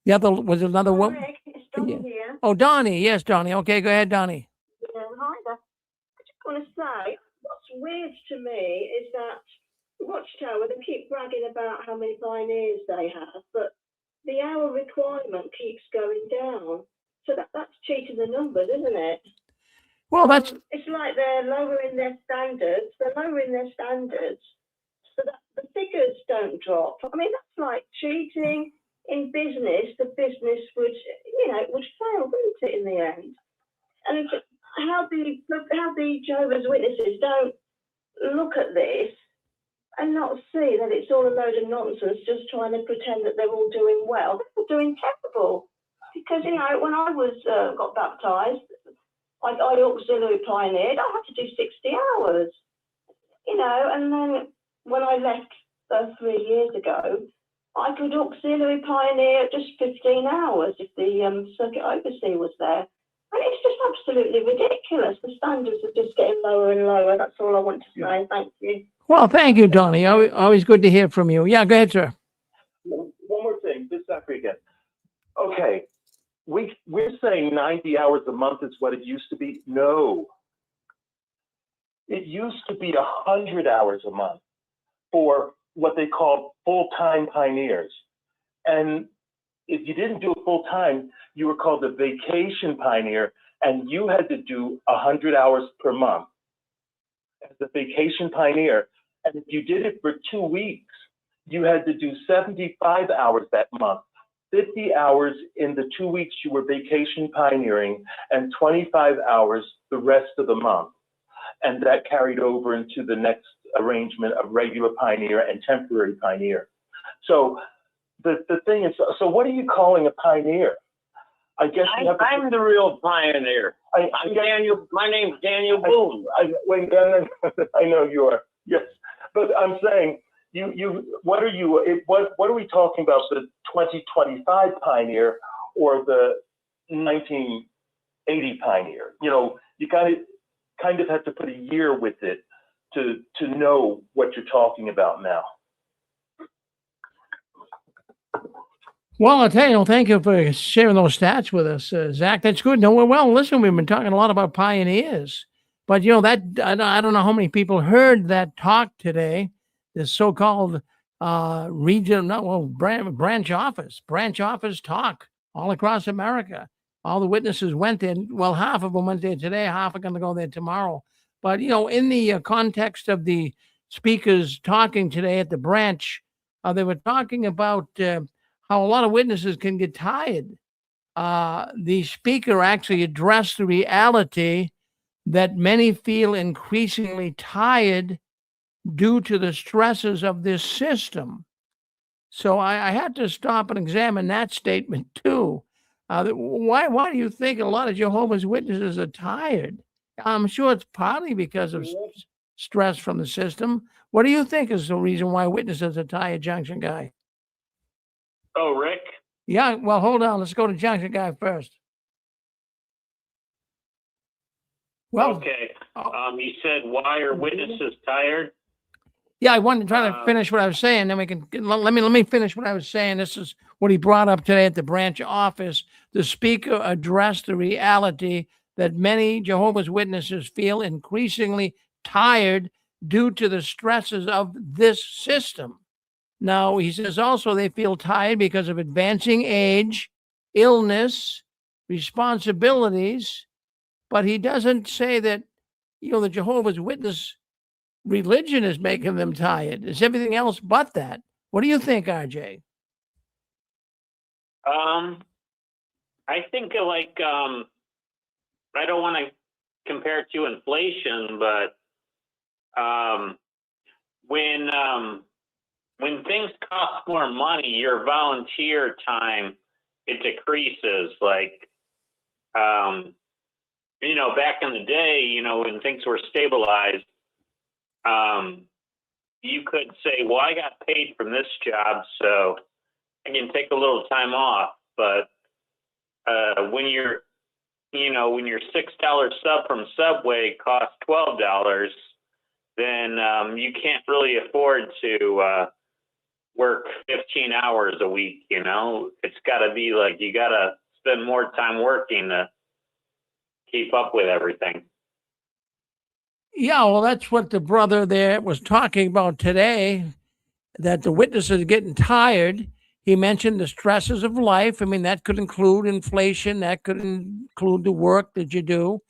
Yeah, was it another woman? Rick, it's Donnie here. Oh, Donnie. Yes, Donnie. Okay, go ahead, Donnie. Yeah, hi there. I just want to say, what's weird to me is that Watchtower, they keep bragging about how many pioneers they have, but the hour requirement keeps going down. So that's cheating the numbers, isn't it? Well, that's... It's like they're lowering their standards. They're lowering their standards so that the figures don't drop. I mean, that's like cheating. In business, the business would, it would fail, wouldn't it, in the end? And how the Jehovah's Witnesses don't look at this and not see that it's all a load of nonsense, just trying to pretend that they're all doing well. They're doing terrible. Because, when I got baptized, I auxiliary pioneered, I had to do 60 hours, and then when I left 3 years ago, I could auxiliary pioneer just 15 hours if the circuit overseer was there. And it's just absolutely ridiculous. The standards are just getting lower and lower. That's all I want to say. Thank you. Well, thank you, Donnie. Always good to hear from you. Yeah, go ahead, sir. One more thing, this after again. Okay, we're saying 90 hours a month is what it used to be. No, it used to be 100 hours a month for what they call full-time pioneers. And if you didn't do it full-time, you were called a vacation pioneer, and you had to do 100 hours per month as a vacation pioneer. And if you did it for 2 weeks, you had to do 75 hours that month, 50 hours in the 2 weeks you were vacation pioneering, and 25 hours the rest of the month. And that carried over into the next arrangement of regular pioneer and temporary pioneer. So the thing is, so what are you calling a pioneer? I guess I'm the real pioneer. I'm Daniel. My name's Daniel Boone. I know you are. Yes, but I'm saying what are you? What are we talking about? The 2025 pioneer or the 1980 pioneer? You kind of have to put a year with it to know what you're talking about now. Well, I'll tell you, thank you for sharing those stats with us, Zach. That's good. No, well, listen, we've been talking a lot about pioneers, but that I don't know how many people heard that talk today. This so-called branch office talk all across America. All the witnesses went there. Well, half of them went there today. Half are going to go there tomorrow. But in the context of the speakers talking today at the branch, they were talking about how a lot of witnesses can get tired. The speaker actually addressed the reality that many feel increasingly tired due to the stresses of this system. So I had to stop and examine that statement too. Why do you think a lot of Jehovah's Witnesses are tired? I'm sure it's partly because of stress from the system. What do you think is the reason why witnesses are tired, Junction Guy? Oh, Rick? Yeah, well, hold on. Let's go to Junction Guy first. Well, okay. You said, why are witnesses tired? Yeah, I wanted to try to finish what I was saying. Then we can let me finish what I was saying. This is what he brought up today at the branch office. The speaker addressed the reality that many Jehovah's Witnesses feel increasingly tired due to the stresses of this system. Now, he says also they feel tired because of advancing age, illness, responsibilities, but he doesn't say that, the Jehovah's Witness religion is making them tired. It's everything else but that. What do you think, RJ? I think I don't want to compare it to inflation, but when things cost more money, your volunteer time it decreases. Like, back in the day, when things were stabilized, you could say, well, I got paid from this job, so I can take a little time off. But when your $6 sub from Subway costs $12, then you can't really afford to work 15 hours a week. It's got to be like you got to spend more time working to keep up with everything. Yeah, well, that's what the brother there was talking about today, that the witnesses are getting tired. He mentioned the stresses of life. I mean, that could include inflation. That could include the work that you do.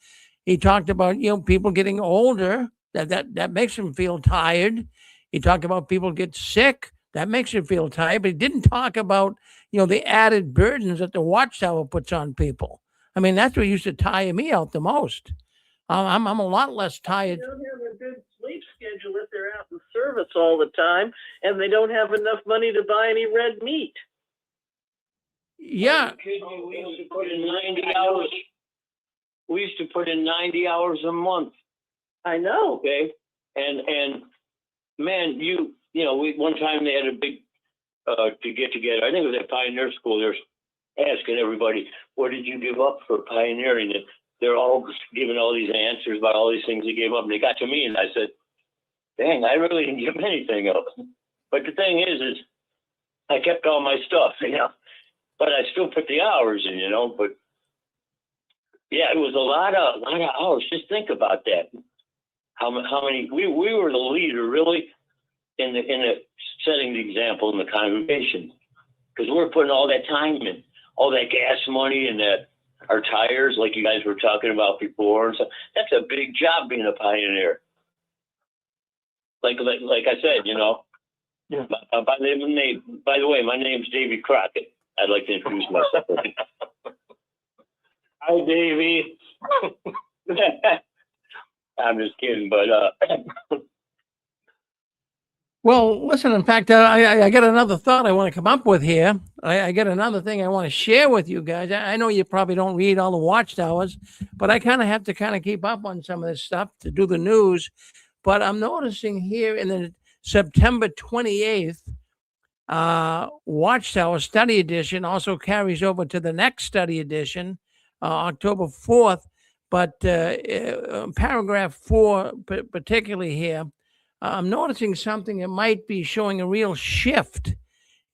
He talked about, people getting older. That makes them feel tired. He talked about people get sick. That makes you feel tired. But he didn't talk about, the added burdens that the Watchtower puts on people. I mean, that's what used to tire me out the most. I'm a lot less tired. They don't have a good sleep schedule if they're out in service all the time, and they don't have enough money to buy any red meat. Yeah. We used to put in 90 hours. We used to put in 90 hours a month. I know. Okay. And man, one time they had a big to get together. I think it was at Pioneer School. They're asking everybody, what did you give up for pioneering? And they're all giving all these answers about all these things they gave up. And they got to me and I said, dang, I really didn't give anything up. But the thing is I kept all my stuff, but I still put the hours in, but yeah, it was a lot of hours. Just think about that. How many, we were the leader really in the setting the example in the congregation, because we're putting all that time in, all that gas money and our tires, like you guys were talking about before. And so that's a big job being a pioneer. Like I said, Yeah. By the way, my name's Davy Crockett. I'd like to introduce myself. Hi, Davy. I'm just kidding, but Well, listen, in fact, I got another thought I want to come up with here. I got another thing I want to share with you guys. I know you probably don't read all the Watchtowers, but I kind of have to keep up on some of this stuff to do the news. But I'm noticing here in the September 28th, Watchtower Study Edition also carries over to the next study edition, October 4th. But paragraph 4, particularly here, I'm noticing something that might be showing a real shift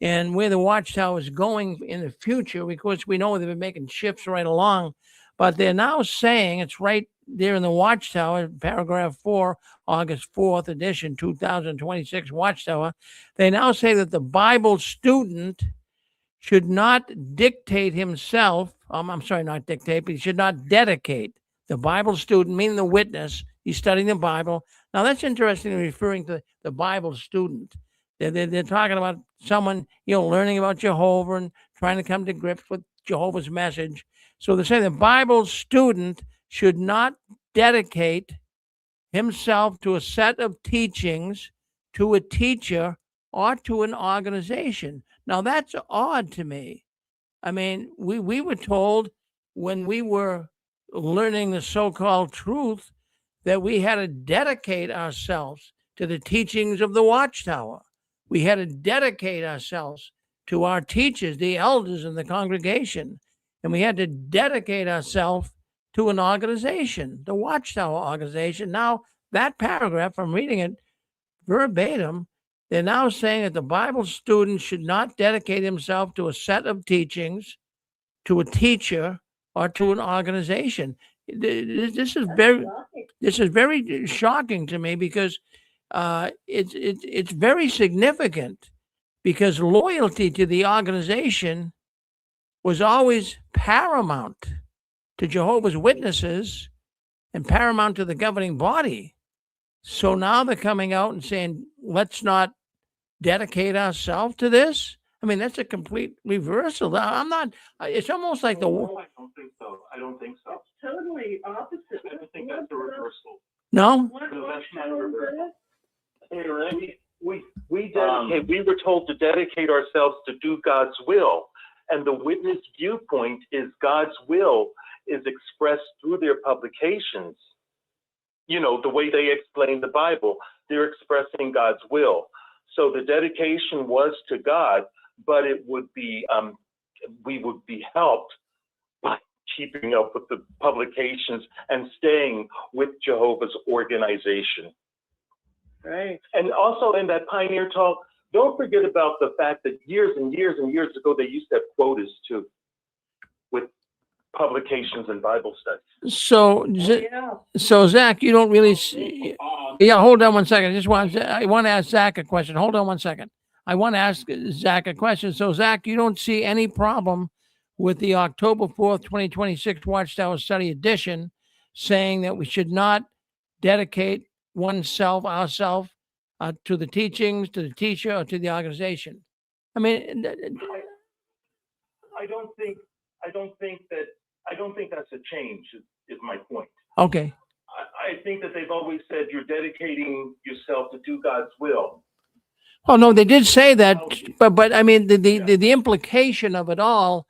in where the Watchtower is going in the future, because we know they've been making shifts right along. But they're now saying, it's right there in the Watchtower, paragraph 4, August 4th edition, 2026 Watchtower. They now say that the Bible student should not dictate himself. I'm sorry, not dictate, but he should not dedicate. The Bible student, meaning the witness, he's studying the Bible. Now, that's interesting, referring to the Bible student. They're talking about someone, learning about Jehovah and trying to come to grips with Jehovah's message. So they say the Bible student should not dedicate himself to a set of teachings, to a teacher, or to an organization. Now, that's odd to me. I mean, we were told when we were learning the so-called truth that we had to dedicate ourselves to the teachings of the Watchtower. We had to dedicate ourselves to our teachers, the elders in the congregation, and we had to dedicate ourselves to an organization, the Watchtower organization. Now, that paragraph, I'm reading it verbatim, they're now saying that the Bible student should not dedicate himself to a set of teachings, to a teacher, or to an organization. This is very shocking to me, because it's very significant, because loyalty to the organization was always paramount to Jehovah's Witnesses and paramount to the governing body. So now they're coming out and saying, let's not dedicate ourselves to this. I mean, that's a complete reversal. It's almost like I don't think so. It's totally opposite. I think that's a reversal. No? No, that's not a reversal. Hey, Randy, we were told to dedicate ourselves to do God's will. And the witness viewpoint is God's will is expressed through their publications. You know, the way they explain the Bible, they're expressing God's will. So the dedication was to God, but it would be, we would be helped by keeping up with the publications and staying with Jehovah's organization. Right. And also in that pioneer talk, don't forget about the fact that years and years and years ago, they used to have quotas too, with publications and Bible studies. So, so Zach, you don't really see. Yeah, hold on one second. I want to ask Zach a question. Hold on one second. I want to ask Zach a question. So, Zach, you don't see any problem with the October 4th, 2026 Watchtower Study Edition saying that we should not dedicate ourselves, to the teachings, to the teacher, or to the organization. I mean, I don't think that's a change, is my point. Okay. I think that they've always said you're dedicating yourself to do God's will. Oh no, they did say that, but I mean the implication of it all,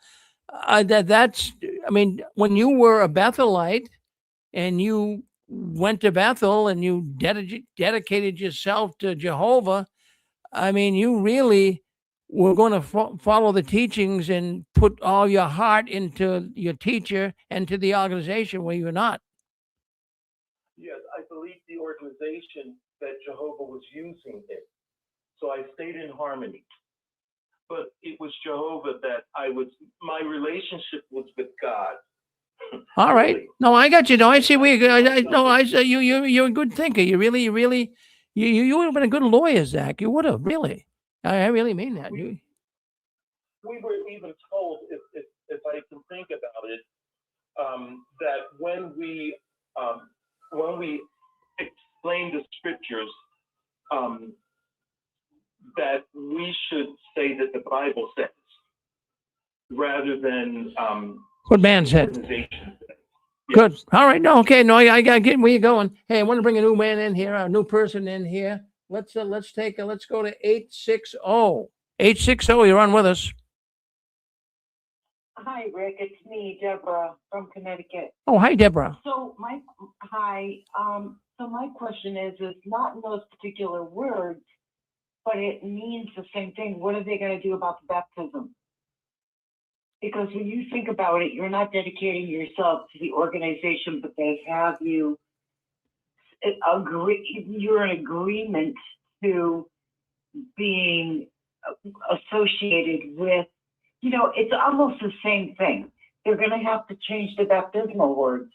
that's I mean, when you were a Bethelite and you went to Bethel and you dedicated yourself to Jehovah, I mean, you really were going to follow the teachings and put all your heart into your teacher and to the organization, where you're not. Yes, I believe the organization that Jehovah was using it. So I stayed in harmony. But it was Jehovah that my relationship was with God. All right. No, I got you. No, I see where you're a good thinker. You really, you would have been a good lawyer, Zach. You would have, really. I really mean that. We were even told, if I can think about it, that when we explain the scriptures, that we should say that the Bible says, rather than what man said. Good. All right. No. Okay. No. I get where you're going. Hey, I want to bring a new man in here, a new person in here. Let's go to 860. 860. You're on with us. Hi, Rick. It's me, Deborah from Connecticut. Oh, hi, Deborah. So my question is not in those particular words, but it means the same thing. What are they going to do about the baptism? Because when you think about it, you're not dedicating yourself to the organization, but they have you agree. You're in agreement to being associated with. You know, it's almost the same thing. They're going to have to change the baptismal words.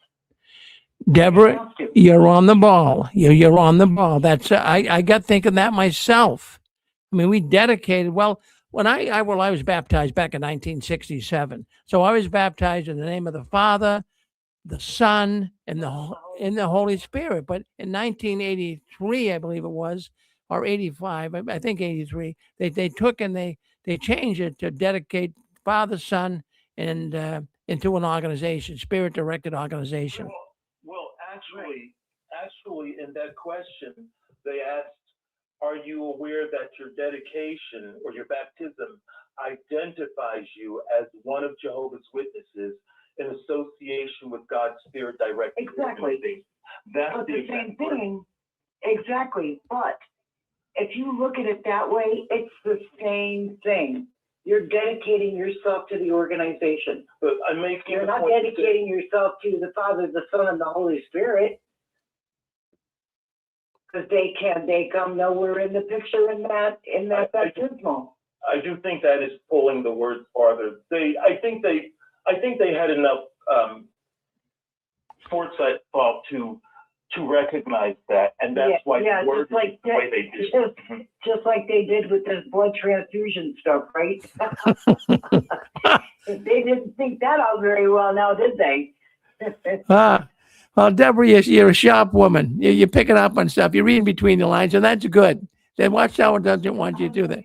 Deborah, you're on the ball. You're on the ball. That's I got thinking that myself. I mean, we dedicated. Well, when I was baptized back in 1967. So I was baptized in the name of the Father, the Son, and the Holy Spirit. But in 1983, I believe it was, or 85, I think 83, they took and they changed it to dedicate Father, Son, and into an organization, spirit-directed organization. Well, actually, in that question, they asked, are you aware that your dedication or your baptism identifies you as one of Jehovah's Witnesses in association with God's spirit-directed Exactly. That's the same thing. Exactly. But if you look at it that way, it's the same thing. You're dedicating yourself to the organization. But I'm making You're not dedicating yourself to the Father, the Son, and the Holy Spirit. Because they come nowhere in the picture in that baptismal. I do think that is pulling the words farther. I think they had enough foresight thought to recognize that, and that's why the word is the way they did. Just like they did with this blood transfusion stuff, right? They didn't think that out very well now, did they? Well, Deborah, you're a sharp woman. You're picking up on stuff. You're reading between the lines, and that's good. Then Watchtower doesn't want you to do that.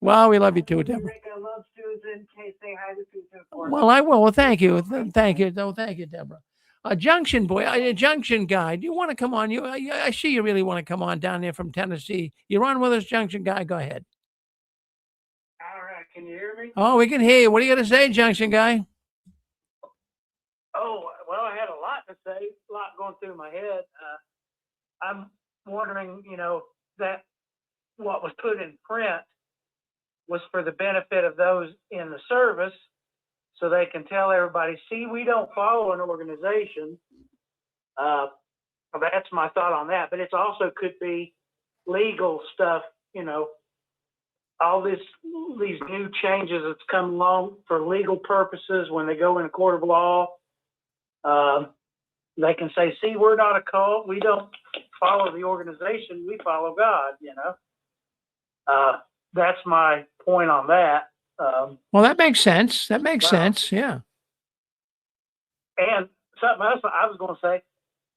Well, we love you too, Deborah. I love Susan. Say hi to Susan for me. Well, I will. Well, thank you. Thank you. No, thank you, Deborah. A junction boy, a junction guy. Do you want to come on? I see you really want to come on down there from Tennessee. You're on with us, junction guy. Go ahead. All right. Can you hear me? Oh, we can hear you. What are you going to say, Junction Guy? Oh, well, I had a lot to say, a lot going through my head. I'm wondering, that what was put in print was for the benefit of those in the service, so they can tell everybody, see, we don't follow an organization. That's my thought on that. But it also could be legal stuff, all these new changes that's come along for legal purposes. When they go in a court of law, they can say, see, we're not a cult. We don't follow the organization. We follow God, That's my point on that. Well, that makes sense. That makes sense. Yeah. And something else I was going to say,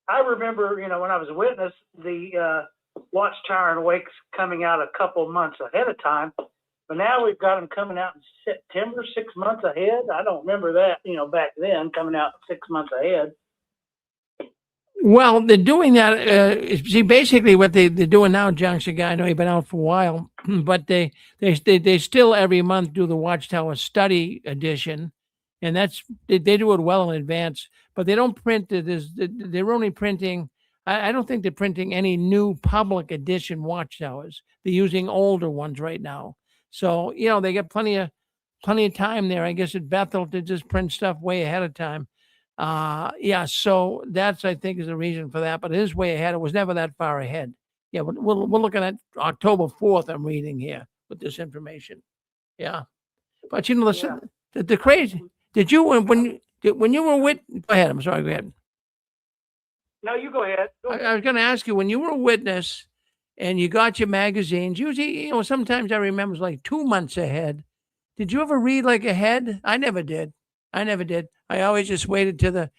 I remember, when I was a witness, the Watchtower and Wakes coming out a couple months ahead of time. But now we've got them coming out in September, 6 months ahead. I don't remember that, back then, coming out 6 months ahead. Well, they're doing that. See, basically what they're doing now, Junction Guy, I know you've been out for a while, but they still every month do the Watchtower Study Edition, and they do it well in advance. But they don't print it. They're only printing. I don't think they're printing any new public edition Watchtowers. They're using older ones right now. So they get plenty of time there. I guess at Bethel to just print stuff way ahead of time. So that's, I think, is the reason for that, but it is way ahead. It was never that far ahead. Yeah, we're looking at October 4th, I'm reading here with this information. Yeah. But listen, the crazy, did you, when you were with, go ahead, I'm sorry, go ahead. No, you go ahead. I was going to ask you, when you were a witness and you got your magazines, usually, sometimes I remember it was like 2 months ahead. Did you ever read like ahead? I never did. I always just waited to the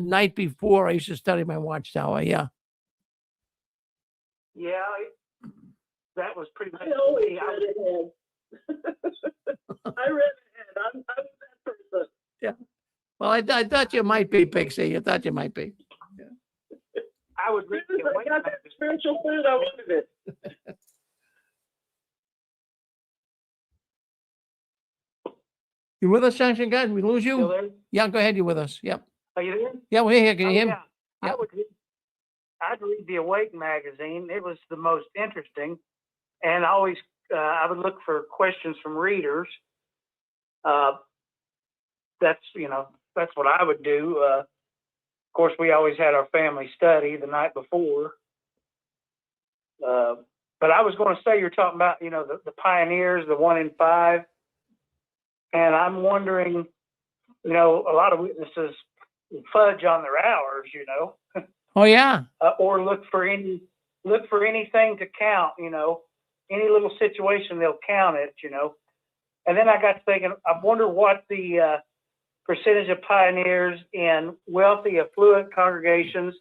night before. I used to study my Watchtower. Yeah. Yeah, that was pretty much. I always read ahead. I read ahead. I'm that person. Yeah. Well, I thought you might be, Pixie. I thought you might be. Yeah. I would read. I got that spiritual food. I wanted it. You with us, Junction Guy? Did we lose you? Still there? Yeah, go ahead. You with us? Yep. Are you there? Yeah, we're here. Can you hear me? Yeah. Yep. I'd read the Awake magazine. It was the most interesting, and I would look for questions from readers. That's what I would do. Of course, we always had our family study the night before. But I was going to say, you're talking about the pioneers, the 1 in 5. And I'm wondering, a lot of witnesses fudge on their hours, Oh yeah. Or look for anything to count, any little situation they'll count it, And then I got to thinking, I wonder what the percentage of pioneers in wealthy, affluent congregations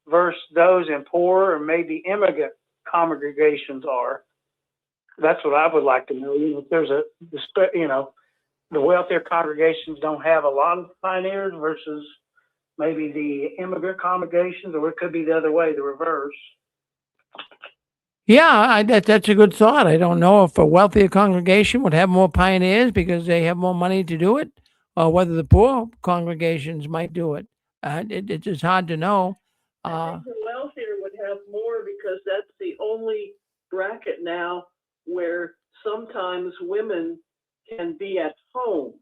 versus those in poor or maybe immigrant congregations are. That's what I would like to know. If there's the wealthier congregations don't have a lot of pioneers versus maybe the immigrant congregations, or it could be the other way, the reverse. Yeah, that's a good thought. I don't know if a wealthier congregation would have more pioneers because they have more money to do it, or whether the poor congregations might do it. It's just hard to know. I think the wealthier would have more because that's the only bracket now where sometimes women can be at home.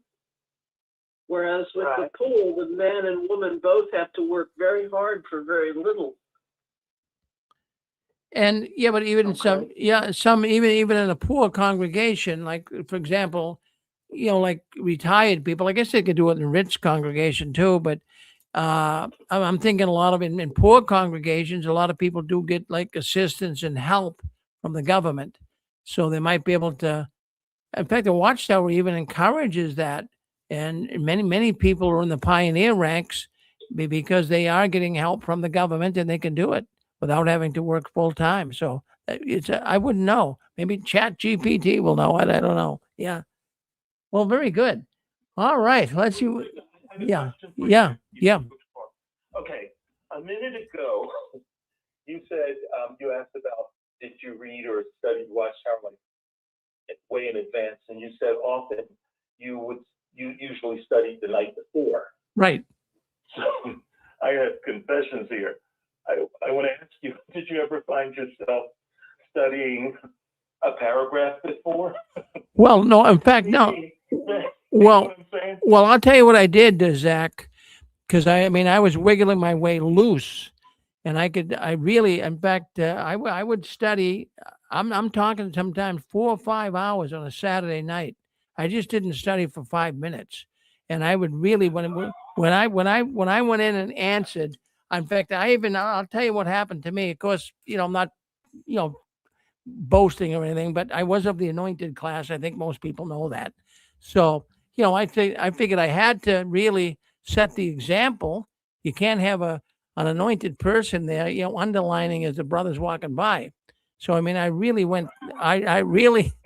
Whereas with the pool, the man and woman both have to work very hard for very little. And but even some even in a poor congregation, like for example, like retired people, I guess they could do it in a rich congregation too. But I'm thinking a lot of in poor congregations, a lot of people do get like assistance and help from the government, so they might be able to. In fact, the Watchtower even encourages that, and many people are in the pioneer ranks because they are getting help from the government and they can do it without having to work full time. So I wouldn't know. Maybe Chat GPT will know it. I don't know. Yeah. Well, very good. All right. Let's see. Yeah. Okay. A minute ago, you said you asked about did you read or study Watchtower? way in advance, and you said often you usually studied the night before. Right. So I have confessions here. I want to ask you, did you ever find yourself studying a paragraph before? Well, no, in fact, no. Well, I'll tell you what I did, Zach, because I mean, I was wiggling my way loose, and I really, in fact, I would study. I'm talking sometimes 4 or 5 hours on a Saturday night. I just didn't study for 5 minutes, and I would really when I went in and answered. In fact, I'll tell you what happened to me. Of course, I'm not, boasting or anything, but I was of the anointed class. I think most people know that. So, I figured I had to really set the example. You can't have an anointed person there, underlining as the brothers walking by. So, I mean, I really went, I really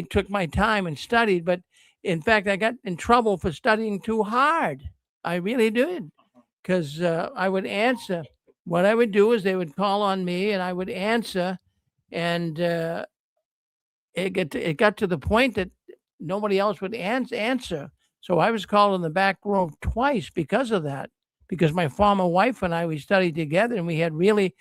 took my time and studied, but in fact, I got in trouble for studying too hard. I really did, because I would answer. What I would do is they would call on me, and I would answer, and it got to the point that nobody else would answer. So I was called in the back room twice because of that. Because my former wife and we studied together, and we had really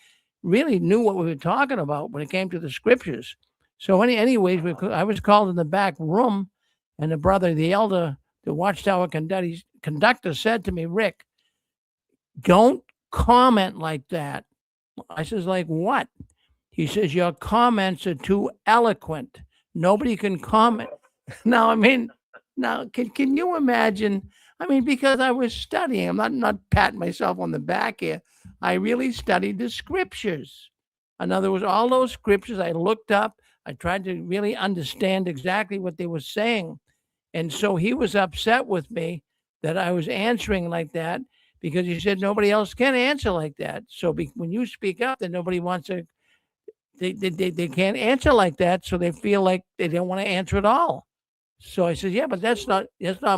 knew what we were talking about when it came to the scriptures. So anyways, I was called in the back room, and the elder, the Watchtower conductor said to me, "Rick, don't comment like that." I says, "Like what?" He says, "Your comments are too eloquent. Nobody can comment." Now, can you imagine? I mean, because I was studying, I'm not patting myself on the back here. I really studied the scriptures. In other words, all those scriptures I looked up. I tried to really understand exactly what they were saying. And so he was upset with me that I was answering like that, because he said nobody else can answer like that. So when you speak up, then nobody wants to, they can't answer like that. So they feel like they don't want to answer at all. So I said, yeah, but that's not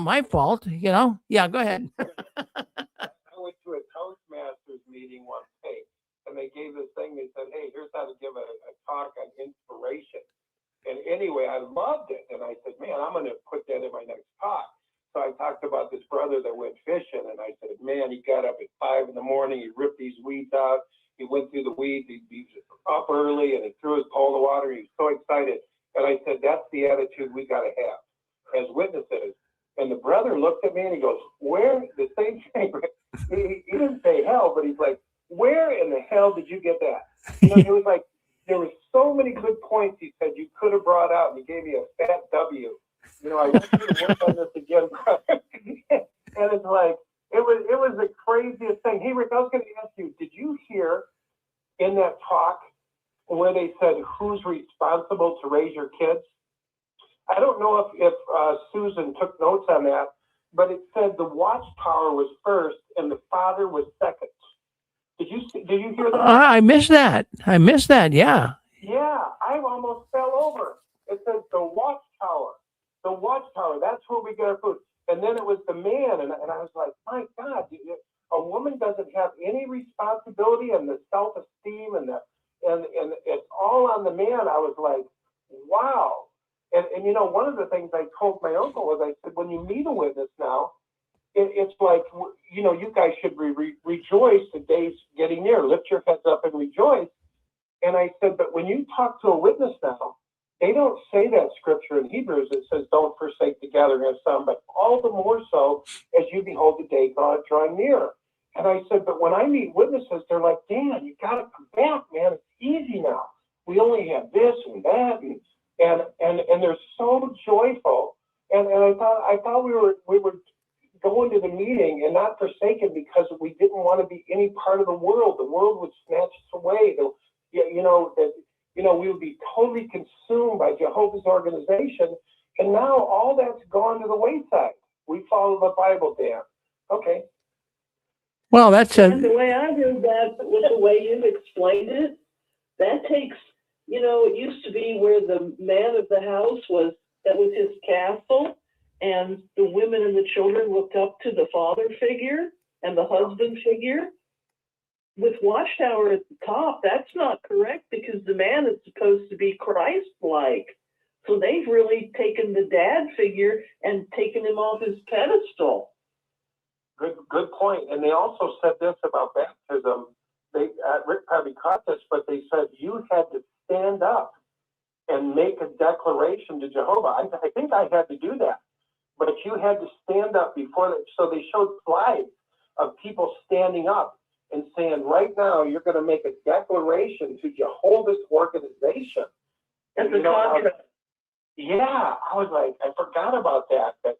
my fault, Yeah, go ahead. I went to a Toastmasters meeting one day, and they gave this thing. They said, "Hey, here's how to give a talk on inspiration." And anyway, I loved it, and I said, "Man, I'm going to put that in my next talk." So I talked about this brother that went fishing, and I said, "Man, he got up at 5 a.m. He ripped these weeds out. He went through the weeds. He was up early, and he threw his pole in the water. He was so excited." And I said, "That's the attitude we got to have as witnesses." And the brother looked at me, and he goes, "Where?" The same thing. He didn't say hell, but he's like, "Where in the hell did you get that?" It was like, there were so many good points he said you could have brought out, and he gave me a fat W. I want you to work on this again, brother. And it's like, it was the craziest thing. Hey, Rick, I was going to ask you, did you hear in that talk where they said who's responsible to raise your kids? I don't know if Susan took notes on that, but it said the Watchtower was first and the father was second. Did you hear that? I missed that. Yeah. Yeah, I almost fell over. It says the Watchtower. The Watchtower, that's where we get our food. And then it was the man, and I was like, my God, a woman doesn't have any responsibility, and the self-esteem and it's all on the man. I was like, wow. And one of the things I told my uncle was, I said, when you meet a witness now, it's like, you guys should rejoice, the day's getting near. Lift your heads up and rejoice. And I said, but when you talk to a witness now, they don't say that scripture in Hebrews. It says, don't forsake the gathering of some, but all the more so as you behold the day drawing near. And I said, but when I meet witnesses, they're like, Dan, you got to come back, man. It's easy now. We only have this and that, and they're so joyful. And I thought we were going to the meeting and not forsaken because we didn't want to be any part of the world. The world would snatch us away. We would be totally consumed by Jehovah's organization. And now all that's gone to the wayside. We follow the Bible, Dan. Okay. Well, that's And the way I heard that, with the way you explained it, that takes, it used to be where the man of the house that was his castle, and the women and the children looked up to the father figure and the husband figure. with Watchtower at the top, that's not correct because the man is supposed to be Christ-like. So they've really taken the dad figure and taken him off his pedestal. Good point. And they also said this about baptism. Rick probably caught this, but they said you had to stand up and make a declaration to Jehovah. I think I had to do that, but you had to stand up before that. So they showed slides of people standing up and saying, right now, you're going to make a declaration to Jehovah's organization. That's a contract. Yeah, I was like, I forgot about that. But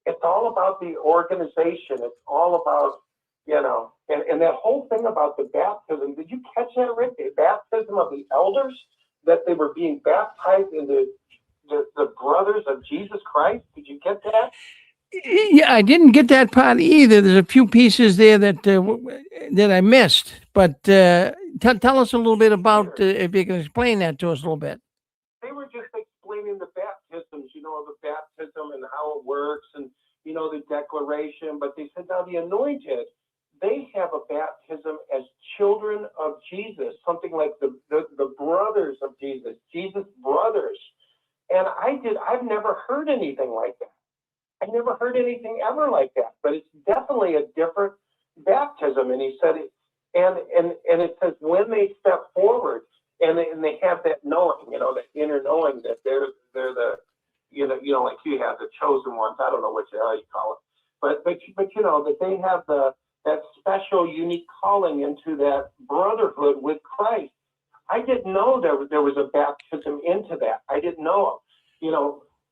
it's all about the organization. It's all about, and that whole thing about the baptism. Did you catch that, Rick? The baptism of the elders, that they were being baptized into the brothers of Jesus Christ. Did you get that? Yeah, I didn't get that part either. There's a few pieces there that I missed. But tell us a little bit about, if you can explain that to us a little bit. They were just explaining the baptisms, the baptism and how it works and, the declaration. But they said now the anointed, they have a baptism as children of Jesus, something like the brothers of Jesus, Jesus' brothers. And I've never heard anything like that. I never heard anything ever like that, but it's definitely a different baptism. And he said, and it says when they step forward and they have that knowing, that inner knowing that they're the, like you have the chosen ones. I don't know what how you call it, but that they have that special, unique calling into that brotherhood with Christ. I didn't know there was a baptism into that. I didn't know.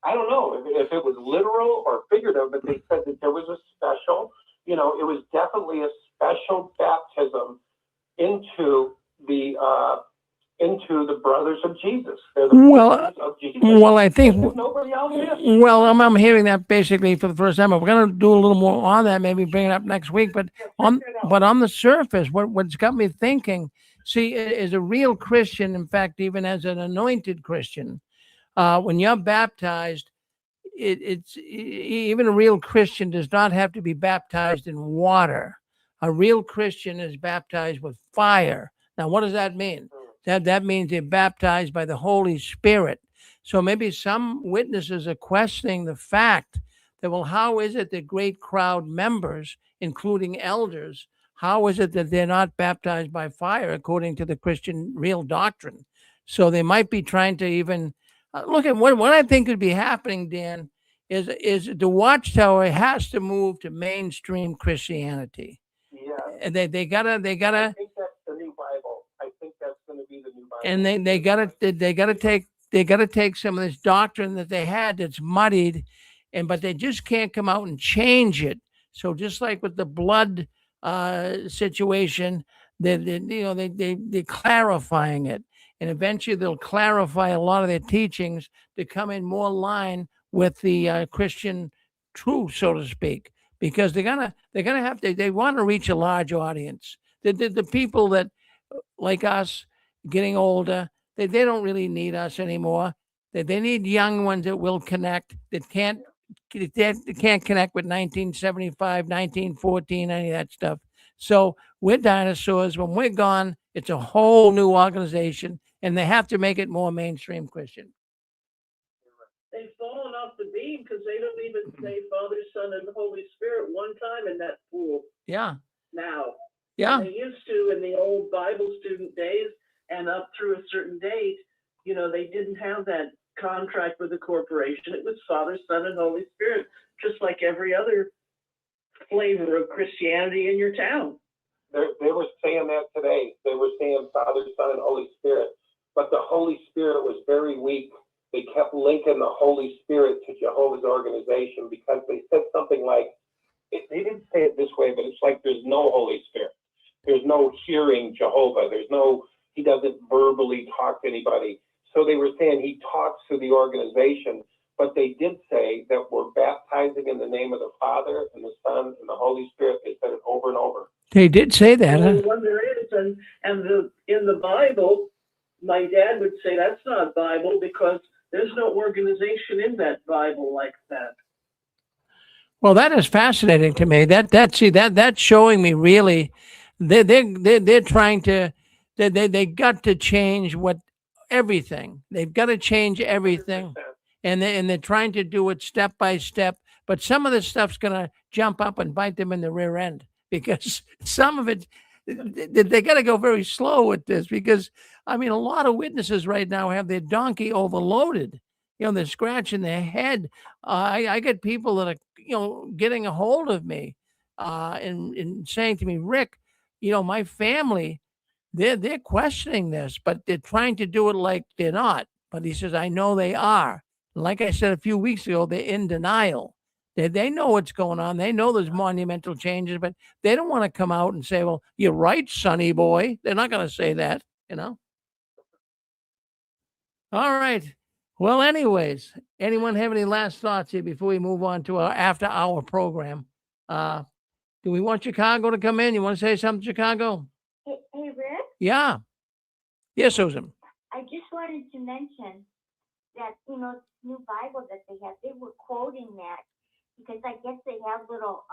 I don't know if it was literal or figurative, but they said that there was a special, it was definitely a special baptism into the brothers of Jesus. They're the brothers of Jesus. Well, I think. Nobody else is. Well, I'm hearing that basically for the first time. We're going to do a little more on that, maybe bring it up next week. But on the surface, what's got me thinking, see, as a real Christian, in fact, even as an anointed Christian, when you're baptized, it's even a real Christian does not have to be baptized in water. A real Christian is baptized with fire. Now, what does that mean? That means they're baptized by the Holy Spirit. So maybe some witnesses are questioning the fact that, well, how is it that great crowd members, including elders, how is it that they're not baptized by fire according to the Christian real doctrine? So they might be trying to even look at what I think could be happening, Dan, is the Watchtower has to move to mainstream Christianity. Yeah. And they gotta. I think that's the new Bible. I think that's going to be the new Bible. And they gotta take some of this doctrine that they had that's muddied, but they just can't come out and change it. So just like with the blood situation, they're clarifying it, and eventually they'll clarify a lot of their teachings to come in more line with the Christian truth, so to speak, because they're gonna have to. They want to reach a large audience. The people that like us, getting older, they don't really need us anymore. They need young ones that will connect. That can't connect with 1975, 1914, any of that stuff. So we're dinosaurs. When we're gone, it's a whole new organization, and they have to make it more mainstream Christian. They've fallen off the beam because they don't even say Father, Son, and the Holy Spirit one time in that pool. Yeah. Now. Yeah. And they used to in the old Bible student days and up through a certain date, they didn't have that contract with the corporation. It was Father, Son, and Holy Spirit, just like every other flavor of Christianity in your town. They were saying that today. They were saying Father, Son, and Holy Spirit, but the Holy Spirit was very weak. They kept linking the Holy Spirit to Jehovah's organization because they said something like, they didn't say it this way, but it's like there's no Holy Spirit. There's no hearing Jehovah. He doesn't verbally talk to anybody. So they were saying he talks to the organization, but they did say that we're baptizing in the name of the Father and the Son and the Holy Spirit. They said it over and over. They did say that. Well, when there is, and in the Bible, my dad would say that's not Bible because there's no organization in that Bible like that. Well, that is fascinating to me. That's showing me really they're trying to they got to change everything. They've got to change everything, 100%. and they're trying to do it step by step. But some of this stuff's gonna jump up and bite them in the rear end because some of it they got to go very slow with this because I mean a lot of witnesses right now have their donkey overloaded. They're scratching their head. I get people that are getting a hold of me and saying to me, Rick, my family, they're questioning this, but they're trying to do it like they're not. But he says, I know they are. Like I said a few weeks ago, they're in denial. They know what's going on. They know there's monumental changes, but they don't want to come out and say, well, you're right, sonny boy. They're not going to say that, All right. Well, anyways, anyone have any last thoughts here before we move on to our after hour program? Do we want Chicago to come in? You want to say something, Chicago? Hey, Rick, Yeah. Yes, Susan. I just wanted to mention that, new Bible that they have, they were quoting that because I guess they have little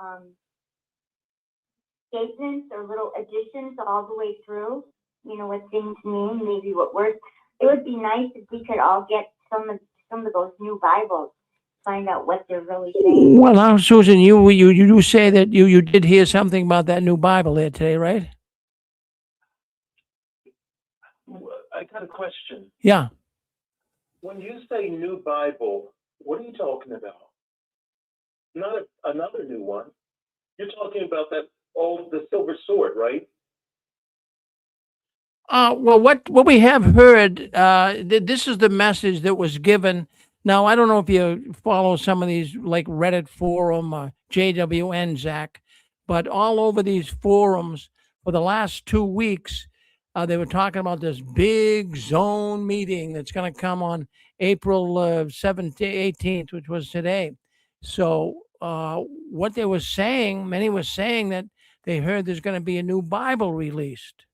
statements or little additions all the way through, what things mean, maybe what words. It would be nice if we could all get some of those new Bibles, find out what they're really saying. Well, now, Susan, you do say that you did hear something about that new Bible there today, right? I got a question. Yeah. When you say new Bible, what are you talking about? Not another new one. You're talking about the silver sword, right? Well, what we have heard, this is the message that was given. Now, I don't know if you follow some of these like Reddit forum or JWN, Zach, but all over these forums for the last 2 weeks, they were talking about this big zone meeting that's going to come on April 17th, 18th, which was today. So what they were saying, many were saying that they heard there's going to be a new Bible released.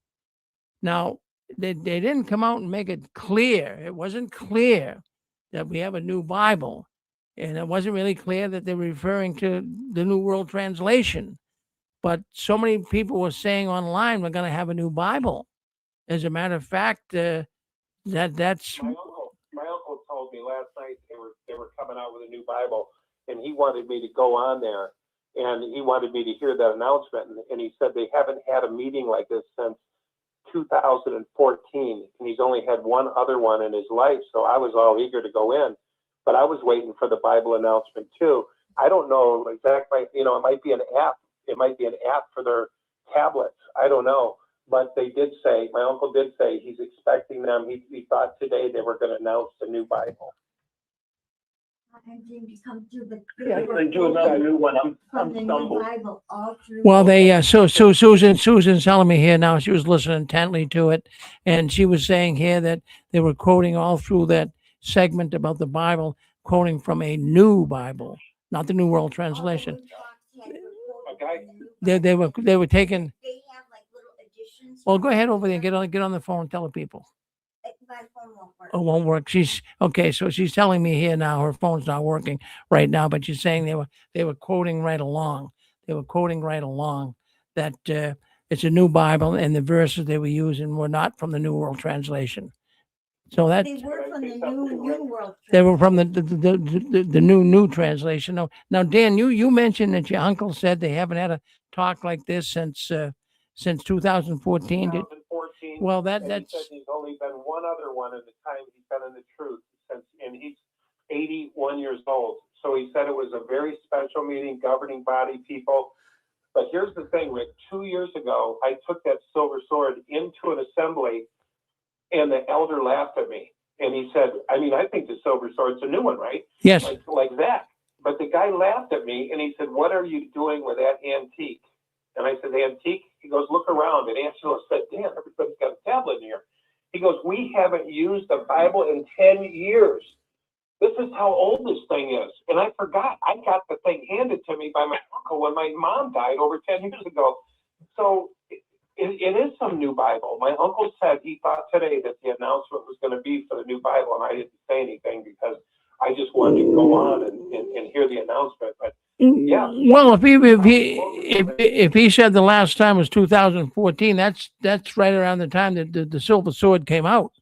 Now, they didn't come out and make it clear. It wasn't clear that we have a new Bible. And it wasn't really clear that they're referring to the New World Translation. But so many people were saying online we're going to have a new Bible. As a matter of fact, that's My uncle told me last night they were coming out with a new Bible, and he wanted me to go on there, and he wanted me to hear that announcement. And he said they haven't had a meeting like this since 2014, and he's only had one other one in his life. So I was all eager to go in, but I was waiting for the Bible announcement too. I don't know exactly, it might be an app. It might be an app for their tablets. I don't know. But they did say, my uncle did say he's expecting them. He thought today they were going to announce the new Bible. Yeah, if they do another new one, I'm stumbled. well, they so Susan's telling me here now. She was listening intently to it, and she was saying here that they were quoting all through that segment about the Bible, quoting from a new Bible, not the New World Translation. They were taking. Well, go ahead over there and get on the phone and tell the people. My phone won't work. It won't work. She's okay. So she's telling me here now her phone's not working right now, but she's saying they were quoting right along. They were quoting right along that it's a new Bible and the verses they were using were not from the New World Translation. So that They were from the New World. they were from the new translation. Now, Dan, you mentioned that your uncle said they haven't had a talk like this since 2014. 2014. Well, and that's. He said there's only been one other one in the time he's been in the truth and he's 81 years old. So he said it was a very special meeting, governing body people. But here's the thing, Rick. 2 years ago, I took that silver sword into an assembly, and the elder laughed at me. And he said, I think the silver sword's a new one, right? Yes. Like that. But the guy laughed at me, and he said, what are you doing with that antique? And I said, antique? He goes, look around. And Angela said, Dan, everybody's got a tablet in here. He goes, we haven't used the Bible in 10 years. This is how old this thing is. And I forgot. I got the thing handed to me by my uncle when my mom died over 10 years ago. So it is some new Bible. My uncle said he thought today that the announcement was going to be for the new Bible, and I didn't say anything because I just wanted to go on and hear the announcement. But yeah, Well, if he said the last time was 2014, that's right around the time that the Silver Sword came out.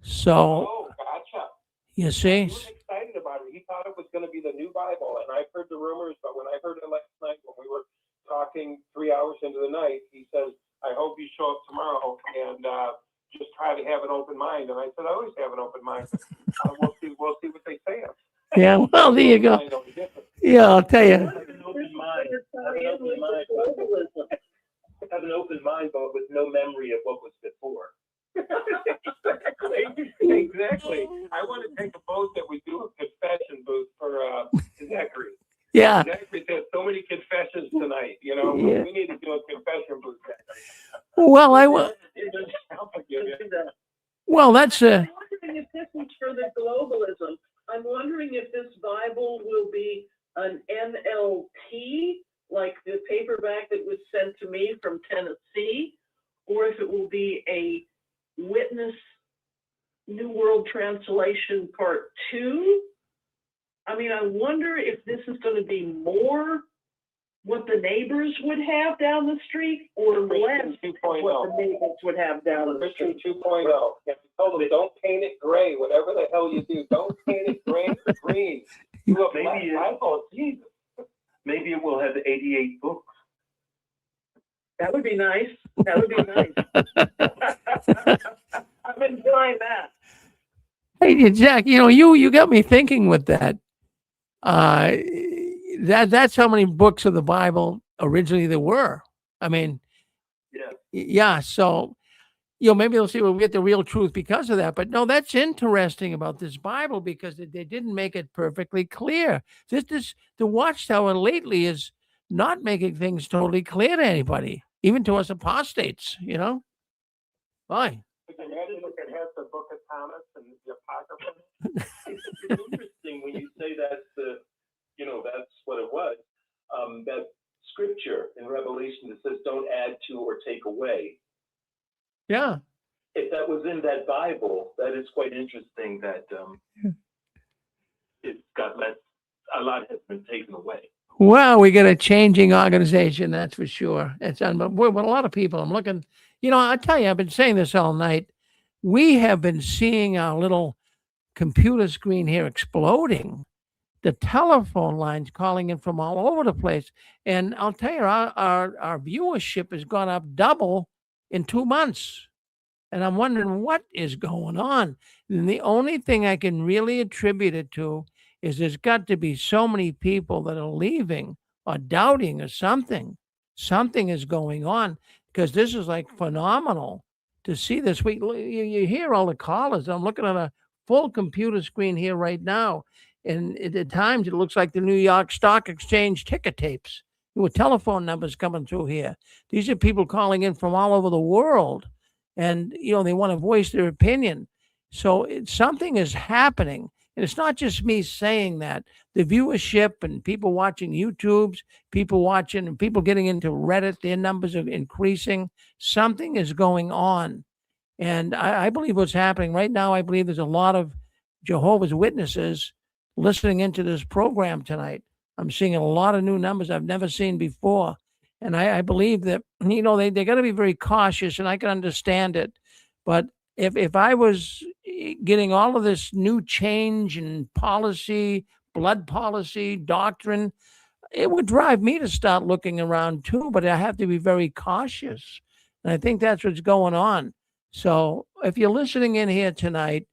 So oh, gotcha. you see, He was excited about it. He thought it was going to be the new Bible, and I've heard the rumors. But when I heard it last night, when we were talking 3 hours into the night, he says, "I hope you show up tomorrow and just try to have an open mind." And I said, "I always have an open mind. We'll see what they say." yeah. Well, there you go. Yeah, I'll tell you. Have an open mind. Have an open mind. Have an open mind, but with no memory of what was before. Exactly. I want to take a vote that we do a confession booth for Zachary. Yeah. Zachary said so many confessions tonight. You know, Yeah. we need to do a confession booth. Well, well, that's I'm wondering if this is for the globalism. I'm wondering if this Bible will be an NLT, like the paperback that was sent to me from Tennessee, or if it will be a Witness New World Translation Part 2. I mean, I wonder if this is going to be more what the neighbors would have down the street or less what the neighbors would have down the Christian street. 2.0. And we told them, don't paint it gray, whatever the hell you do. Don't paint it gray or green. Do a black Bible. Jesus. Maybe it will have 88 books. That would be nice. That would be nice. I'm enjoying that. Hey, Jack, you got me thinking with that. That's how many books of the Bible originally there were. I mean, yeah. So, maybe they'll see we'll get the real truth because of that. But no, that's interesting about this Bible because they didn't make it perfectly clear. The Watchtower lately is not making things totally clear to anybody, even to us apostates. Why? Imagine if it has the Book of Thomas and the Apocrypha. It's interesting when you say that's that's what it was. That scripture in Revelation that says, "Don't add to or take away." Yeah. If that was in that Bible, that is quite interesting. That it's got less. A lot has been taken away. Well, we got a changing organization, that's for sure. It's unbelievable. But a lot of people, I'm looking, I tell you, I've been saying this all night. We have been seeing our little computer screen here exploding. The telephone lines calling in from all over the place. And I'll tell you, our viewership has gone up double in 2 months. And I'm wondering what is going on. And the only thing I can really attribute it to is there's got to be so many people that are leaving or doubting or something. Something is going on because this is like phenomenal to see this week. You hear all the callers. I'm looking at a full computer screen here right now. And at times it looks like the New York Stock Exchange ticker tapes with telephone numbers coming through here. These are people calling in from all over the world. And, they want to voice their opinion. So something is happening. And it's not just me saying that. The viewership and people watching YouTubes, people watching and people getting into Reddit, their numbers are increasing. Something is going on. And I believe what's happening right now, I believe there's a lot of Jehovah's Witnesses listening into this program tonight. I'm seeing a lot of new numbers I've never seen before. And I believe that, they got to be very cautious, and I can understand it. But if I was getting all of this new change in policy, blood policy, doctrine, it would drive me to start looking around too, but I have to be very cautious. And I think that's what's going on. So if you're listening in here tonight,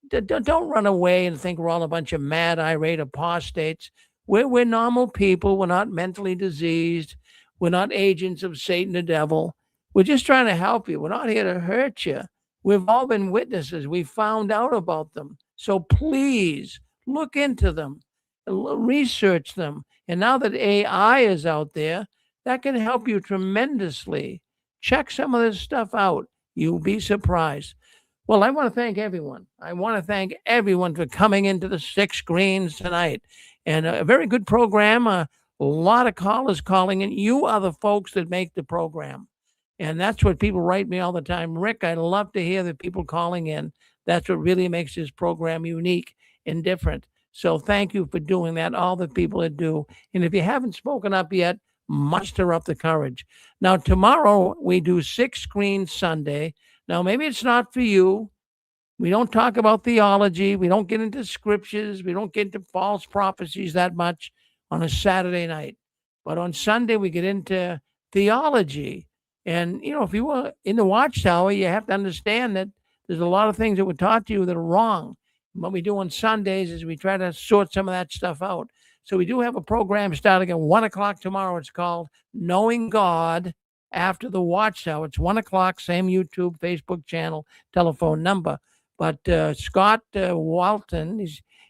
don't run away and think we're all a bunch of mad, irate apostates. We're normal people. We're not mentally diseased. We're not agents of Satan, the devil. We're just trying to help you. We're not here to hurt you. We've all been witnesses. We found out about them. So please look into them, research them. And now that AI is out there, that can help you tremendously. Check some of this stuff out. You'll be surprised. Well, I want to thank everyone. I want to thank everyone for coming into the 6 Screens tonight. And a very good program. A lot of callers calling in. You are the folks that make the program. And that's what people write me all the time. Rick, I love to hear the people calling in. That's what really makes this program unique and different. So thank you for doing that, all the people that do. And if you haven't spoken up yet, muster up the courage. Now, tomorrow we do 6 Screen Sunday. Now, maybe it's not for you. We don't talk about theology. We don't get into scriptures. We don't get into false prophecies that much on a Saturday night. But on Sunday, we get into theology. And, if you were in the Watchtower, you have to understand that there's a lot of things that were taught to you that are wrong. What we do on Sundays is we try to sort some of that stuff out. So we do have a program starting at 1 o'clock tomorrow. It's called Knowing God After the Watchtower. It's 1 o'clock, same YouTube, Facebook channel, telephone number. But Scott Walton,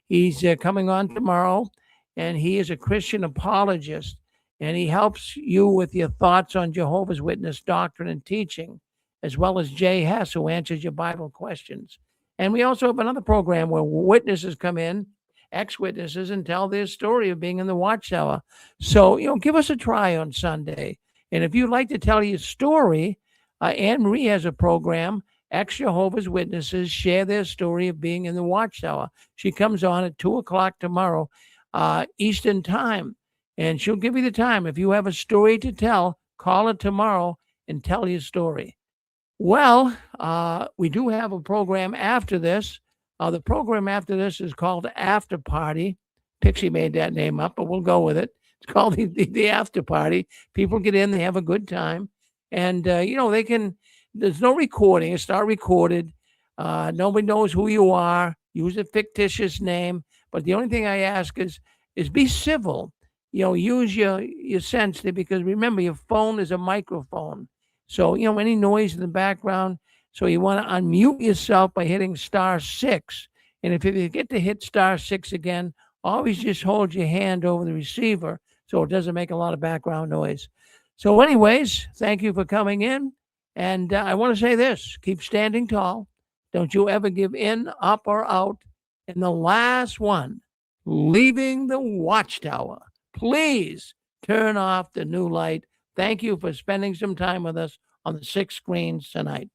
he's coming on tomorrow, and he is a Christian apologist, and he helps you with your thoughts on Jehovah's Witness doctrine and teaching, as well as Jay Hess, who answers your Bible questions. And we also have another program where witnesses come in, ex-witnesses, and tell their story of being in the Watchtower. So, give us a try on Sunday. And if you'd like to tell your story, Anne Marie has a program, ex-Jehovah's Witnesses share their story of being in the Watchtower. She comes on at 2 o'clock tomorrow, Eastern time, and she'll give you the time. If you have a story to tell, call her tomorrow and tell your story. Well, we do have a program after this. The program after this is called After Party. Pixie made that name up, but we'll go with it. It's called the After Party. People get in, they have a good time. And, they can, there's no recording. It's not recorded. Nobody knows who you are. Use a fictitious name. But the only thing I ask is be civil. Use your sense there, because remember, your phone is a microphone. So, any noise in the background. So you want to unmute yourself by hitting *6. And if you get to hit *6 again, always just hold your hand over the receiver so it doesn't make a lot of background noise. So anyways, thank you for coming in. And I want to say this, keep standing tall. Don't you ever give in, up, or out. And the last one, leaving the Watchtower. Please turn off the new light. Thank you for spending some time with us on the 6 Screens tonight.